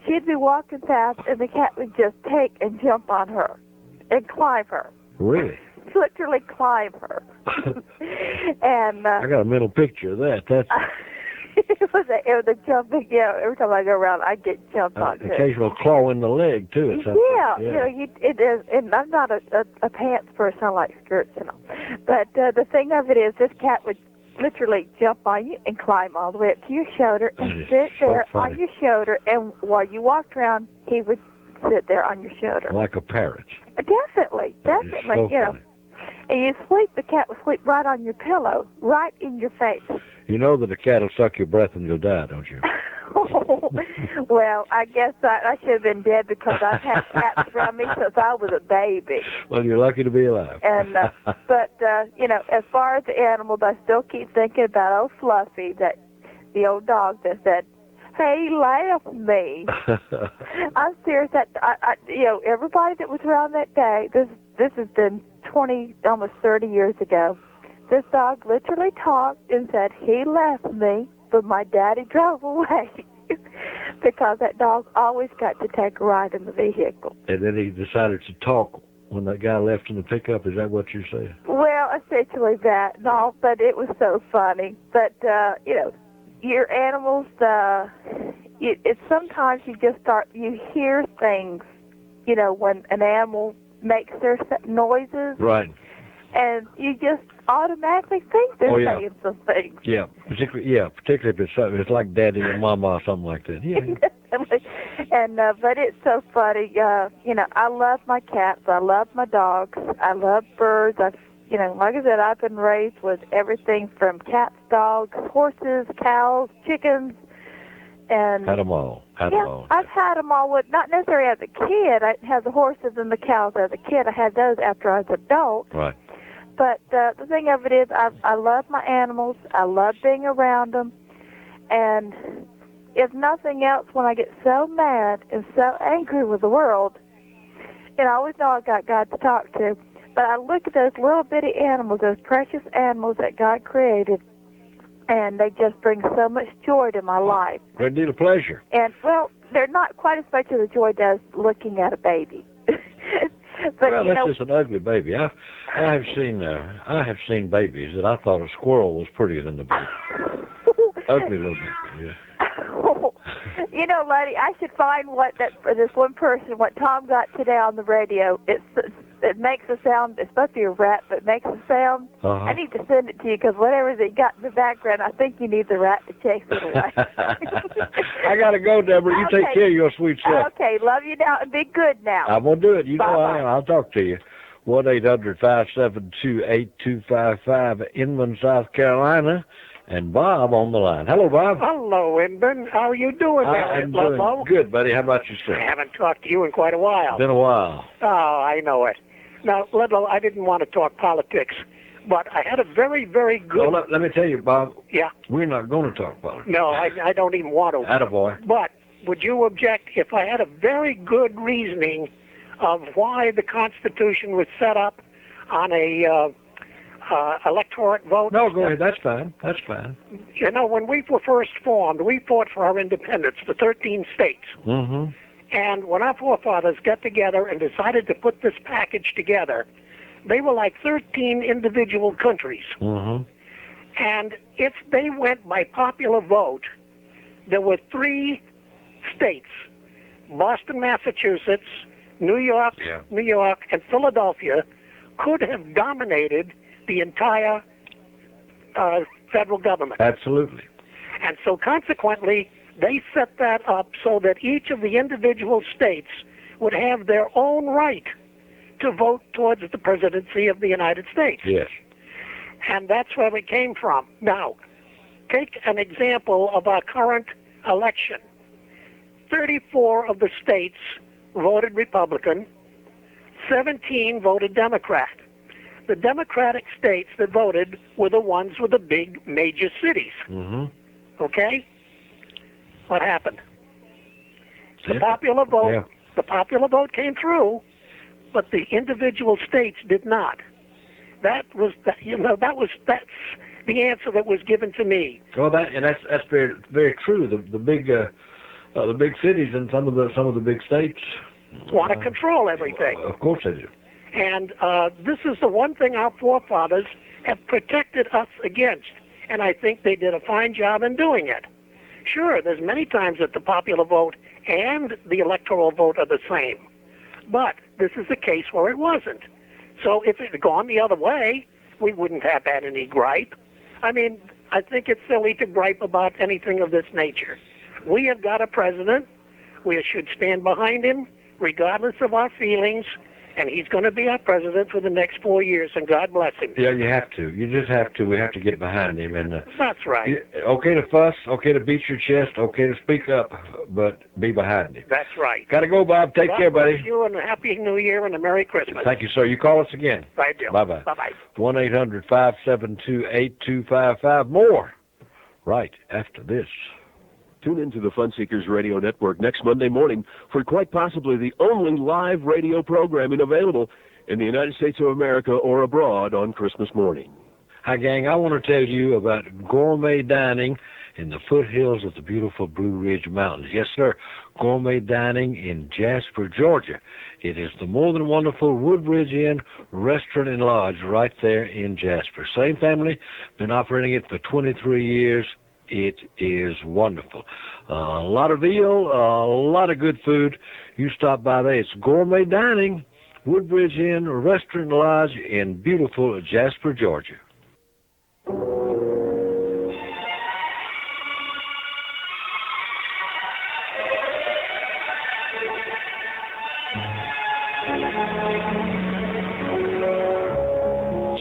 she'd be walking past and the cat would just take and jump on her and climb her. Really? Literally climb her. And I got a mental picture of that. That's it was a jumping. Yeah, every time I go around, I get jumped on. occasional claw in the leg too. Yeah, you know, it is. And I'm not a pants person. I like skirts and all. But the thing of it is, this cat would literally jump on you and climb all the way up to your shoulder and sit there on your shoulder. And while you walked around, he would sit there on your shoulder. Like a parrot. Definitely. So you know. And you sleep, the cat will sleep right on your pillow, right in your face. You know that a cat will suck your breath and you'll die, don't you? Well, I guess I should have been dead because I've had cats around me since I was a baby. Well, you're lucky to be alive. And but you know, as far as the animals, I still keep thinking about old Fluffy, the old dog that said, "Hey, laugh me." I'm serious. That you know, everybody that was around that day. This has been 20, almost 30 years ago. This dog literally talked and said, "He left me, but my daddy drove away." Because that dog always got to take a ride in the vehicle. And then he decided to talk when that guy left in the pickup. Is that what you're saying? Well, essentially that. No, but it was so funny. But, you know, your animals, it's sometimes you hear things, you know, when an animal makes their noises. Right. And you just automatically think they're saying some things. Yeah, particularly if it's like daddy and mama or something like that. Yeah. And but it's so funny. You know, I love my cats. I love my dogs. I love birds. You know, like I said, I've been raised with everything from cats, dogs, horses, cows, chickens, and had them all. I've had them all. Not necessarily as a kid. I had the horses and the cows as a kid. I had those after I was an adult. Right. But the thing of it is, I love my animals. I love being around them. And if nothing else, when I get so mad and so angry with the world, and I always know I've got God to talk to, but I look at those little bitty animals, those precious animals that God created, and they just bring so much joy to my life. Great deal of pleasure. And, well, they're not quite as much as the joy does looking at a baby. But, well, that's just an ugly baby. I have seen babies that I thought a squirrel was prettier than the baby. Ugly little baby. Yeah. You know, Letty, I should find for this one person, what Tom got today on the radio. It makes a sound. It's supposed to be a rat, but it makes a sound. Uh-huh. I need to send it to you because whatever they got in the background, I think you need the rat to chase it away. I got to go, Debra. You take care of your sweet self. Okay, love you now and be good now. I'm going to do it. You know Bye-bye. I am. I'll talk to you. 1-800-572-8255, Inman, South Carolina. And Bob on the line. Hello, Bob. Hello, Inman. How are you doing there? I'm doing good, buddy. How about yourself? I haven't talked to you in quite a while. Been a while. Oh, I know it. Now, Ludlow, I didn't want to talk politics, but I had a very, very good... Well, let me tell you, Bob. Yeah? We're not going to talk politics. No, I don't even want to. Attaboy. But would you object if I had a very good reasoning of why the Constitution was set up on a electorate vote? No, go ahead. That's fine. That's fine. You know, when we were first formed, we fought for our independence, the 13 states. Mm-hmm. And when our forefathers got together and decided to put this package together, they were like 13 individual countries. Mm-hmm. And if they went by popular vote, there were 3 states, Boston, Massachusetts, New York, and Philadelphia, could have dominated the entire federal government. Absolutely. And so consequently, they set that up so that each of the individual states would have their own right to vote towards the presidency of the United States. Yes. And that's where it came from. Now, take an example of our current election. 34 of the states voted Republican, 17 voted Democrat. The Democratic states that voted were the ones with the big major cities. Mm-hmm. Okay? What happened? The popular vote came through, but the individual states did not. That's the answer that was given to me. Well, that's very, very true. The big cities and some of the big states want to control everything. Of course they do. And this is the one thing our forefathers have protected us against, and I think they did a fine job in doing it. Sure, there's many times that the popular vote and the electoral vote are the same, but this is a case where it wasn't. So if it had gone the other way, we wouldn't have had any gripe. I mean, I think it's silly to gripe about anything of this nature. We have got a president. We should stand behind him, regardless of our feelings, and he's going to be our president for the next 4 years, and God bless him. Yeah, you have to. You just have to. We have to get behind him. And that's right. Okay to fuss, okay to beat your chest, okay to speak up, but be behind him. That's right. Got to go, Bob. Take care, buddy. God bless you, and a Happy New Year and a Merry Christmas. Thank you, sir. You call us again. I do. Bye-bye. Bye-bye. 1-800-572-8255. More right after this. Tune into the Fun Seekers Radio Network next Monday morning for quite possibly the only live radio programming available in the United States of America or abroad on Christmas morning. Hi, gang. I want to tell you about gourmet dining in the foothills of the beautiful Blue Ridge Mountains. Yes, sir. Gourmet dining in Jasper, Georgia. It is the more than wonderful Woodbridge Inn Restaurant and Lodge right there in Jasper. Same family, been operating it for 23 years. It is wonderful. A lot of veal, a lot of good food. You stop by there. It's Gourmet Dining, Woodbridge Inn Restaurant Lodge in beautiful Jasper, Georgia.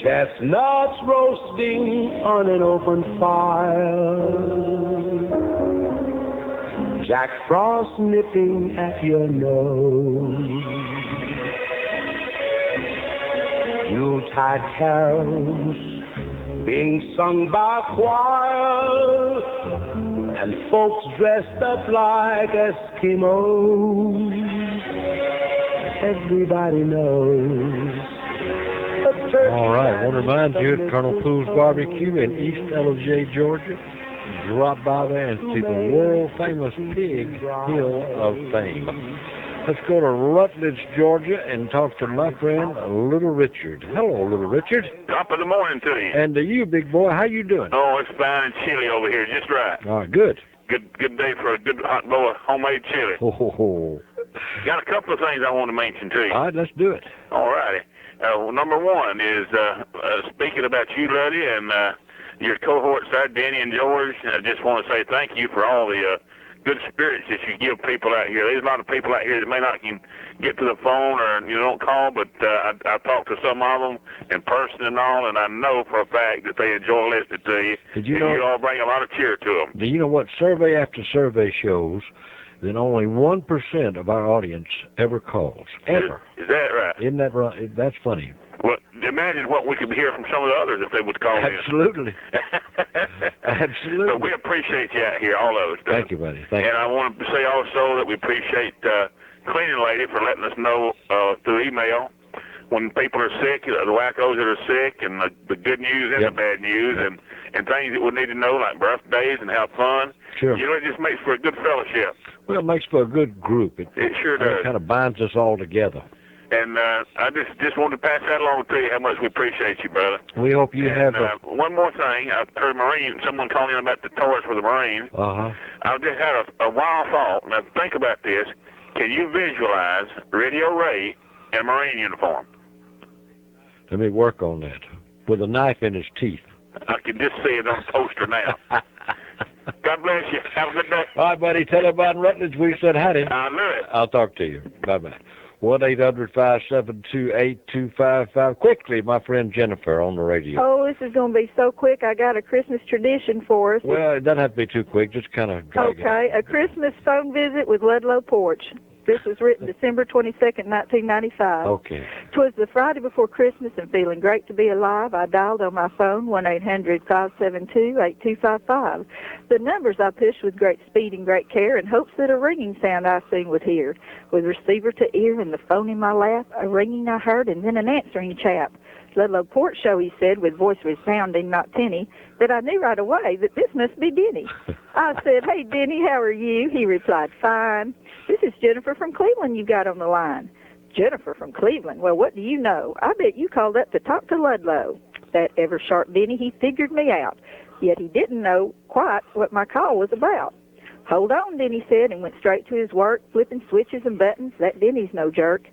Chestnuts roasting on an open fire, Jack Frost nipping at your nose, Yuletide carols being sung by choir, and folks dressed up like Eskimos. Everybody knows. All right, I want to remind you at Colonel Poole's Barbecue in East Ellijay, Georgia. Drop by there and see the world-famous Pig Hill of Fame. Let's go to Rutledge, Georgia, and talk to my friend, Little Richard. Hello, Little Richard. Top of the morning to you. And to you, big boy, how you doing? Oh, it's fine and chilly over here, just right. All right, good. Good day for a good hot bowl of homemade chili. Oh. Got a couple of things I want to mention to you. All right, let's do it. All righty. Number one is, speaking about you, Luddy, and your cohorts there, Danny and George, I just want to say thank you for all the good spirits that you give people out here. There's a lot of people out here that may not can get to the phone or don't call, but I talked to some of them in person and all, and I know for a fact that they enjoy listening to you. Did you know, you all bring a lot of cheer to them. Do you know what survey after survey shows that only 1% of our audience ever calls, ever? Is that right? Isn't that right? That's funny. Well, imagine what we could hear from some of the others if they would call Absolutely. in. Absolutely. So we appreciate you out here, all of us. Thank you, buddy. Thank you. And I want to say also that we appreciate Cleaning Lady for letting us know through email when people are sick, the wackos that are sick, and the good news and the bad news, and things that we need to know, like birthdays and have fun. Sure. You know, it just makes for a good fellowship. Well, it makes for a good group. It sure does. It kind of binds us all together. And I just wanted to pass that along to you how much we appreciate you, brother. We hope you have one more thing. I heard someone calling in about the toys for the Marines. Uh-huh. I just had a wild thought. Now, think about this. Can you visualize Radio Ray in a Marine uniform? Let me work on that. With a knife in his teeth. I can just see it on the poster now. God bless you. Have a good day. All right, buddy. Tell everybody in Rutledge we said hi to you. I knew it. I'll talk to you. Bye-bye. 1-800-572-8255. Quickly, my friend Jennifer on the radio. Oh, this is going to be so quick. I got a Christmas tradition for us. Well, it doesn't have to be too quick. Just kind of drag it. Okay, a Christmas phone visit with Ludlow Porch. This was written December 22nd, 1995. Okay. 'Twas the Friday before Christmas, and feeling great to be alive, I dialed on my phone 1-800-572-8255. The numbers I pushed with great speed and great care in hopes that a ringing sound I soon would hear. With receiver to ear and the phone in my lap, a ringing I heard and then an answering chap. Ludlow Porch show, he said, with voice resounding, not tinny, that I knew right away that this must be Denny. I said, "Hey, Denny, how are you?" He replied, "Fine. This is Jennifer from Cleveland you got on the line." Jennifer from Cleveland? Well, what do you know? I bet you called up to talk to Ludlow. That ever-sharp Denny, he figured me out, yet he didn't know quite what my call was about. "Hold on," Denny said, and went straight to his work, flipping switches and buttons. That Denny's no jerk.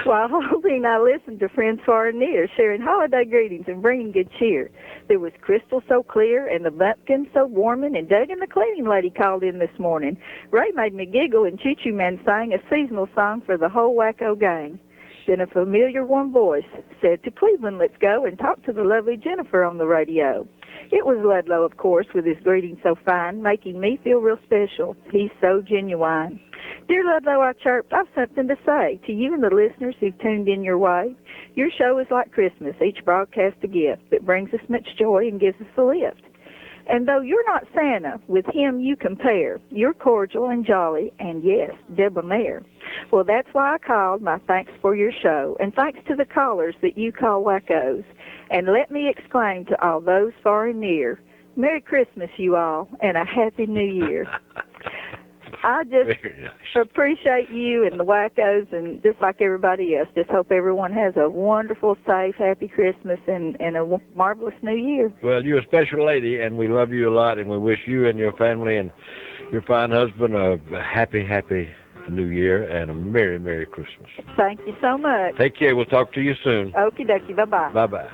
While holding, I listened to friends far and near, sharing holiday greetings and bringing good cheer. There was Crystal so clear, and the Bumpkin so warming, and Doug and the cleaning lady called in this morning. Ray made me giggle, and Choo Choo Man sang a seasonal song for the whole wacko gang. Then a familiar warm voice said, "To Cleveland let's go and talk to the lovely Jennifer on the radio." It was Ludlow, of course, with his greeting so fine, making me feel real special. He's so genuine. "Dear Ludlow," I chirped, "I've something to say to you and the listeners who've tuned in your way. Your show is like Christmas, each broadcast a gift that brings us much joy and gives us a lift. And though you're not Santa, with him you compare. You're cordial and jolly, and yes, debonair. Well, that's why I called my thanks for your show, and thanks to the callers that you call wackos. And let me exclaim to all those far and near, Merry Christmas, you all, and a Happy New Year." I just appreciate you and the wackos, and just like everybody else, just hope everyone has a wonderful, safe, happy Christmas and a marvelous New Year. Well, you're a special lady, and we love you a lot, and we wish you and your family and your fine husband a happy, happy New Year and a Merry, Merry Christmas. Thank you so much. Take care. We'll talk to you soon. Okie dokie. Bye-bye. Bye-bye.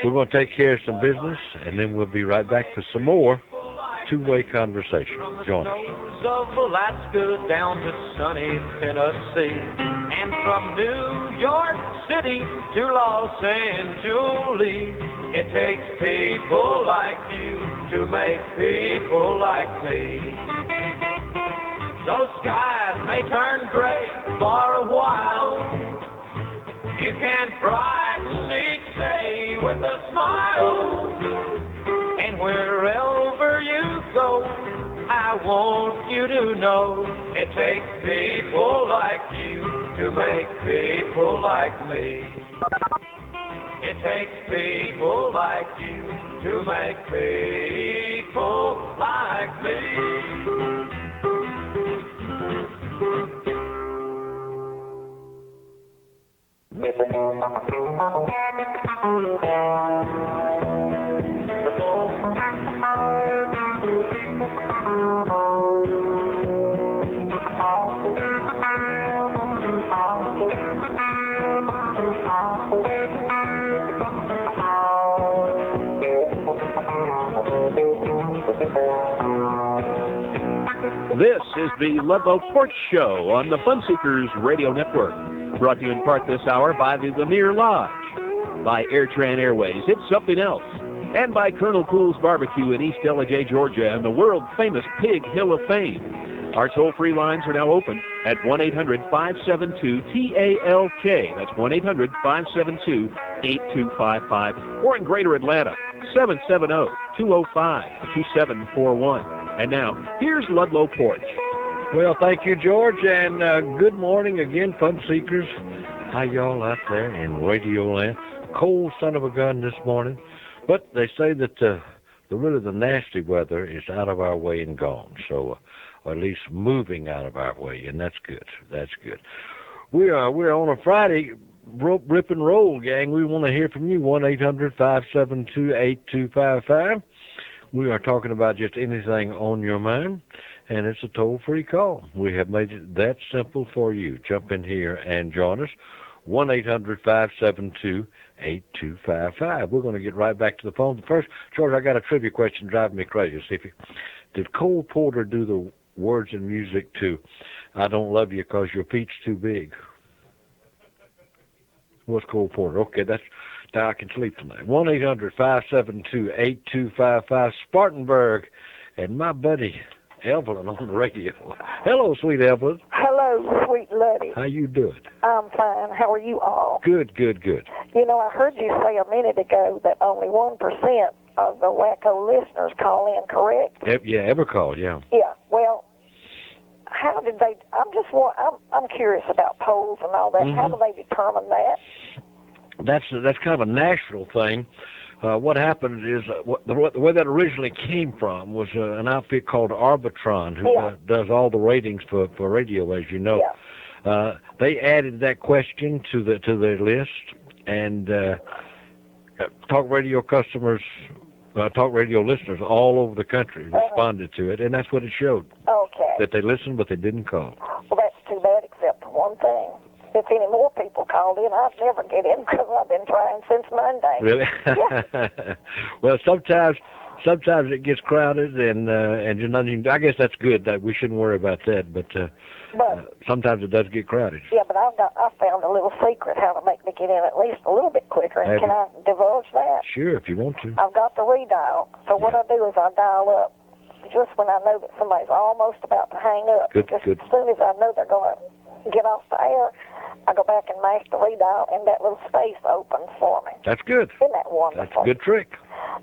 We're going to take care of some business, and then we'll be right back for some more two-way conversation. Join us. Of Alaska down to sunny Tennessee, and from New York City to Los Angeles, it takes people like you to make people like me. Those skies may turn gray for a while. You can brighten each day with a smile, and wherever you go, I want you to know it takes people like you to make people like me. It takes people like you to make people like me. This is the Ludlow Porch Show on the Fun Seekers Radio Network. Brought to you in part this hour by the Vermeer Lodge, by Airtran Airways, It's Something Else, and by Colonel Poole's Barbecue in East Delaware, Georgia, and the world-famous Pig Hill of Fame. Our toll-free lines are now open at 1-800-572-TALK. That's 1-800-572-8255. Or in Greater Atlanta, 770-205-2741. And now, here's Ludlow Porch. Well, thank you, George, and good morning again, Fun Seekers. How y'all out there in Radio Land? Cold son of a gun this morning, but they say that the nasty weather is out of our way and gone, so or at least moving out of our way, and that's good. That's good. We're on a Friday, rip and roll, gang. We want to hear from you. 1-800-572-8255. We are talking about just anything on your mind, and it's a toll-free call. We have made it that simple for you. Jump in here and join us. 1-800-572-8255. We're going to get right back to the phone. But first, George, I got a trivia question driving me crazy. See if you, did Cole Porter do the words and music to I Don't Love You Because Your Feet's Too Big? What's Cole Porter? Okay, that's now I can sleep tonight. 1-800-572-8255. Spartanburg, and my buddy Evelyn on the radio. Hello, sweet Evelyn. Hello, sweet Luddy. How you doing? I'm fine. How are you all? Good, good, good. You know, I heard you say a minute ago that only 1% of the Wacko listeners call in, correct? Yeah, ever called, yeah. Yeah. Well, how did they? I'm curious about polls and all that. How do they determine that? That's kind of a Nashville thing. What happened is the way that originally came from was an outfit called Arbitron, who does all the ratings for radio, as you know. Yeah. They added that question to their list, and talk radio customers, talk radio listeners all over the country responded to it, and that's what it showed. Okay. That they listened, but they didn't call. Well, that's too bad, except for one thing. If any more people called in, I'd never get in because I've been trying since Monday. Really? Yeah. Well, sometimes it gets crowded, and there's nothing. I guess that's good. That we shouldn't worry about that. But sometimes it does get crowded. Yeah, but I found a little secret how to make me get in at least a little bit quicker. And can I divulge that? Sure, if you want to. I've got the redial. So what I do is I dial up just when I know that somebody's almost about to hang up. Good. As soon as I know they're going to get off the air, I go back and mash the redial, and that little space opens for me. That's good. Isn't that wonderful? That's a good trick.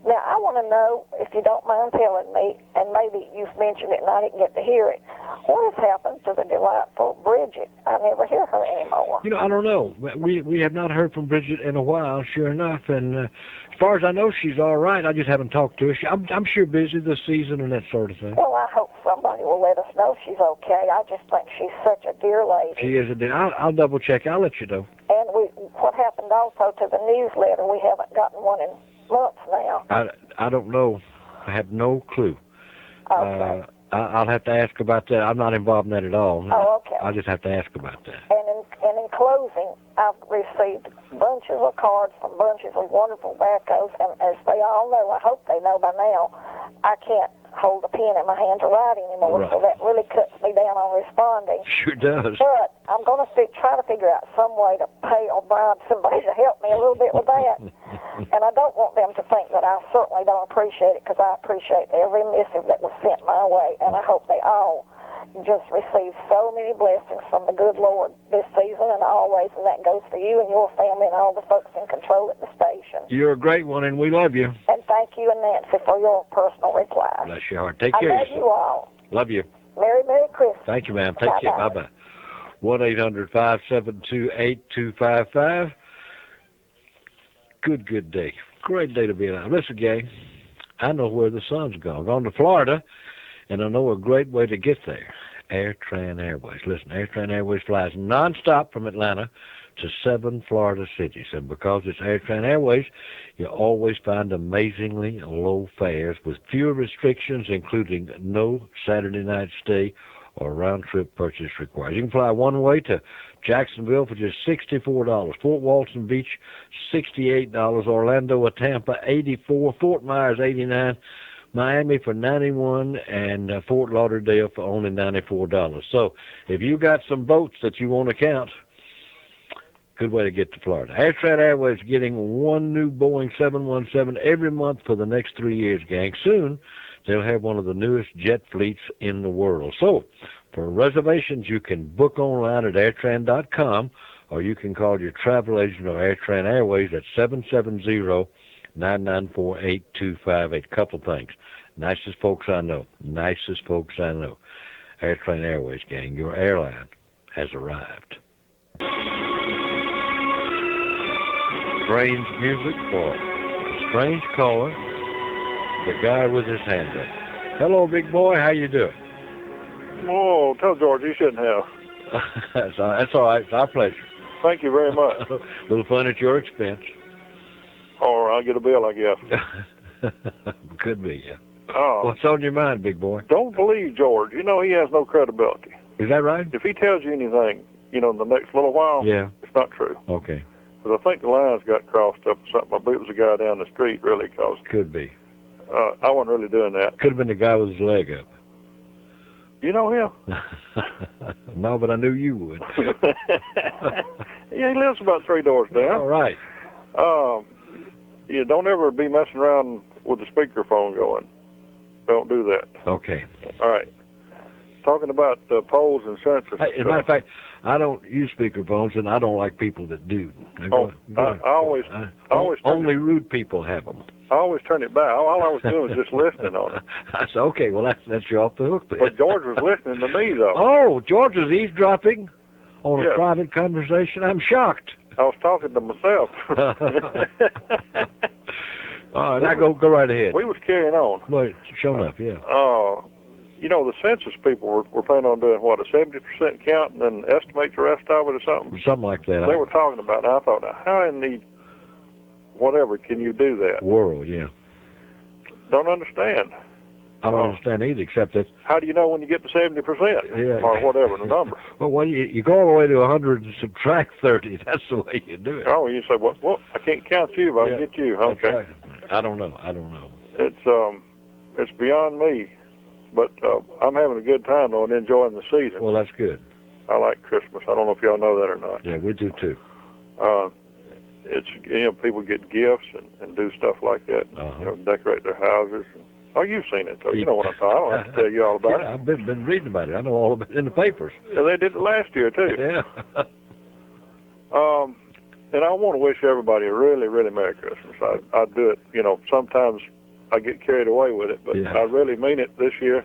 Now, I want to know, if you don't mind telling me, and maybe you've mentioned it and I didn't get to hear it, what has happened to the delightful Bridget? I never hear her anymore. You know, I don't know. We have not heard from Bridget in a while, sure enough, and as far as I know, she's all right. I just haven't talked to her. I'm sure busy this season and that sort of thing. Well, I hope somebody will let us know she's okay. I just think she's such a dear lady. She is a dear. I'll double check. I'll let you know. And what happened also to the newsletter? We haven't gotten one in months now. I don't know. I have no clue. Okay. I'll have to ask about that. I'm not involved in that at all. Oh, okay. I'll just have to ask about that. And in closing, I've received bunches of cards from bunches of wonderful backos, and as they all know, I hope they know by now, I can't hold a pen in my hand to write anymore, so that really cuts me down on responding. Sure does. But I'm going to try to figure out some way to pay or bribe somebody to help me a little bit with that. And I don't want them to think that I certainly don't appreciate it, because I appreciate every missive that was sent my way, and I hope they all just receive so many blessings from the good Lord this season and always, and that goes for you and your family and all the folks in control at the station. You're a great one, and we love you. And thank you and Nancy for your personal reply. Bless your heart. Take care. I love you all. Love you. Merry Christmas. Thank you, ma'am. Take care. Bye-bye. 1-800-572-8255. Good day. Great day to be alive. Listen, gang, I know where the sun's gone. Gone to Florida, and I know a great way to get there. AirTran Airways. Listen, AirTran Airways flies nonstop from Atlanta to 7 Florida cities. And because it's AirTran Airways, you always find amazingly low fares with fewer restrictions, including no Saturday night stay or round-trip purchase required. You can fly one way to Jacksonville for just $64, Fort Walton Beach, $68, Orlando or Tampa, $84, Fort Myers, $89, Miami for $91, and Fort Lauderdale for only $94. So if you got some boats that you want to count, good way to get to Florida. AirTran Airways getting one new Boeing 717 every month for the next 3 years, gang. Soon, they'll have one of the newest jet fleets in the world. So for reservations, you can book online at airtran.com, or you can call your travel agent or AirTran Airways at 770-994-8258. Couple things. Nicest folks I know. AirTran Airways, gang. Your airline has arrived. Strange music for a strange caller, the guy with his hand up. Hello, big boy. How you doing? Oh, tell George he shouldn't have. That's all right. It's our pleasure. Thank you very much. A little fun at your expense. Or I'll get a bill, I guess. Could be, yeah. Oh. What's on your mind, big boy? Don't believe George. You know he has no credibility. Is that right? If he tells you anything, in the next little while, it's not true. Okay. Because I think the lines got crossed up or something. I believe it was a guy down the street, really, because Could be. I wasn't really doing that. Could have been the guy with his leg up. You know him? No, but I knew you would. Yeah, he lives about 3 doors down. All right. You don't ever be messing around with the speakerphone going. Don't do that. Okay. All right. Talking about polls and census. Hey, as a matter of fact, I don't use speakerphones, and I don't like people that do. I always only rude people have them. I always turn it back. All I was doing was just listening on it. I said, okay, well, that's you off the hook then. But George was listening to me, though. Oh, George was eavesdropping on a private conversation? I'm shocked. I was talking to myself. All right, now go right ahead. We was carrying on. Well, sure enough, yeah. The census people were planning on doing, what, a 70% count and then estimate the rest of it or something? Something like that. They were talking about it, and I thought, now, how in the whatever can you do that? World, yeah. Don't understand. I don't understand either, except that... How do you know when you get to 70%? Yeah. Or whatever, the number? Well, you go all the way to 100 and subtract 30. That's the way you do it. Oh, you say, well, I can't count you, but I can get you. Okay. Right. I don't know. It's beyond me. But I'm having a good time, though, and enjoying the season. Well, that's good. I like Christmas. I don't know if y'all know that or not. Yeah, we do, too. It's, people get gifts and do stuff like that. Decorate their houses. Oh, you've seen it, though. You know what I'm talking about. I don't have to tell you all about it. I've been reading about it. I know all about it in the papers. Yeah, they did it last year, too. Yeah. And I want to wish everybody a really, really Merry Christmas. I do it, sometimes I get carried away with it, but I really mean it this year.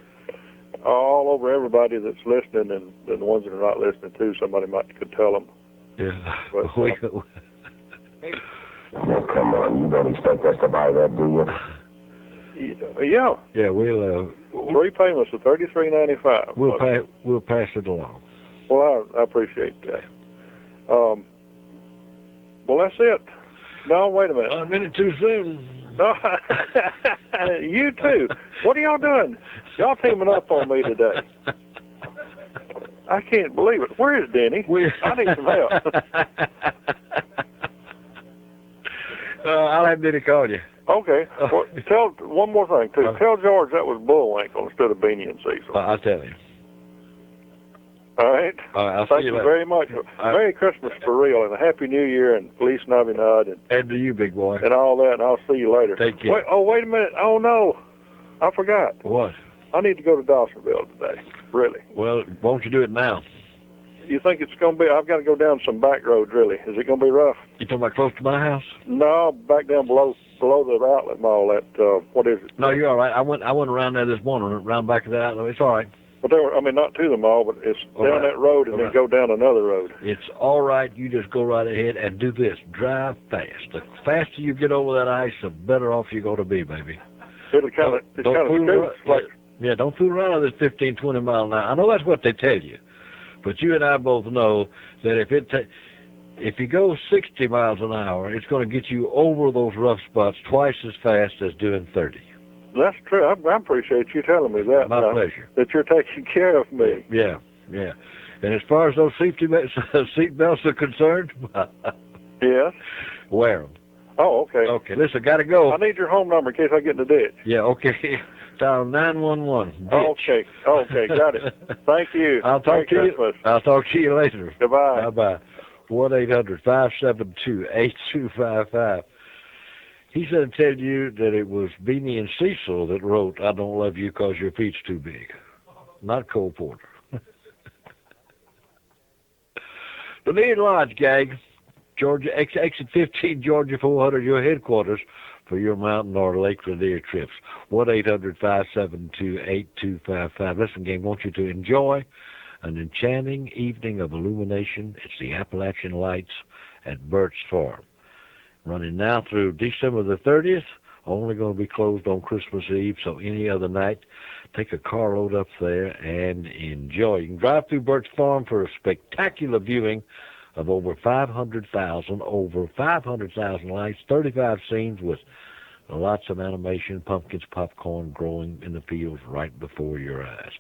All over everybody that's listening and the ones that are not listening too, somebody could tell them. Yeah. But, come on, you don't expect us to buy that, do you? Yeah. Yeah, we'll... 3 payments of $33.95. We'll pass it along. Well, I appreciate that. Well, that's it. No, wait a minute. A minute too soon. No, you too. What are y'all doing? Y'all teaming up on me today. I can't believe it. Where is Denny? I need some help. I'll have Denny call you. Okay. Well, tell one more thing, too. Tell George that was Bullwinkle instead of Beanie and Cecil. I'll tell him. All right. I'll Thank see you later. very much. Merry Christmas for real, and a Happy New Year, and Feliz Navidad, and to you, big boy, and all that. And I'll see you later. Take care. Wait a minute. Oh no, I forgot. What? I need to go to Dawsonville today. Really? Well, won't you do it now? You think it's going to be? I've got to go down some back roads. Really? Is it going to be rough? You talking about close to my house? No, back down below the outlet mall. That what is it? No, you're all right. I went around there this morning, around back of the outlet. It's all right. But not to the mall, but it's down that road and then go down another road. It's all right. You just go right ahead and do this. Drive fast. The faster you get over that ice, the better off you're going to be, baby. It'll kind of yeah, don't fool around with this 15, 20 mile an hour. I know that's what they tell you, but you and I both know that if you go 60 miles an hour, it's going to get you over those rough spots twice as fast as doing 30. That's true. I appreciate you telling me that. My pleasure. That you're taking care of me. Yeah. And as far as those seat belts are concerned, yes, wear them. Oh, okay. Okay, listen, got to go. I need your home number in case I get in the ditch. Yeah, okay. Dial 911. Okay, got it. Thank you. I'll talk to you later. Goodbye. Bye-bye. 1-800-572-8255. He said to tell you that it was Beanie and Cecil that wrote, I don't love you because your feet's too big. Not Cole Porter. The Lead Lodge, gang. Georgia, exit 15, Georgia 400, your headquarters for your mountain or Lake Lanier trips. 1-800-572-8255. Listen, gang, I want you to enjoy an enchanting evening of illumination. It's the Appalachian Lights at Burt's Farm. Running now through December the 30th Only going to be closed on Christmas Eve, so any other night, take a carload up there and enjoy. You can drive through Burt's Farm for a spectacular viewing of over 500,000 lights, 35 scenes with lots of animation, pumpkins, popcorn growing in the fields right before your eyes.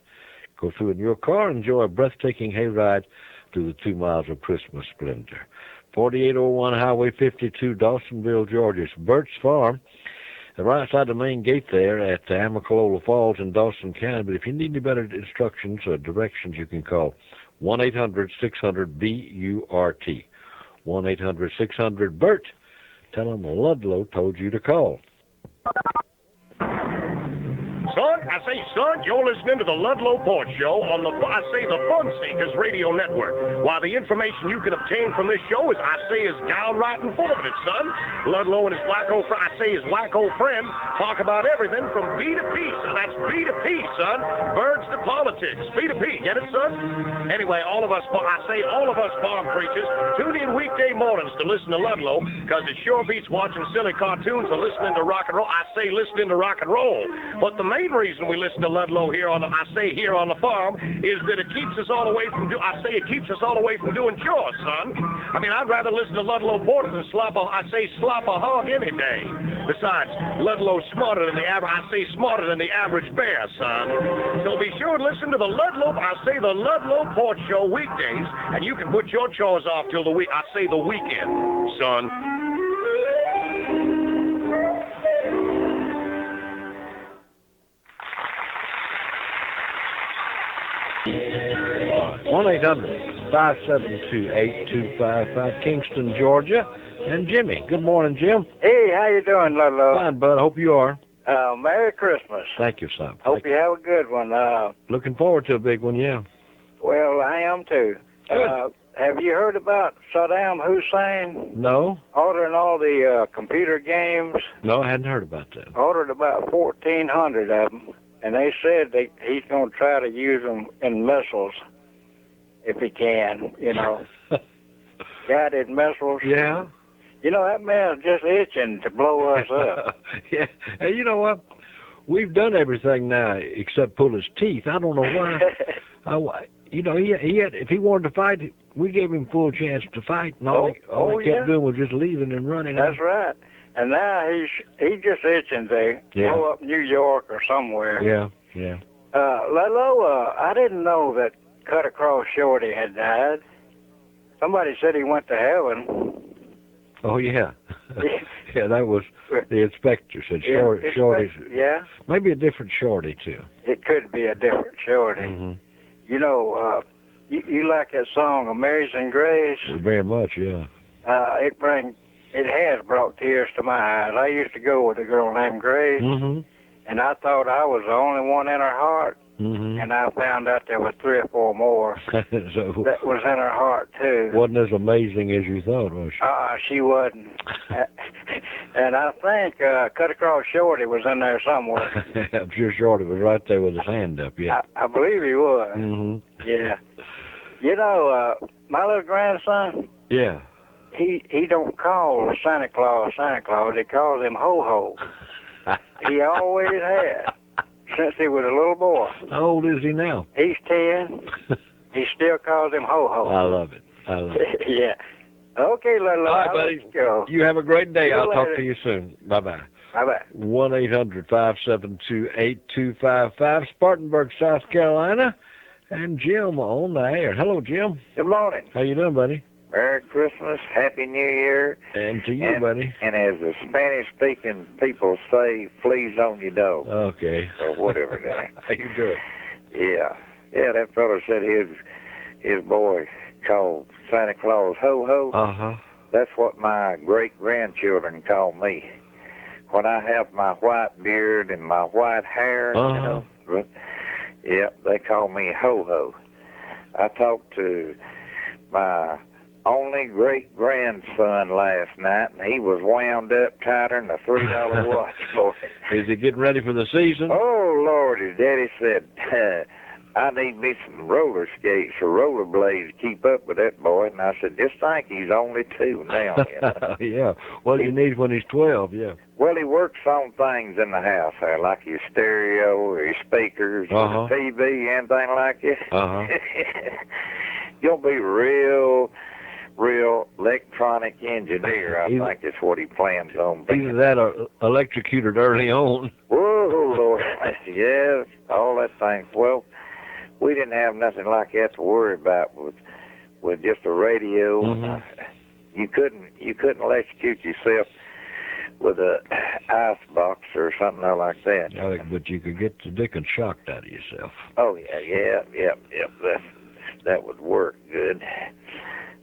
Go through in your car, enjoy a breathtaking hayride through the 2 miles of Christmas splendor. 4801 Highway 52, Dawsonville, Georgia. It's Burt's Farm. They're right outside the main gate there at Amicalola Falls in Dawson County. But if you need any better instructions or directions, you can call 1-800-600-BURT. 1-800-600-BURT. Tell them Ludlow told you to call. Son, you're listening to the Ludlow Porch Show on the Fun Seekers Radio Network. While the information you can obtain from this show is downright informative, son. Ludlow and his wacko friend talk about everything from B to P. So that's B to P, son. Birds to politics. B to P. Get it, son? Anyway, all of us farm preachers, tune in weekday mornings to listen to Ludlow, because it sure beats watching silly cartoons or listening to rock and roll. Listening to rock and roll. But the main reason we listen to Ludlow here on the farm is that it keeps us all away from doing chores, son. I mean, I'd rather listen to Ludlow Porch than slop a hog any day. Besides, Ludlow's smarter than the average bear, son. So be sure to listen to the Ludlow Porch Show weekdays, and you can put your chores off till the weekend, son. 1-800-572-8255, Kingston, Georgia. And Jimmy. Good morning, Jim. Hey, how you doing, Ludlow? Fine, bud. Hope you are. Merry Christmas. Thank you, son. Hope you have a good one. Looking forward to a big one, yeah. Well, I am too. Have you heard about Saddam Hussein? No. Ordering all the computer games? No, I hadn't heard about that. Ordered about 1,400 of them, and they said he's going to try to use them in missiles if he can, Guided missiles. Yeah. That man's just itching to blow us up. Yeah. Hey, you know what? We've done everything now except pull his teeth. I don't know why. He had, if he wanted to fight, we gave him full chance to fight, and all he kept doing was just leaving and running. That's right. And now he's just itching to blow up New York or somewhere. Yeah. Ludlow, I didn't know that Cut Across Shorty had died. Somebody said he went to heaven. Oh, yeah. Yeah, that was the inspector said Shorty. Yeah? Maybe a different Shorty, too. It could be a different Shorty. Mm-hmm. You like that song, Amazing Grace? Very much, yeah. It has brought tears to my eyes. I used to go with a girl named Grace, and I thought I was the only one in her heart. And I found out there were 3 or 4 more that was in her heart, too. Wasn't as amazing as you thought, was she? She wasn't. And I think Cut Across Shorty was in there somewhere. I'm sure Shorty was right there with his hand up, yeah. I believe he was. Yeah. My little grandson, yeah, he don't call Santa Claus Santa Claus. He calls him Ho-Ho. He always had. Since he was a little boy. How old is he now? He's 10. He still calls him Ho-Ho. I love it. Yeah. Okay, Ludlow. All right, buddy. Go. You have a great day. I'll talk to you soon. Bye-bye. Bye-bye. 1-800-572-8255, Spartanburg, South Carolina. And Jim on the air. Hello, Jim. Good morning. How you doing, buddy? Merry Christmas, Happy New Year. And to you, buddy. And as the Spanish-speaking people say, fleas on your dog. Okay. Or whatever. How you doing? Yeah. Yeah, that fellow said his boy called Santa Claus Ho-Ho. Uh-huh. That's what my great-grandchildren call me. When I have my white beard and my white hair, they call me Ho-Ho. I talked to my only great-grandson last night, and he was wound up tighter than a $3 watch for it. Is he getting ready for the season? Oh, Lord, his daddy said, I need me some roller skates or roller blades to keep up with that boy. And I said, just think he's only 2 now. You know? Yeah. Well, you need when he's 12, yeah. Well, he works on things in the house, like his stereo or his speakers, or the TV, anything like that. You'll be real electronic engineer, I think is what he plans on being. Either that or electrocuted early on. Whoa, Lord. Yeah, all that thing. Well, we didn't have nothing like that to worry about with just a radio. You couldn't electrocute yourself with a ice box or something like that. But you could get the dickens shocked out of yourself. Oh, yeah. That would work good.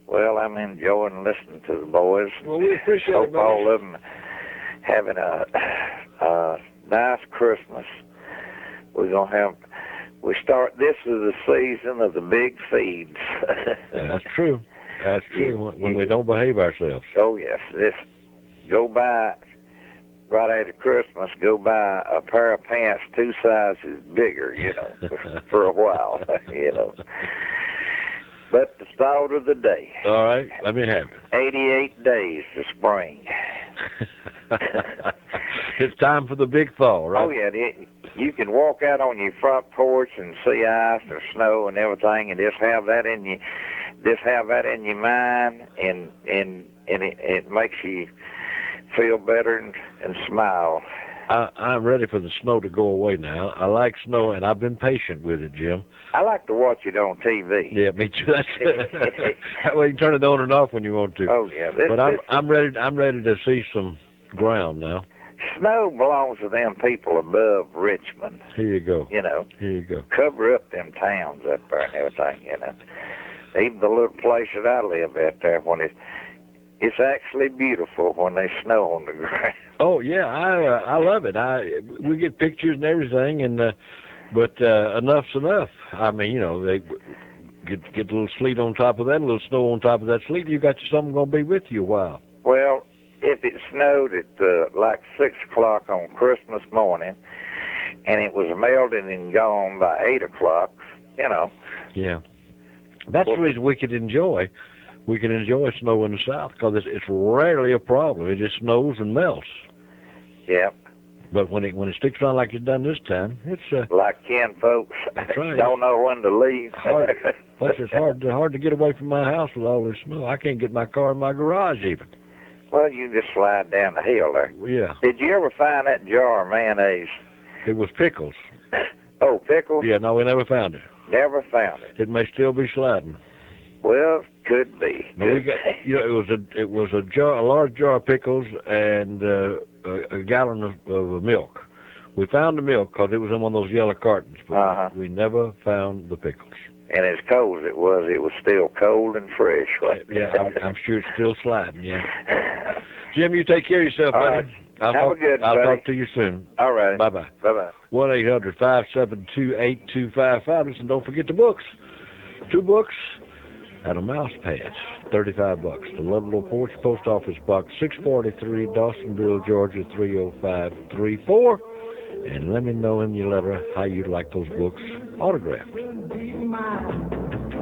Well, I'm enjoying listening to the boys. Well, we appreciate Hope it, all of them having a nice Christmas. This is the season of the big feeds. That's true. That's true, when we don't behave ourselves. Oh, yes. Go buy, right after Christmas, go buy a pair of pants 2 sizes bigger, for a while, But the thought of the day. All right, let me have it. 88 days to spring. It's time for the big thaw, right? Oh, yeah. You can walk out on your front porch and see ice or snow and everything, and just have that in your mind, and it makes you feel better and smile. I'm ready for the snow to go away now. I like snow, and I've been patient with it, Jim. I like to watch it on TV. Yeah, me too. That way you can turn it on and off when you want to. Oh yeah, but I'm ready to see some ground now. Snow belongs to them people above Richmond. Here you go. Here you go. Cover up them towns up there and everything. Even the little place that I live at there, when it's actually beautiful when they snow on the ground. Oh yeah, I love it. We get pictures and everything, but enough's enough. I mean, they get a little sleet on top of that, a little snow on top of that sleet. You got something gonna be with you a while. Well, if it snowed at like 6 o'clock on Christmas morning, and it was melted and gone by 8 o'clock, Yeah, that's the reason we could enjoy snow in the South, because it's rarely a problem. It just snows and melts. Yeah. But when it sticks around like it's done this time, it's like Ken folks. That's right. Don't know when to leave. Plus, it's hard to get away from my house with all this snow. I can't get my car in my garage even. Well, you just slide down the hill there. Yeah. Did you ever find that jar of mayonnaise? It was pickles. Oh, pickles? Yeah, no, we never found it. Never found it. It may still be sliding. Well, could be. No, it was a large jar of pickles and a gallon of milk. We found the milk because it was in one of those yellow cartons, but we never found the pickles. And as cold as it was still cold and fresh, right? Yeah, I'm sure it's still sliding, yeah. Jim, you take care of yourself, buddy. Have a good I'll buddy. talk to you soon. All right. Bye-bye. Bye-bye. 1-800-572-8255. Listen, don't forget the books. 2 books and a mouse pad. $35. The Ludlow Porch, Post Office Box 643, Dawsonville, Georgia 30534. And let me know in your letter how you'd like those books autographed.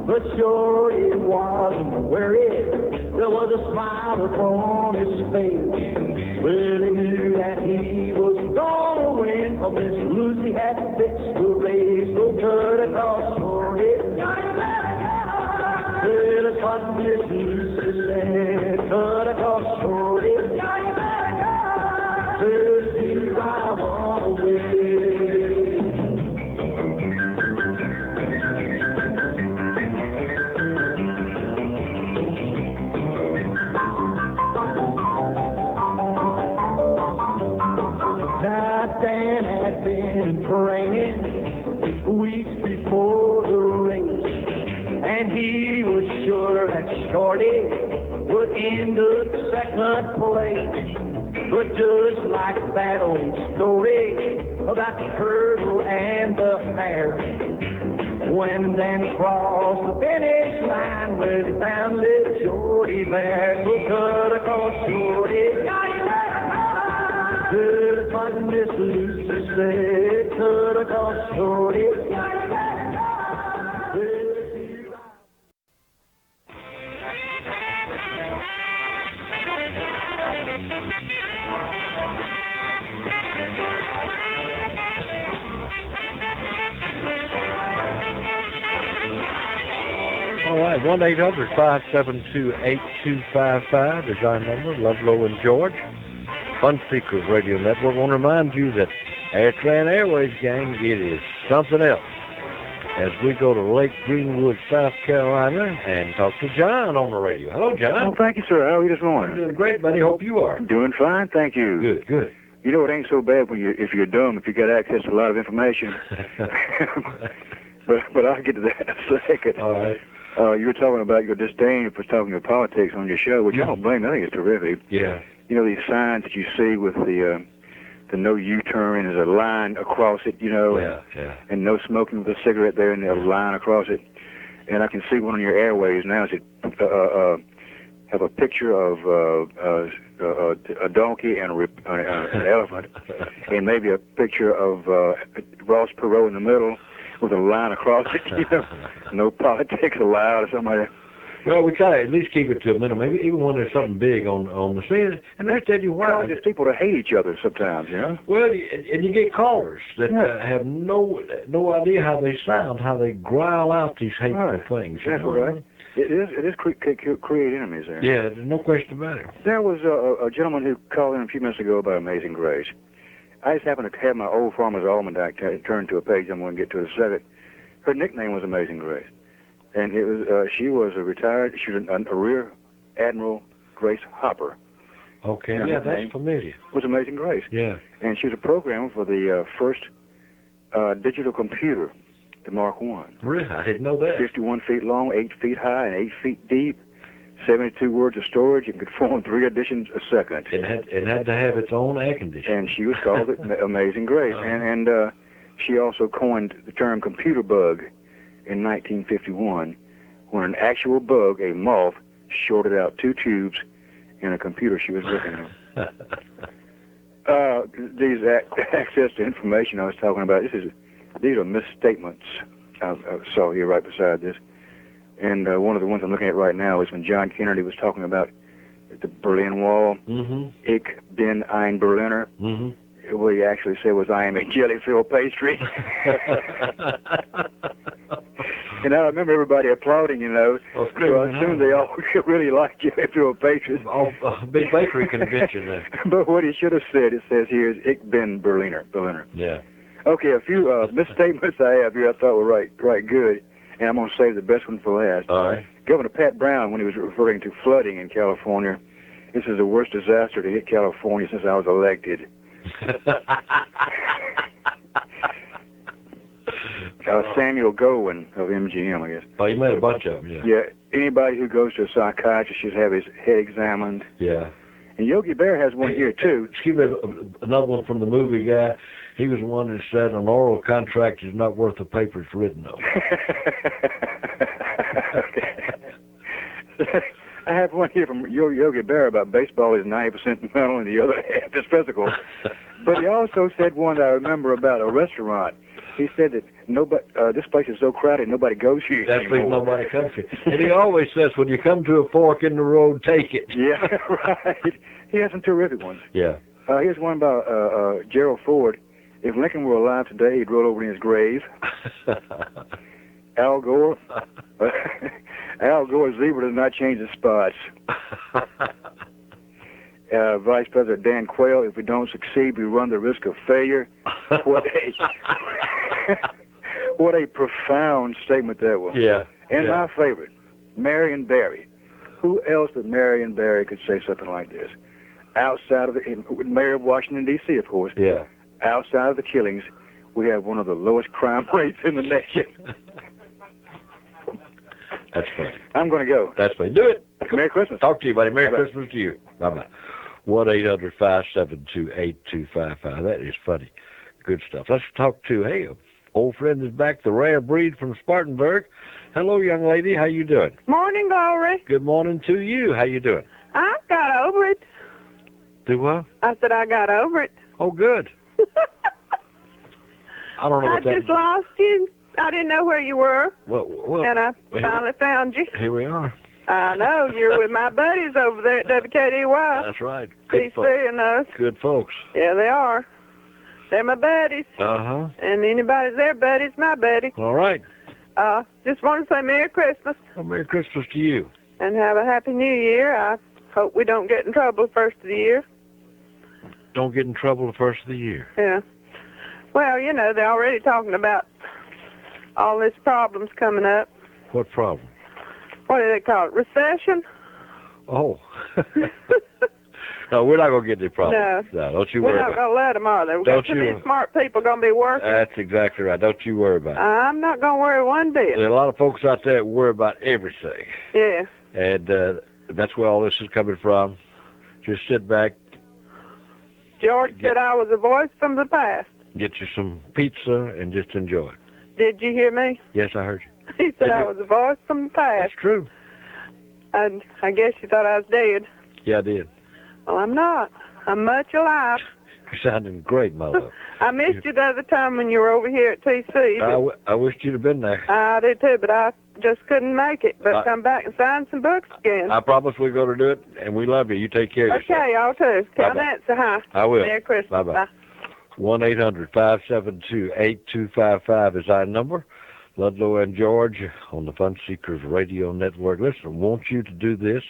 But sure it wasn't worried. There was a smile upon his face. Well, he knew that he was gonna win. For Miss Lucy had fixed the race. So cut across for it. Well, it's what Miss Lucy said. Cut across for it. Thursday, I wanna win. Dan had been praying weeks before the race, and he was sure that Shorty would end up second place. But just like that old story about the turtle and the hare, when Dan crossed the finish line, well, he found little Shorty there. So cut across Shorty. Good, but Miss Lucy said, cut across Shorty. right, 1-800-572-8255 is our number, Ludlow and George. Fun Seekers Radio Network. I want to remind you that Airtran Airways, gang, it is something else. As we go to Lake Greenwood, South Carolina, and talk to John on the radio. Hello, John. Oh, thank you, sir. How are you this morning? I'm doing great, buddy. Hope you are. Doing fine, thank you. Good, good. You know, it ain't so bad when if you're dumb, if you got access to a lot of information. but I'll get to that in a second. All right. You were talking about your disdain for talking about politics on your show, which I don't blame. I think it's terrific. Yeah. You know, these signs that you see with the no U-turn, and there's a line across it, you know, and no smoking with a cigarette there, and there's a line across it. And I can see one on your airways now. It have a picture of a donkey and an elephant, and maybe a picture of Ross Perot in the middle with a line across it. You know, no politics allowed or something like that. Well, we try to at least keep it to a minimum, maybe even when there's something big on the scene. And that's tell you why. There's people that hate each other sometimes, you know. Well, and you get callers that have no idea how they sound, how they growl out these hateful things. That's right. It is create enemies there. Yeah, there's no question about it. There was a gentleman who called in a few minutes ago about Amazing Grace. I just happened to have my old Farmer's Almanac turned to a page I'm going to get to in a second. Her nickname was Amazing Grace. And it was she was a Rear Admiral Grace Hopper. Okay, yeah, that's familiar. It was Amazing Grace. Yeah. And she was a programmer for the first digital computer, the Mark I. Really? I didn't know that. 51 feet long, 8 feet high, and 8 feet deep. 72 words of storage, and could form 3 editions a second. It had to have its own air conditioner. And she was called it Amazing Grace. And she also coined the term computer bug in 1951, when an actual bug, a moth, shorted out 2 tubes in a computer she was working on. These access to information I was talking about, these are misstatements I saw here right beside this. And one of the ones I'm looking at right now is when John Kennedy was talking about the Berlin Wall. Ich bin ein Berliner. What he actually said was, I am a jelly-filled pastry. And I remember everybody applauding, you know. Well, so I assume they all really like jelly-filled pastries. Big bakery convention there. But what he should have said, it says here, is Ich bin Berliner. Yeah. Okay, a few misstatements I have here I thought were right good. And I'm going to save the best one for last. All right. Governor Pat Brown, when he was referring to flooding in California, this is the worst disaster to hit California since I was elected. Samuel Gowen of MGM, I guess. Oh, you met a bunch of them, yeah. Yeah, anybody who goes to a psychiatrist should have his head examined. Yeah. And Yogi Bear has one here, too. Excuse me, another one from the movie guy. He was the one that said an oral contract is not worth the paper it's written on. I have one here from Yogi Bear about baseball is 90% mental and the other half is physical. But he also said one that I remember about a restaurant. He said that this place is so crowded nobody goes here That's anymore. because nobody comes here. And he always says, when you come to a fork in the road, take it. Yeah, right. He has some terrific ones. Yeah. Here's one about Gerald Ford. If Lincoln were alive today, he'd roll over in his grave. Al Gore's zebra does not change its spots. Vice President Dan Quayle, if we don't succeed, we run the risk of failure. What a profound statement that was. Yeah. And my favorite, Marion Barry. Who else but Marion Barry could say something like this? Outside of Mayor of Washington, D.C., of course. Yeah. Outside of the killings, we have one of the lowest crime rates in the nation. That's funny. I'm going to go. That's funny. Do it. Merry Christmas. Talk to you, buddy. Merry Bye-bye. Christmas to you. Bye-bye. 1-800-572-8255. That is funny. Good stuff. Let's talk to, hey, old friend is back, the rare breed from Spartanburg. Hello, young lady. How you doing? Morning, Glory. Good morning to you. How you doing? I got over it. Do what? I said I got over it. Oh, good. I don't know what that I just lost you. I didn't know where you were. Well, and I finally found you. Here we are. I know. You're with my buddies over there at WKDY. That's right. Good PC folks. and us. Good folks. Yeah, they are. They're my buddies. Uh-huh. And anybody's their buddy's my buddy. All right. Just want to say Merry Christmas. Well, Merry Christmas to you. And have a Happy New Year. I hope we don't get in trouble the first of the year. Don't get in trouble the first of the year. Yeah. Well, you know, they're already talking about all these problems coming up. What problem? What do they call it? Recession? Oh. No, we're not going to get any problems. No. Don't you worry about it. We're not going to let them, are they? We've got too many smart people going to be working. That's exactly right. Don't you worry about it. I'm not going to worry one bit. There are a lot of folks out there that worry about everything. Yeah. And that's where all this is coming from. Just sit back. George said I was a voice from the past. Get you some pizza and just enjoy it. Did you hear me? Yes, I heard you. He said I was a voice from the past. That's true. And I guess you thought I was dead. Yeah, I did. Well, I'm not. I'm much alive. You're sounding great, my love. I missed you the other time when you were over here at TC. I wished you'd have been there. I did too, but I just couldn't make it. But come back and sign some books again. I promise we're going to do it, and we love you. You take care of yourself. Okay, y'all too. Tell Bye-bye. Nancy hi. I will. Merry Christmas. Bye-bye. Bye. 1-800-572-8255 is our number. Ludlow and George on the Fun Seekers Radio Network. Listen, I want you to do this.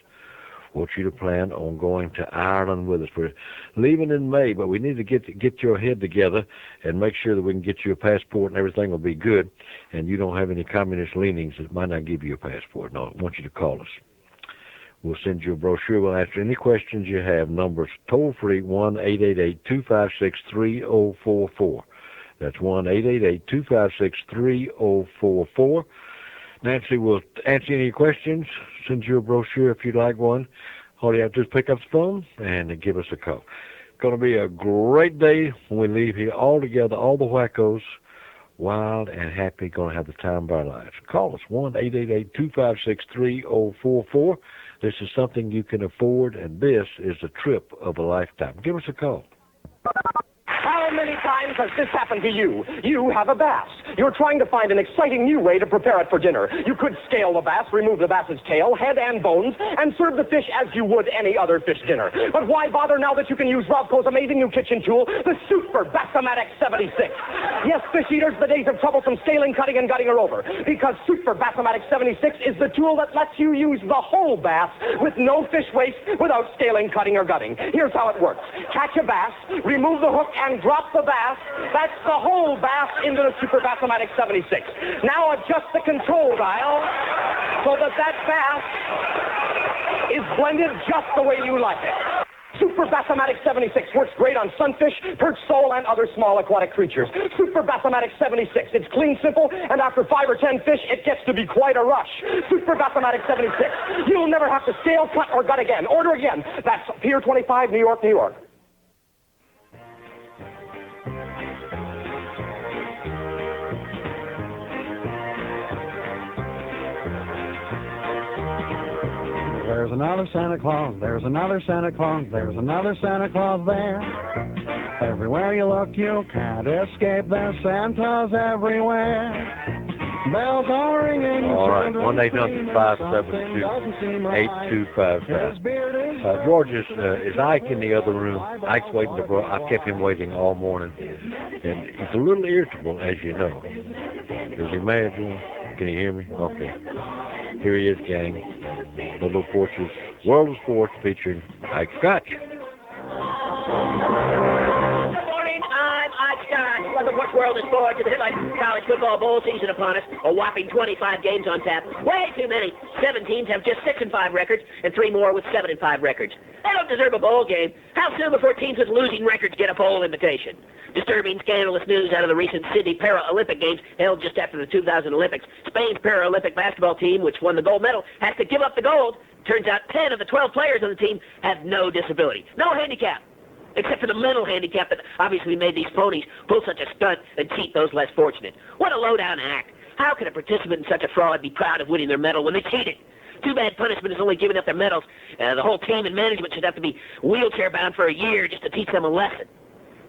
I want you to plan on going to Ireland with us. We're leaving in May, but we need to get your head together and make sure that we can get you a passport and everything will be good, and you don't have any communist leanings that might not give you a passport. No, I want you to call us. We'll send you a brochure. We'll answer any questions you have. Numbers toll-free, 1-888-256-3044. That's 1-888-256-3044. Nancy will answer any questions, send you a brochure if you'd like one. All you have to do is pick up the phone and give us a call. It's going to be a great day when we leave here all together, all the wackos, wild and happy, going to have the time of our lives. Call us, 1-888-256-3044. This is something you can afford, and this is a trip of a lifetime. Give us a call. How many times has this happened to you? You have a bass. You're trying to find an exciting new way to prepare it for dinner. You could scale the bass, remove the bass's tail, head, and bones, and serve the fish as you would any other fish dinner. But why bother now that you can use Robco's amazing new kitchen tool, the Super Bass-O-Matic 76? Yes, fish eaters, the days of troublesome scaling, cutting, and gutting are over, because Super Bass-O-Matic 76 is the tool that lets you use the whole bass with no fish waste without scaling, cutting, or gutting. Here's how it works. Catch a bass, remove the hook, and drop the bass. That's the whole bass into the Super Bass-O-Matic 76. Now adjust the control dial so that bass is blended just the way you like it. Super Bass-O-Matic 76 works great on sunfish, perch, sole, and other small aquatic creatures. Super Bass-O-Matic 76. It's clean, simple, and after 5 or 10 fish, it gets to be quite a rush. Super Bass-O-Matic 76. You'll never have to scale, cut, or gut again. Order again. That's Pier 25, New York, New York. There's another Santa Claus, there's another Santa Claus, there's another Santa Claus there. Everywhere you look, you can't escape, there's Santas everywhere. Bells are ringing. All right, 1-800-572-8255. George is Ike in the other room. Ike's waiting to go. I've kept him waiting all morning. And he's a little irritable, as you know. Is he mad, George? Can you hear me? Okay. Here he is, gang. Ludlow Porch's World of Sports featuring Ike Scotch. Good morning, I'm Ike Scotch. Ludlow Porch World of Sports. The headline college football bowl season upon us. A whopping 25 games on tap. Way too many. 7 teams have just 6-5 records, and 3 more with 7-5 records. They don't deserve a bowl game. How soon before teams with losing records get a bowl invitation? Disturbing, scandalous news out of the recent Sydney Paralympic Games held just after the 2000 Olympics. Spain's Paralympic basketball team, which won the gold medal, has to give up the gold. Turns out 10 of the 12 players on the team have no disability, no handicap, except for the mental handicap that obviously made these ponies pull such a stunt and cheat those less fortunate. What a low-down act. How can a participant in such a fraud be proud of winning their medal when they cheated? Too bad punishment is only giving up their medals. The whole team and management should have to be wheelchair-bound for a year just to teach them a lesson.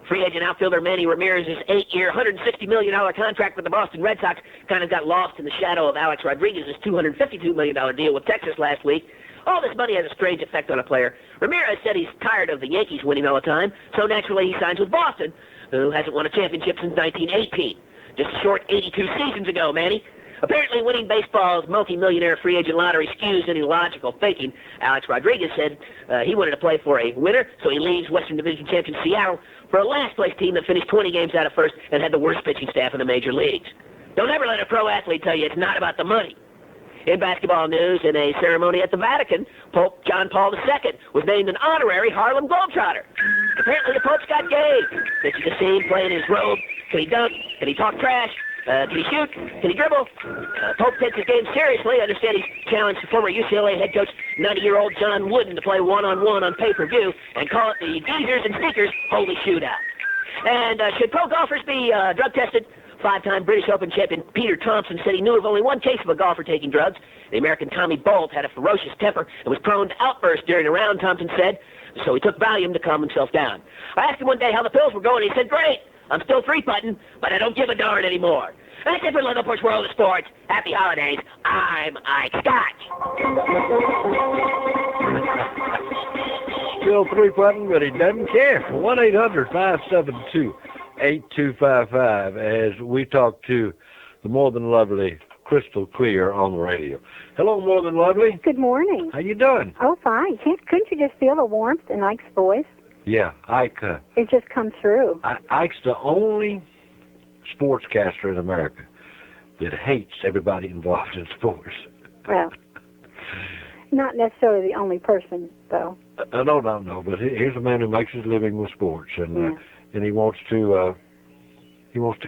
Free agent outfielder Manny Ramirez's 8-year, $160 million contract with the Boston Red Sox kind of got lost in the shadow of Alex Rodriguez's $252 million deal with Texas last week. All this money has a strange effect on a player. Ramirez said he's tired of the Yankees winning all the time, so naturally he signs with Boston, who hasn't won a championship since 1918. Just a short 82 seasons ago, Manny. Apparently winning baseball's multi-millionaire free agent lottery skews any logical thinking. Alex Rodriguez said he wanted to play for a winner, so he leaves Western Division champion Seattle for a last-place team that finished 20 games out of first and had the worst pitching staff in the major leagues. Don't ever let a pro athlete tell you it's not about the money. In basketball news, in a ceremony at the Vatican, Pope John Paul II was named an honorary Harlem Globetrotter. Apparently the Pope's got game. This is the scene playing his robe. Can he dunk? Can he talk trash? Can he shoot? Can he dribble? Pope takes his game seriously. I understand he's challenged former UCLA head coach 90-year-old John Wooden to play one-on-one on pay-per-view and call it the Geezers and Sneakers Holy Shootout. And should pro golfers be drug tested? Five-time British Open champion Peter Thompson said he knew of only one case of a golfer taking drugs. The American Tommy Bolt had a ferocious temper and was prone to outbursts during a round, Thompson said, so he took Valium to calm himself down. I asked him one day how the pills were going, and he said, great, I'm still three-putting, but I don't give a darn anymore. That's it for Ludlow Porch World of Sports. Happy holidays. I'm Ike Scotch. Still three-putting, but he doesn't care. 1-800-572-8255 as we talk to the More Than Lovely Crystal Clear on the radio. Hello, More Than Lovely. Good morning. How you doing? Oh, fine. Couldn't you just feel the warmth in Ike's voice? Yeah, Ike. It just comes through. Ike's the only sportscaster in America that hates everybody involved in sports. Well, not necessarily the only person, though. No, but here's a man who makes his living with sports, and he wants to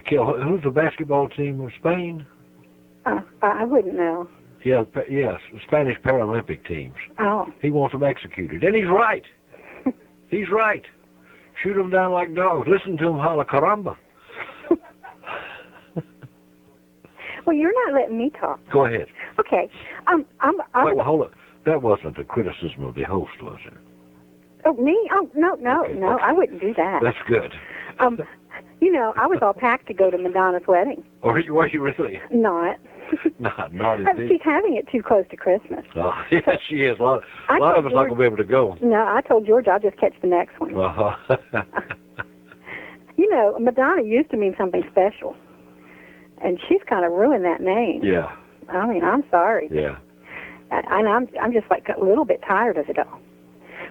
kill. Who's the basketball team of Spain? I wouldn't know. Yes, Spanish Paralympic teams. Oh. He wants them executed, and he's right. He's right. Shoot them down like dogs. Listen to him holler, caramba. Well, you're not letting me talk. Go ahead. Okay. Wait, hold on. That wasn't a criticism of the host, was it? Oh, me? Oh, no. I wouldn't do that. That's good. You know, I was all packed to go to Madonna's wedding. Were you really? Not. Not indeed. She's having it too close to Christmas. Oh, yes, she is. A lot of us aren't going to be able to go. No, I told George I'll just catch the next one. Uh-huh. You know, Madonna used to mean something special. And she's kind of ruined that name. Yeah. I mean, I'm sorry. Yeah. And I'm just like a little bit tired of it all.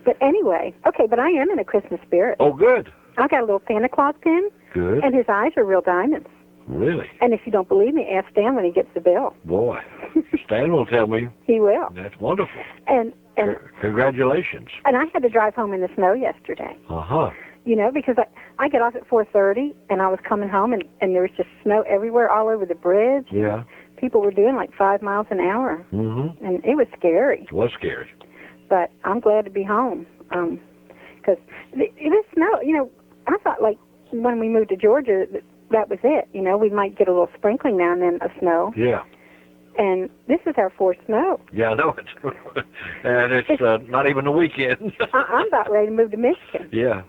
But anyway, okay, but I am in a Christmas spirit. Oh, good. I got a little Santa Claus pin. Good. And his eyes are real diamonds. Really? And if you don't believe me, ask Stan when he gets the bill. Boy, Stan will tell me. He will. That's wonderful. And congratulations. And I had to drive home in the snow yesterday. Uh-huh. You know, because I get off at 4:30, and I was coming home, and there was just snow everywhere, all over the bridge. Yeah. People were doing like 5 miles an hour. Mm-hmm. And it was scary. It was scary. But I'm glad to be home. Because the snow, you know, I thought like when we moved to Georgia, that was it. You know, we might get a little sprinkling now and then of snow. Yeah. And this is our fourth snow. Yeah, I know it. And it's not even a weekend. I'm about ready to move to Michigan. Yeah.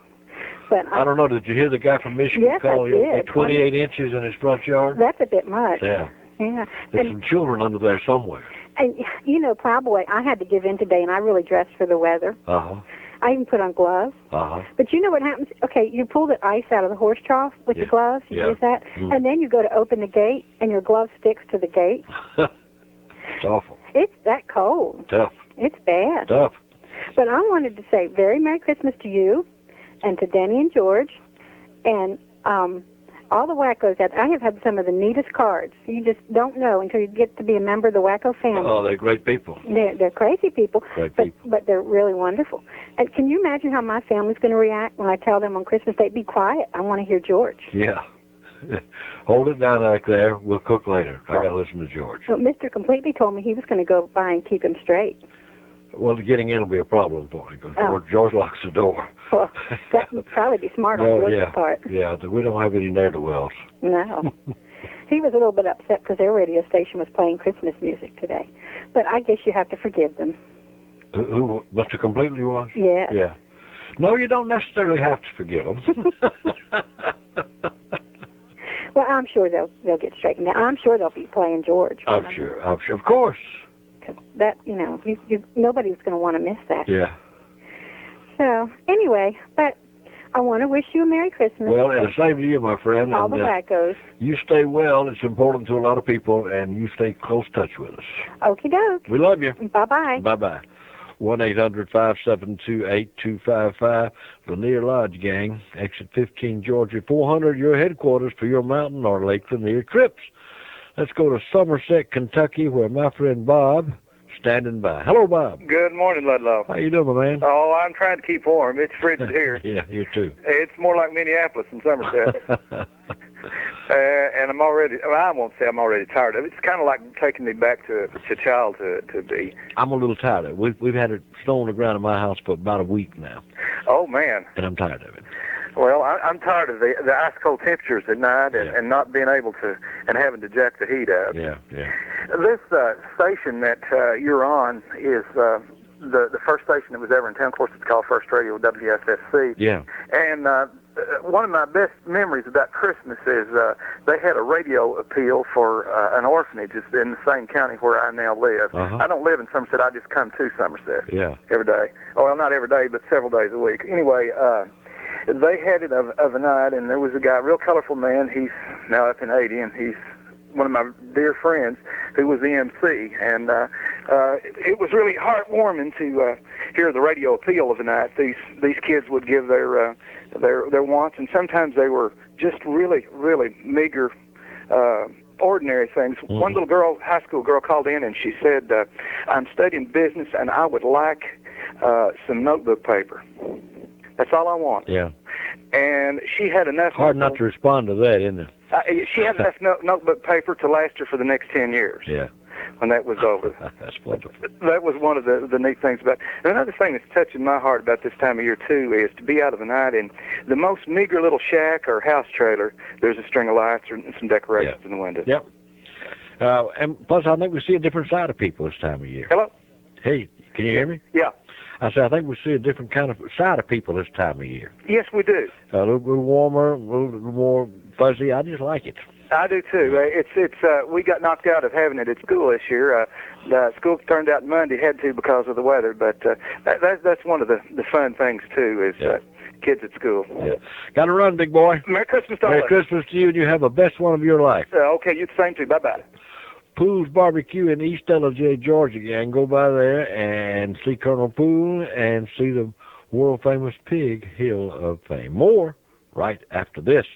But I don't know, did you hear the guy from Michigan yes, call I did. 28 inches in his front yard? That's a bit much. Yeah. Yeah. There's some children under there somewhere. And, you know, Plowboy, I had to give in today, and I really dressed for the weather. Uh-huh. I even put on gloves. Uh-huh. But you know what happens? Okay, you pull the ice out of the horse trough with the gloves. You use that. Mm. And then you go to open the gate, and your glove sticks to the gate. It's awful. It's that cold. Tough. It's bad. Tough. But I wanted to say very Merry Christmas to you and to Denny and George and all the wackos. I have had some of the neatest cards. You just don't know until you get to be a member of the wacko family. Oh, they're great people. They're crazy people, Great people. but they're really wonderful. And can you imagine how my family's going to react when I tell them on Christmas Day, be quiet, I want to hear George. Yeah. Hold it down right there. We'll cook later. I got to listen to George. Well, Mr. Completely told me he was going to go by and keep him straight. Well, getting in will be a problem for you because George locks the door. Well, that would probably be smart on George's part. Yeah, we don't have any ne'er-do-wells. No. He was a little bit upset because their radio station was playing Christmas music today. But I guess you have to forgive them. Who Mr. Completely was? Yeah. Yeah. No, you don't necessarily have to forgive them. Well, I'm sure they'll get straightened out. I'm sure they'll be playing George. I'm sure. Of course. That, you know, nobody's going to want to miss that. Yeah. So, anyway, but I want to wish you a Merry Christmas. Well, and the same to you, my friend. All and, the wackos. You stay well. It's important to a lot of people, and you stay close touch with us. Okie doke. We love you. Bye-bye. Bye-bye. 1-800-572-8255. Lanier Lodge Gang, exit 15, Georgia 400, your headquarters for your mountain or Lake Lanier trips. Let's go to Somerset, Kentucky, where my friend Bob standing by. Hello, Bob. Good morning, Ludlow. How you doing, my man? Oh, I'm trying to keep warm. It's frigid here. Yeah, you too. It's more like Minneapolis than Somerset. And I'm already, well, I won't say I'm already tired of it. It's kind of like taking me back to childhood to be. I'm a little tired of it. We've had it snow on the ground in my house for about a week now. Oh, man. And I'm tired of it. Well, I'm tired of the ice cold temperatures at night and not being able to, and having to jack the heat out. Yeah, yeah. This station that you're on is the first station that was ever in town. Of course, it's called First Radio, WSFC. Yeah. And one of my best memories about Christmas is they had a radio appeal for an orphanage in the same county where I now live. Uh-huh. I don't live in Somerset. I just come to Somerset every day. Oh, well, not every day, but several days a week. Anyway, they had it of a night, and there was a guy, real colorful man. He's now up in 80, and he's one of my dear friends who was the MC. And it was really heartwarming to hear the radio appeal of the night. These kids would give their wants, and sometimes they were just really, really meager, ordinary things. Mm-hmm. One little girl, high school girl, called in, and she said, I'm studying business, and I would like some notebook paper. That's all I want. Yeah. And she had enough. Hard not to respond to that, isn't it? She had enough notebook paper to last her for the next 10 years. Yeah. When that was over. That's wonderful. That was one of the neat things about it. And another thing that's touching my heart about this time of year, too, is to be out of the night in the most meager little shack or house trailer. There's a string of lights and some decorations in the window. Yep. And plus, I think we see a different side of people this time of year. Hello? Hey, can you hear me? Yeah. I said, I think we see a different kind of side of people this time of year. Yes, we do. A little bit warmer, a little bit more fuzzy. I just like it. I do too. We got knocked out of having it at school this year. The school turned out Monday, had to because of the weather, but that's one of the fun things too is kids at school. Yeah. Got to run, big boy. Merry Christmas to all. Merry Christmas to you, and you have the best one of your life. Okay, you the same too. Bye bye. Poole's Barbecue in East LJ, Georgia, gang. Go by there and see Colonel Poole and see the world-famous Pig Hill of Fame. More right after this.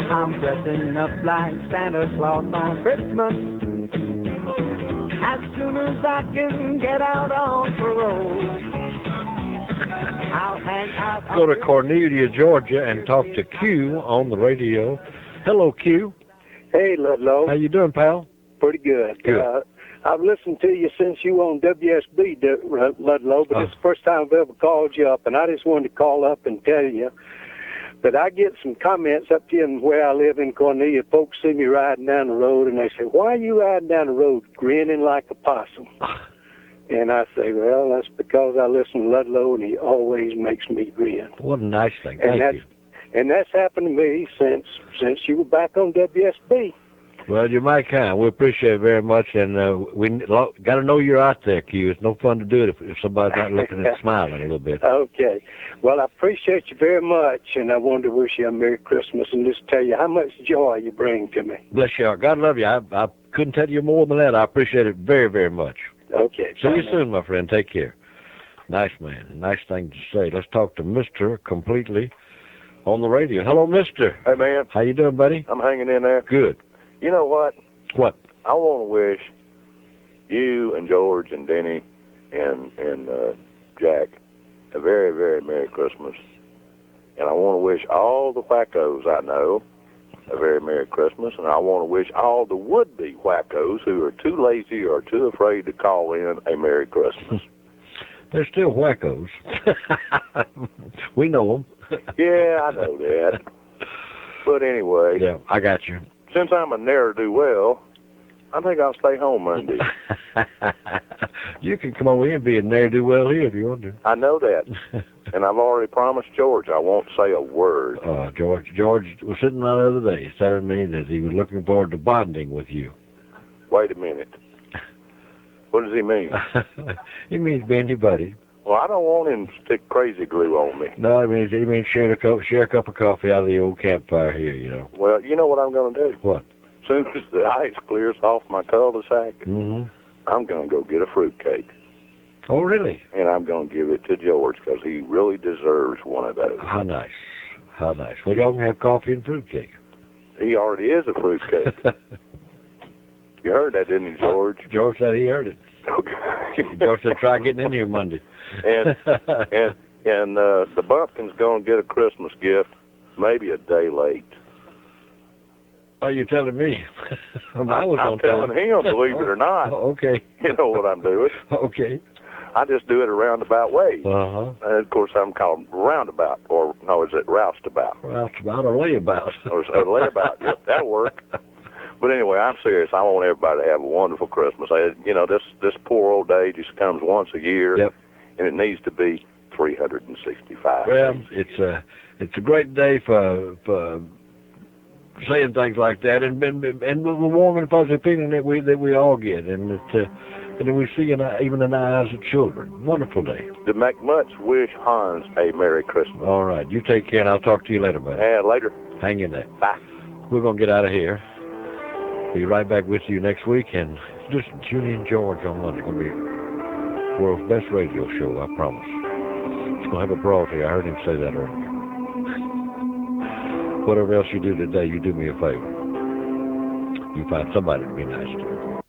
I'm dressing up like Santa Claus on Christmas. As soon as I can get out on parole, I'll hang out. Go to Cornelia, Georgia, and talk to Q on the radio. Hello, Q. Hey, Ludlow. How you doing, pal? Pretty good. Good. I've listened to you since you were on WSB, Ludlow, but it's the first time I've ever called you up, and I just wanted to call up and tell you that I get some comments up here in where I live in Cornelia. Folks see me riding down the road, and they say, why are you riding down the road grinning like a possum? And I say, well, that's because I listen to Ludlow, and he always makes me grin. What a nice thing. Thank you. And that's happened to me since you were back on WSB. Well, you're my kind. We appreciate it very much, and we got to know you're out there, Q. It's no fun to do it if somebody's not looking and smiling a little bit. Okay. Well, I appreciate you very much, and I wanted to wish you a Merry Christmas and just tell you how much joy you bring to me. Bless you. God love you. I couldn't tell you more than that. I appreciate it very, very much. Okay. See you soon, my friend. Take care. Nice man. Nice thing to say. Let's talk to Mr. Completely on the radio. Hello, Mister. Hey, man. How you doing, buddy? I'm hanging in there. Good. You know what? What? I want to wish you and George and Denny and Jack a very, very Merry Christmas. And I want to wish all the wackos I know a very Merry Christmas. And I want to wish all the would-be wackos who are too lazy or too afraid to call in a Merry Christmas. They're still wackos. We know them. Yeah, I know that. But anyway. Yeah, I got you. Since I'm a ne'er-do-well, I think I'll stay home Monday. You can come over here and be a ne'er-do-well here if you want to. I know that. And I've already promised George I won't say a word. George was sitting there the other day telling me that he was looking forward to bonding with you. Wait a minute. What does he mean? He means being your buddy. Well, I don't want him to stick crazy glue on me. No, he means share a cup of coffee out of the old campfire here, you know. Well, you know what I'm going to do? What? As soon as the ice clears off my cul-de-sac, Mm-hmm. I'm going to go get a fruitcake. Oh, really? And I'm going to give it to George because he really deserves one of those. How nice. How nice. Well, y'all can have coffee and fruitcake. He already is a fruitcake. You heard that, didn't you, George? George said he heard it. Okay. George said try getting in here Monday. And the Bumpkin's going to get a Christmas gift maybe a day late. Oh, you're telling me? I'm telling him, believe it or not. Okay. You know what I'm doing. Okay. I just do it a roundabout way. Uh-huh. And, of course, I'm calling roundabout, or, no, is it roustabout? Roustabout or layabout. Or layabout, yep, that'll work. But anyway, I'm serious. I want everybody to have a wonderful Christmas. This poor old day just comes once a year, yep. And it needs to be 365. Well, it's a great day for saying things like that, and the warm and fuzzy feeling that we all get, and then we see even in the eyes of children. Wonderful day. To make much wish Hans a Merry Christmas. All right, you take care, and I'll talk to you later, buddy. Yeah, later. Hang in there. Bye. We're gonna get out of here. Be right back with you next week, and listen, Jeanie and George on Monday. It's gonna be the world's best radio show, I promise. It's gonna have a broadcast. I heard him say that earlier. Whatever else you do today, you do me a favor. You find somebody to be nice to.